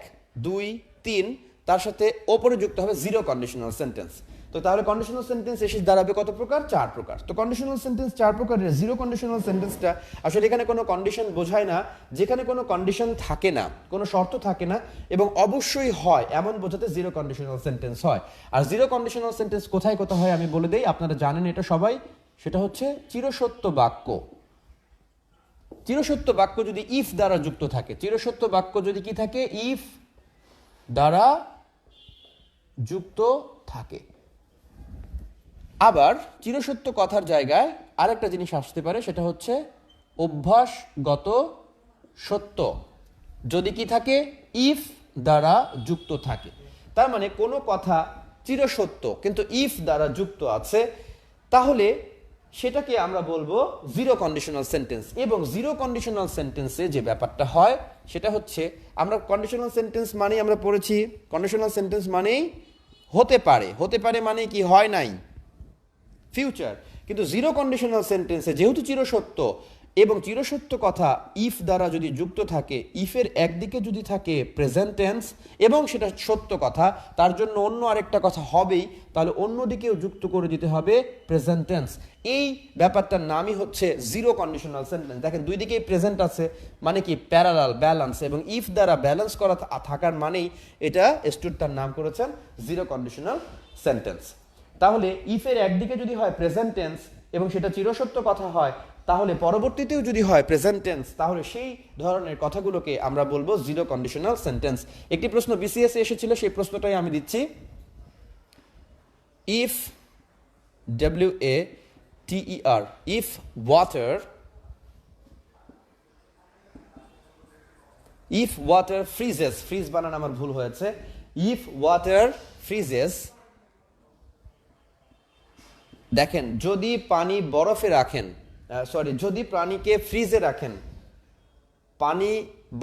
2, 3 তার সাথে ওপরে যুক্ত হবে জিরো কন্ডিশনাল সেন্টেন্স। তো তাহলে কন্ডিশনাল সেন্টেন্স এসে দাঁড়াবে কত প্রকার? 4 প্রকার। তো কন্ডিশনাল সেন্টেন্স 4 প্রকারের। জিরো কন্ডিশনাল সেন্টেন্সটা আসলে এখানে কোনো কন্ডিশন বোঝায় না, যেখানে কোনো কন্ডিশন থাকে না, কোনো শর্ত থাকে না এবং অবশ্যই হয় এমন বোঝাতে জিরো কন্ডিশনাল সেন্টেন্স হয়। আর জিরো কন্ডিশনাল সেন্টেন্স কোথায় কোথায় হয় আমি বলে দেই, আপনারা জানেন এটা সবাই। সেটা হচ্ছে চিরসত্য বাক্য। চিরসত্য বাক্য যদি ইফ দ্বারা যুক্ত থাকে, চিরসত্য বাক্য যদি কি থাকে? ইফ দ্বারা যুক্ত থাকে। আবার চিরসত্য কথার জায়গায় আরেকটা জিনিস আসতে পারে, সেটা হচ্ছে অভ্যাসগত সত্য, যদি কি থাকে? ইফ দ্বারা যুক্ত থাকে। তার মানে কোনো কথা চিরসত্য কিন্তু ইফ দ্বারা যুক্ত আছে, তাহলে সেটাকে আমরা বলবো জিরো কন্ডিশনাল সেন্টেন্স। এবং জিরো কন্ডিশনাল সেন্টেন্সে যে ব্যাপারটা হয় সেটা হচ্ছে, আমরা কন্ডিশনাল সেন্টেন্স মানেই আমরা পড়েছি, কন্ডিশনাল সেন্টেন্স মানেই হতে পারে। হতে পারে মানে কি? হয় নাই, ফিউচার। কিন্তু জিরো কন্ডিশনাল সেন্টেন্সে যেহেতু চিরসত্য এবং চিরসত্য কথা ইফ দ্বারা যদি যুক্ত থাকে, ইফের একদিকে যদি থাকে প্রেজেন্ট টেন্স এবং সেটা সত্য কথা, তার জন্য অন্য আরেকটা কথা হবেই, তাহলে অন্যদিকেও যুক্ত করে দিতে হবে প্রেজেন্ট টেন্স। এই ব্যাপারটার নামই হচ্ছে জিরো কন্ডিশনাল সেন্টেন্স। দেখেন দুই দিকেই প্রেজেন্ট আছে, মানে কি? প্যারালাল, ব্যালেন্স, এবং ইফ দ্বারা ব্যালেন্স করা থাকার মানেই এটা স্টুডেন্ট তার নাম করেছেন জিরো কন্ডিশনাল সেন্টেন্স। তাহলে ইফের একদিকে যদি হয় প্রেজেন্ট টেন্স এবং সেটা চিরসত্য কথা হয়, তাহলে পরবর্তীতেও যদি হয় প্রেজেন্ট টেন্স, তাহলে সেই ধরনের কথাগুলোকে আমরা বলবো জিরো কন্ডিশনাল সেন্টেন্স। একটি প্রশ্ন বিসিএস এসেছিল, সেই প্রশ্নটাই আমি দিচ্ছি। If WATER, if water freezes, fridge বানান আমার ভুল হয়েছে, ইফ ওয়াটার ফ্রিজেস, দেখেন যদি পানি বরফে রাখেন, যদি পানিকে ফ্রিজে রাখেন, পানি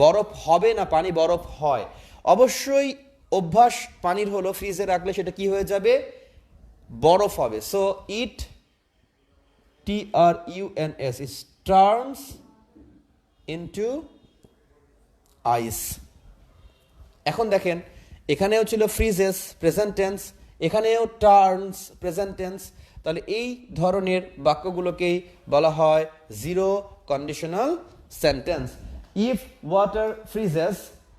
বরফ হবে না পানি বরফ হয়? অবশ্যই অভ্যাস পানির হলো ফ্রিজে রাখলে সেটা কি হয়ে যাবে? বরফ হবে। So it TRUNS is turns into ice। এখন দেখেন এখানেও ছিল ফ্রিজেস প্রেজেন্ট টেন্স, এখানেও টার্নস প্রেজেন্ট টেন্স, তাহলে এই ধরনের বাক্যগুলোকেই বলা হয় zero conditional sentence. If water freezes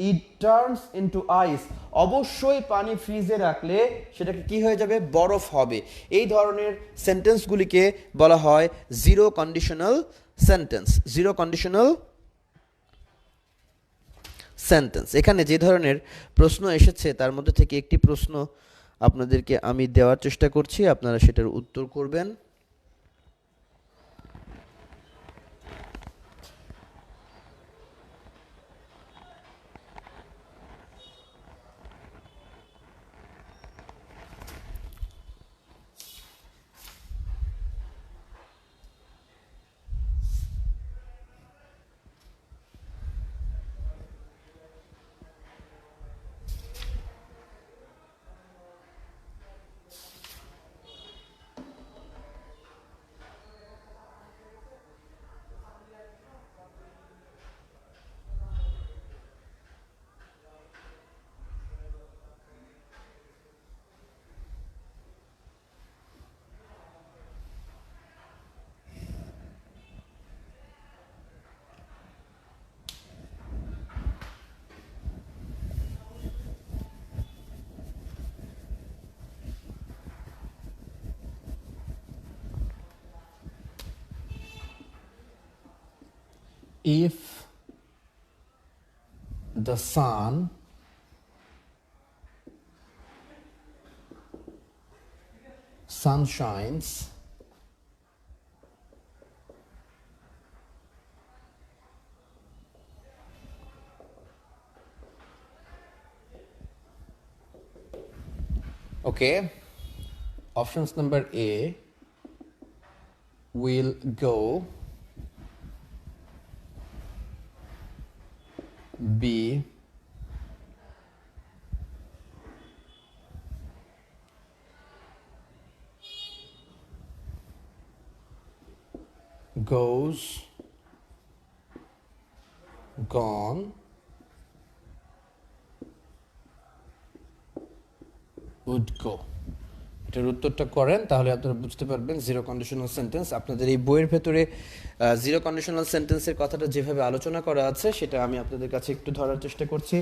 it turns into ice, অবশ্যই পানি ফ্রিজে রাখলে সেটাকে কি হয়ে যাবে? বরফ হবে। এই ধরনের সেন্টেন্সগুলিকে বলা হয় zero conditional sentence. Zero conditional sentence. এখানে যে ধরনের প্রশ্ন এসেছে তার মধ্যে থেকে একটি প্রশ্ন আপনাদেরকে আমি দেওয়ার চেষ্টা করছি, আপনারা সেটার উত্তর করবেন। if the sun shines okay, options number A will go, B goes, gone, would go. এটার উত্তরটা করেন তাহলে আপনারা বুঝতে পারবেন জিরো কন্ডিশনাল সেন্টেন্স। আপনাদের এই বইয়ের ভেতরে জিরো কন্ডিশনাল সেন্টেন্সের কথাটা যেভাবে আলোচনা করা আছে সেটা আমি আপনাদের কাছে একটু ধরার চেষ্টা করছি।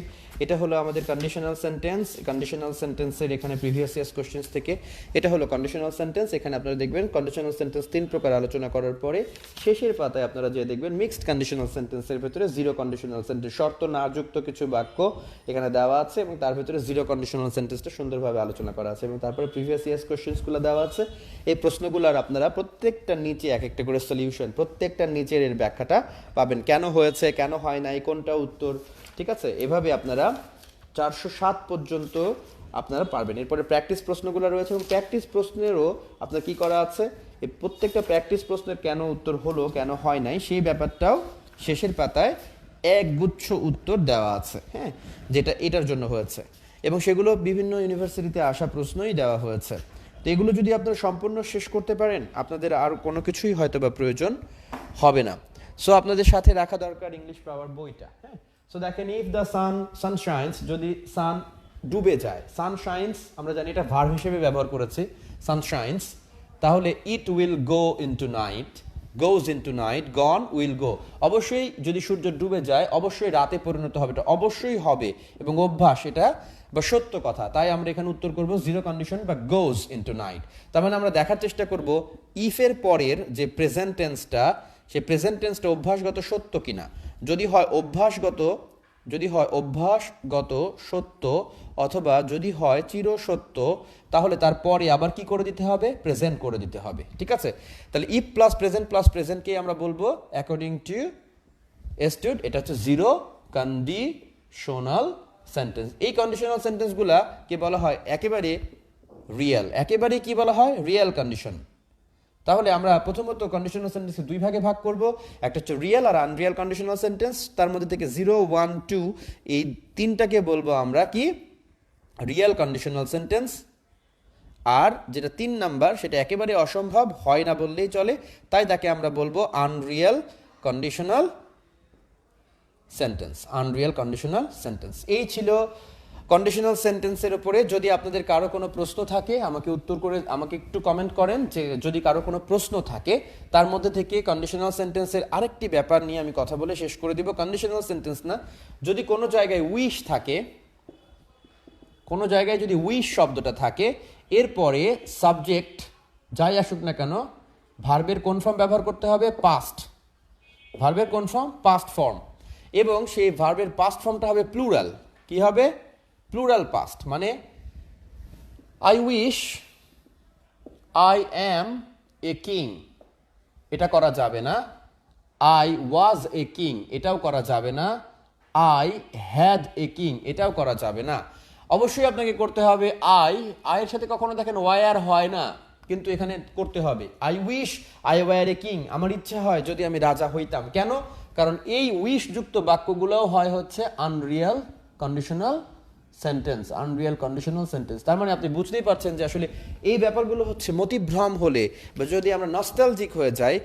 এটা হলো আমাদের কন্ডিশনাল সেন্টেন্স। কন্ডিশনাল সেন্টেন্সের এখানে প্রিভিয়াস ইয়ার্স কোশ্চেন্স থেকে এটা হলো কন্ডিশনাল সেন্টেন্স। এখানে আপনারা দেখবেন কন্ডিশনাল সেন্টেন্স 3 প্রকার আলোচনা করার পরে শেষের পাতায় আপনারা যে দেখবেন মিক্সড কন্ডিশনাল সেন্টেন্সের ভেতরে জিরো কন্ডিশনাল সেন্টেন্স, শর্ত না যুক্ত কিছু বাক্য এখানে দেওয়া আছে এবং তার ভেতরে জিরো কন্ডিশনাল সেন্টেন্সটা সুন্দরভাবে আলোচনা করা আছে এবং তারপরে প্রিভিয়াস ইয়ার্স কোশ্চেন্সগুলো দেওয়া আছে। এই প্রশ্নগুলোর আপনারা প্রত্যেকটার নিচে এক একটা করে সলিউশন, প্রত্যেকটার নিচের এর ব্যাখ্যাটা পাবেন, কেন হয়েছে, কেন হয় নাই, কোনটা উত্তর, ঠিক আছে? এভাবে আপনারা 407 পর্যন্ত আপনারা পারবেন। এরপরে প্র্যাকটিস প্রশ্নগুলো রয়েছে এবং প্র্যাকটিস প্রশ্নেরও আপনার কি করা আছে, এই প্রত্যেকটা প্র্যাকটিস প্রশ্নের কেন উত্তর হলো, কেন হয় নাই, সেই ব্যাপারটাও শেষের পাতায় একগুচ্ছ উত্তর দেওয়া আছে, হ্যাঁ, যেটা এটার জন্য হয়েছে এবং সেগুলো বিভিন্ন ইউনিভার্সিটিতে আসা প্রশ্নই দেওয়া হয়েছে। তো এগুলো যদি আপনারা সম্পূর্ণ শেষ করতে পারেন আপনাদের আর কোনো কিছুই হয়তো বা প্রয়োজন হবে না। সো আপনাদের সাথে রাখা দরকার ইংলিশ পাওয়ার বইটা, হ্যাঁ। সো দেখেন, ইফ দ্য সান শাইন্স, যদি সান ডুবে যায়, সান শাইন্স আমরা জানি এটা ভার্ব হিসেবে ব্যবহার করেছি, সান শাইন্স, তাহলে it will go into night, goes into night, gone will go. অবশ্যই যদি সূর্য ডুবে যায় অবশ্যই রাতে পরিণত হবে, এটা অবশ্যই হবে এবং অভ্যাস এটা বা সত্য কথা। তাই আমরা এখানে উত্তর করব জিরো কন্ডিশন বা গোজ ইনটু নাইট। তার মানে আমরা দেখার চেষ্টা করব ইফের পরের যে প্রেজেন্ট টেন্সটা, সেই প্রেজেন্ট টেন্সটা অভ্যাসগত সত্য কিনা। যদি হয় অভ্যাসগত সত্য অথবা যদি হয় চির সত্য, তাহলে তারপরে আবার কি করে দিতে হবে, প্রেজেন্ট করে দিতে হবে, ঠিক আছে? তাহলে ইফ প্লাস প্রেজেন্টকে আমরা বলবো অ্যাকর্ডিং টু এস্টুড, এটা হচ্ছে জিরো কন্ডিশনাল সেন্টেন্স। এই কন্ডিশনাল সেন্টেন্সগুলা কে বলা হয় একেবারে রিয়েল, একেবারে কি বলা হয়, রিয়েল কন্ডিশন। তাহলে আমরা প্রথমত কন্ডিশনাল সেন্টেন্সকে দুই ভাগে ভাগ করব, একটা হচ্ছে রিয়েল আর আনরিয়েল কন্ডিশনাল সেন্টেন্স। তার মধ্যে থেকে 0, 1, 2 এই তিনটাকে বলবো আমরা কি, রিয়েল কন্ডিশনাল সেন্টেন্স। আর যেটা 3 নাম্বার সেটা একেবারে অসম্ভব, হয় না বললেই চলে, তাই তাকে আমরা বলবো Unreal conditional sentence, Unreal conditional sentence. এই ছিল কন্ডিশনাল সেন্টেন্সের উপরে। যদি আপনাদের কারো কোনো প্রশ্ন থাকে আমাকে একটু কমেন্ট করেন, যে যদি কারো কোনো প্রশ্ন থাকে তার মধ্যে থেকে কন্ডিশনাল সেন্টেন্সের আরেকটি ব্যাপার নিয়ে আমি কথা বলে শেষ করে দিব। কন্ডিশনাল সেন্টেন্স না, যদি কোনো জায়গায় উইশ থাকে, কোনো জায়গায় যদি উইশ শব্দটা থাকে, এরপরে সাবজেক্ট যাই আসুক না কেন ভার্বের কোন ফর্ম ব্যবহার করতে হবে, পাস্ট। ভার্বের কোন ফর্ম, পাস্ট ফর্ম, এবং সেই ভার্বের পাস্ট ফর্মটা হবে প্লুরাল। কি হবে, প্লুরাল পাস্ট। মানে I wish I am a king, এটা করা যাবে না। আই ওয়াজ এ কিং, এটাও করা যাবে না। আই হ্যাড এ কিং, এটাও করা যাবে না। অবশ্যই আপনাকে করতে হবে আয়ের সাথে কখনো দেখেন ওয়ার হয় না, কিন্তু এখানে করতে হবে I wish I were a king, আমার ইচ্ছা হয় যদি আমি রাজা হইতাম। কেন? কারণ এই উইশ যুক্ত বাক্যগুলোও হয় হচ্ছে Unreal conditional sentence, Unreal conditional sentence. তার মানে আপনি বুঝতেই পারছেন যে আসলে এই ব্যাপারগুলো হচ্ছে মতিভ্রম হলে বা যদি আমরা নস্টালজিক হয়ে যাই,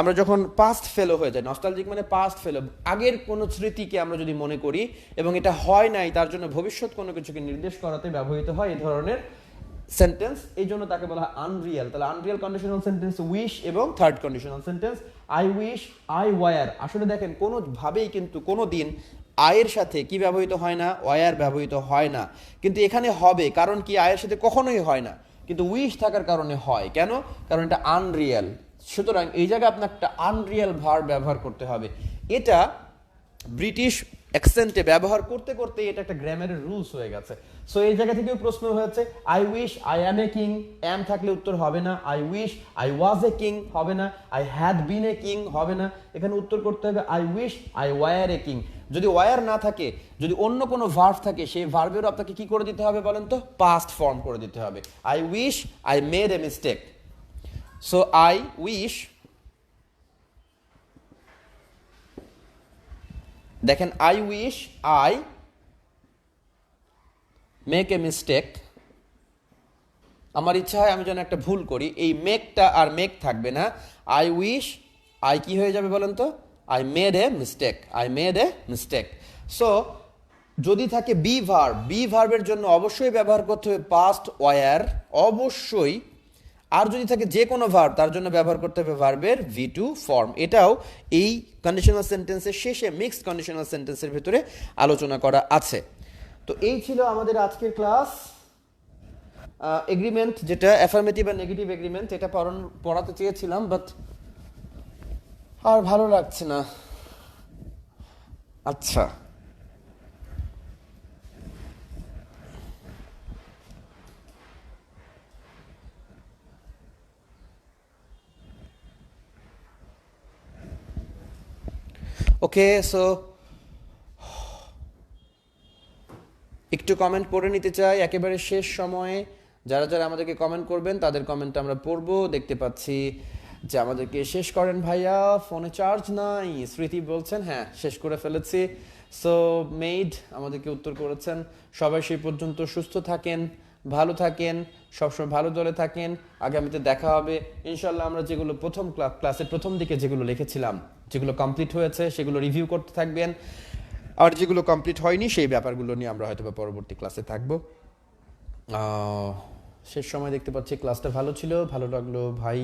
আমরা যখন পাস্ট ফেলো হয়ে যাই, নস্টালজিক মানে পাস্ট ফেলো, আগের কোনো স্মৃতিকে আমরা যদি মনে করি এবং এটা হয় নাই তার জন্য ভবিষ্যৎ কোনো কিছুকে নির্দেশ করাতে ব্যবহৃত হয় এই ধরনের সেন্টেন্স, এই জন্য তাকে বলা হয় আনরিয়েল। তাহলে আনরিয়েল কন্ডিশনাল সেন্টেন্স উইশ এবং third conditional sentence I wish I war. আসলে দেখেন কোনোভাবেই কিন্তু কোনো দিন আয়ের সাথে কি ব্যবহৃত হয় না, ওয়ার ব্যবহৃত হয় না, কিন্তু এখানে হবে। কারণ কি, আয়ের সাথে কখনোই হয় না, কিন্তু উইশ থাকার কারণে হয়। কেন? কারণ এটা আনরিয়েল। সুতরাং এই জায়গায় আপনার একটা আনরিয়াল ভার্ব ব্যবহার করতে হবে। এটা ব্রিটিশ অ্যাকসেন্টে ব্যবহার করতে করতে এটা একটা গ্রামারের রুলস হয়ে গেছে। সো এই জায়গা থেকেও প্রশ্ন হয়েছে, I wish I am a king, am থাকলে উত্তর হবে না। I wish I was a king হবে না। I had been a king হবে না। এখানে উত্তর করতে হবে I wish I were a king. যদি ওয়ার না থাকে, যদি অন্য কোনো ভার্ব থাকে, সেই ভার্বেরও আপনাকে কি করে দিতে হবে বলেন তো? পাস্ট ফর্ম করে দিতে হবে। I wish I made a mistake. So I wish, দেখেন I wish I make a mistake, আমার ইচ্ছা হয় আমি যেন একটা ভুল করি, এই মেকটা আর মেক থাকবে না, আই উইশ আই কি হয়ে যাবে বলেন তো? I made a mistake, I made a mistake. So যদি থাকে বি ভার্ব, বি ভার্বের জন্য অবশ্যই ব্যবহার করতে হবে পাস্ট ওয়ার, অবশ্যই। আর যদি থাকে যে কোনো ভার্ব, তার জন্য ব্যবহার করতে হবে ভার্বের V2 ফর্ম। এটাও এই কন্ডিশনাল সেন্টেন্সের শেষে মিক্সড কন্ডিশনাল সেন্টেন্সের ভিতরে আলোচনা করা আছে। তো এই ছিল আমাদের আজকের ক্লাস। এগ্রিমেন্ট, যেটা অ্যাফার্মেটিভ আর নেগেটিভ এগ্রিমেন্ট, এটা পড়াতে চেয়েছিলাম, বাট আর ভালো লাগছে না। আচ্ছা, ওকে। সো একটু কমেন্ট পড়ে নিতে চাই একেবারে শেষ সময়ে। যারা যারা আমাদেরকে কমেন্ট করবেন তাদের কমেন্ট আমরা পড়বো। দেখতে পাচ্ছি যে আমাদেরকে শেষ করেন ভাইয়া, ফোনে চার্জ নাই। স্মৃতি বলছেন হ্যাঁ শেষ করে ফেলেছি। সো মেইড আমাদেরকে উত্তর করেছেন। সবাই সেই পর্যন্ত সুস্থ থাকেন, ভালো থাকেন, সবসময় ভালো দলে থাকেন। আগামীতে দেখা হবে ইনশাল্লাহ। আমরা যেগুলো প্রথম ক্লাসের প্রথম দিকে যেগুলো লিখেছিলাম, যেগুলো কমপ্লিট হয়েছে সেগুলো রিভিউ করতে থাকবেন, আর যেগুলো কমপ্লিট হয়নি সেই ব্যাপারগুলো নিয়ে আমরা হয়তো পরবর্তী ক্লাসে থাকবো। শেষ সময় দেখতে পাচ্ছি ক্লাসটা ভালো ছিল, ভালো লাগলো ভাই,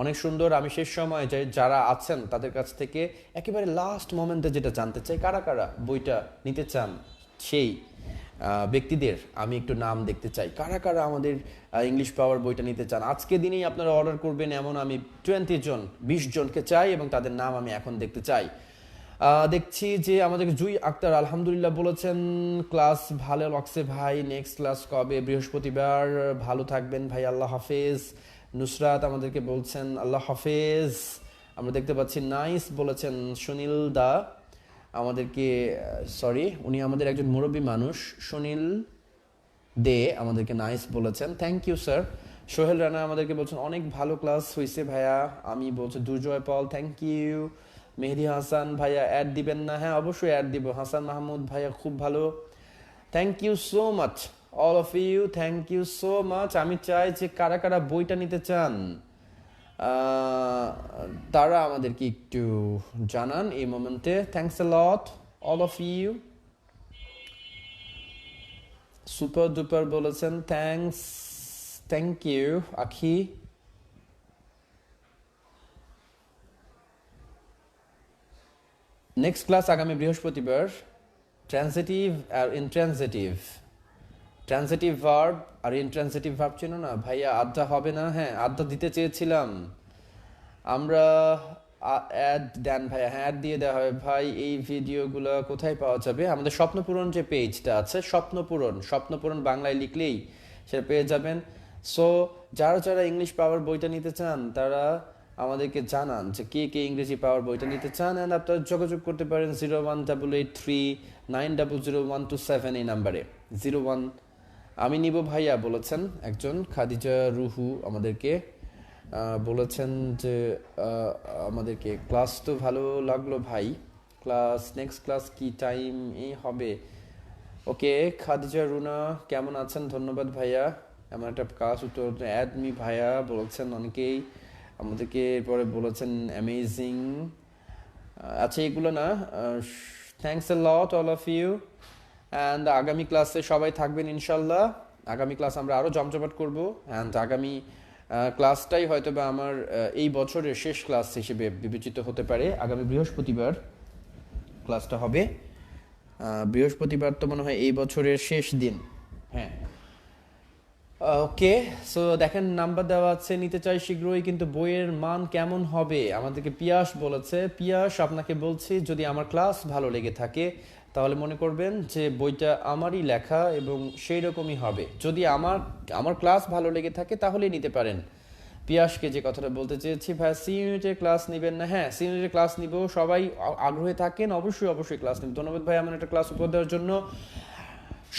অনেক সুন্দর। আমি শেষ সময় যারা আছেন তাদের কাছ থেকে একেবারে লাস্ট মোমেন্টে যেটা জানতে চাই, কারা কারা বইটা নিতে চান, সেই ব্যক্তিদের আমি একটু নাম দেখতে চাই। কারা কারা আমাদের ইংলিশ পাওয়ার বইটা নিতে চান? আজকে দিনেই আপনারা অর্ডার করবেন এমন আমি 20 জনকে চাই, এবং তাদের নাম আমি এখন দেখতে চাই। দেখছি যে আমাদের জুই আক্তার আলহামদুলিল্লাহ বলেছেন ক্লাস ভালো লাগছে ভাই, নেক্সট ক্লাস কবে? বৃহস্পতিবার। ভালো থাকবেন ভাই, আল্লাহ হাফেজ। নুসরাত আমাদেরকে বলছেন আল্লাহ হাফেজ। আমরা দেখতে পাচ্ছি নাইস বলেছেন সুনীল দা আমাদেরকে, সরি উনি আমাদের একজন মুরব্বী মানুষ, সুনীল দে আমাদেরকে নাইস বলেছেন, thank you sir. Sohel Rana আমাদেরকে বলছেন অনেক ভালো ক্লাস হয়েছে ভাইয়া। আমি বলছি দুর্জয় পল, থ্যাংক ইউ। মেহেদি হাসান ভাইয়া অ্যাড দিবেন না? হ্যাঁ অবশ্যই অ্যাড দিব। হাসান মাহমুদ ভাইয়া খুব ভালো, thank you so much all of you, thank you so much. আমি চাই যে কারা কারা বইটা নিতে চান তারা আমাদেরকে একটু জানান এই মোমেন্টে। Thanks a lot all of you. Super duper বলেছেন thanks, thank you Akhi. Next class আগামী বৃহস্পতিবার। ট্রান্সিটিভ আর ইনট্রান্সিটিভ, ট্রান্সিটিভ ভার্ব আর ইনট্রান্সিটিভ ভার্ব চেনো না ভাইয়া? আড্ডা হবে না? হ্যাঁ আড্ডা দিতে চেয়েছিলাম আমরা। অ্যাড দেন ভাইয়া? হ্যাঁ অ্যাড দিয়ে দেওয়া হবে ভাই। এই ভিডিওগুলো কোথায় পাওয়া যাবে? আমাদের স্বপ্নপূরণ যে পেজটা আছে, স্বপ্নপূরণ বাংলায় লিখলেই সেটা পেয়ে যাবেন। সো যারা যারা ইংলিশ পাওয়ার বইটা নিতে চান তারা আমাদেরকে জানান যে কে কে ইংরেজি পাওয়ার বইটা নিতে চান, অ্যান্ড আপনারা যোগাযোগ করতে পারেন 01883900127 এই নাম্বারে। 01 আমি নিব ভাইয়া বলেছেন একজন, খাদিজা রুহু আমাদেরকে বলেছেন যে আমাদেরকে ক্লাস তো ভালো লাগলো ভাই, ক্লাস নেক্সট ক্লাস কি টাইম হবে? ওকে খাদিজা রুনা কেমন আছেন? ধন্যবাদ ভাইয়া। এমন একটা ক্লাস উত্তর অ্যাড মি ভাইয়া বলছেন অনেকেই আমাদেরকে, এরপরে বলেছেন অ্যামেজিং। আচ্ছা এগুলো না, thanks a lot all of you. And আগামী ক্লাসে সবাই থাকবেন ইনশাল্লাহ। আগামী ক্লাস আমরা আরও জমজমাট করবো, অ্যান্ড আগামী ক্লাসটাই হয়তো বা আমার এই বছরের শেষ ক্লাস হিসেবে বিবেচিত হতে পারে। আগামী বৃহস্পতিবার ক্লাসটা হবে। বৃহস্পতিবার তো মনে হয় এই বছরের শেষ দিন। হ্যাঁ ওকে, সো দেখেন নাম্বার দেওয়া আছে, নিতে চাই শীঘ্রই, কিন্তু বইয়ের মান কেমন হবে আমাদেরকে পিয়াস বলেছে। পিয়াস, আপনাকে বলছি যদি আমার ক্লাস ভালো লেগে থাকে তাহলে মনে করবেন যে বইটা আমারই লেখা এবং সেই রকমই হবে। যদি আমার ক্লাস ভালো লেগে থাকে তাহলেই নিতে পারেন। পিয়াসকে যে কথাটা বলতে চেয়েছি, ভাই সি ইউনিটের ক্লাস নেবেন না? হ্যাঁ, সি ইউনিটের ক্লাস নিব, সবাই আগ্রহে থাকেন, অবশ্যই অবশ্যই ক্লাস নেব। ধন্যবাদ ভাই এমন একটা ক্লাস উপহার দেওয়ার জন্য।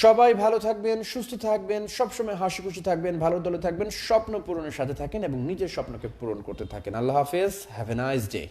সবাই ভালো থাকবেন, সুস্থ থাকবেন, সবসময় হাসি খুশি থাকবেন, ভালো দলে থাকবেন, স্বপ্ন পূরণের সাথে থাকেন এবং নিজের স্বপ্নকে পূরণ করতে থাকেন। আল্লাহ হাফেজ, হ্যাভ এ নাইস ডে।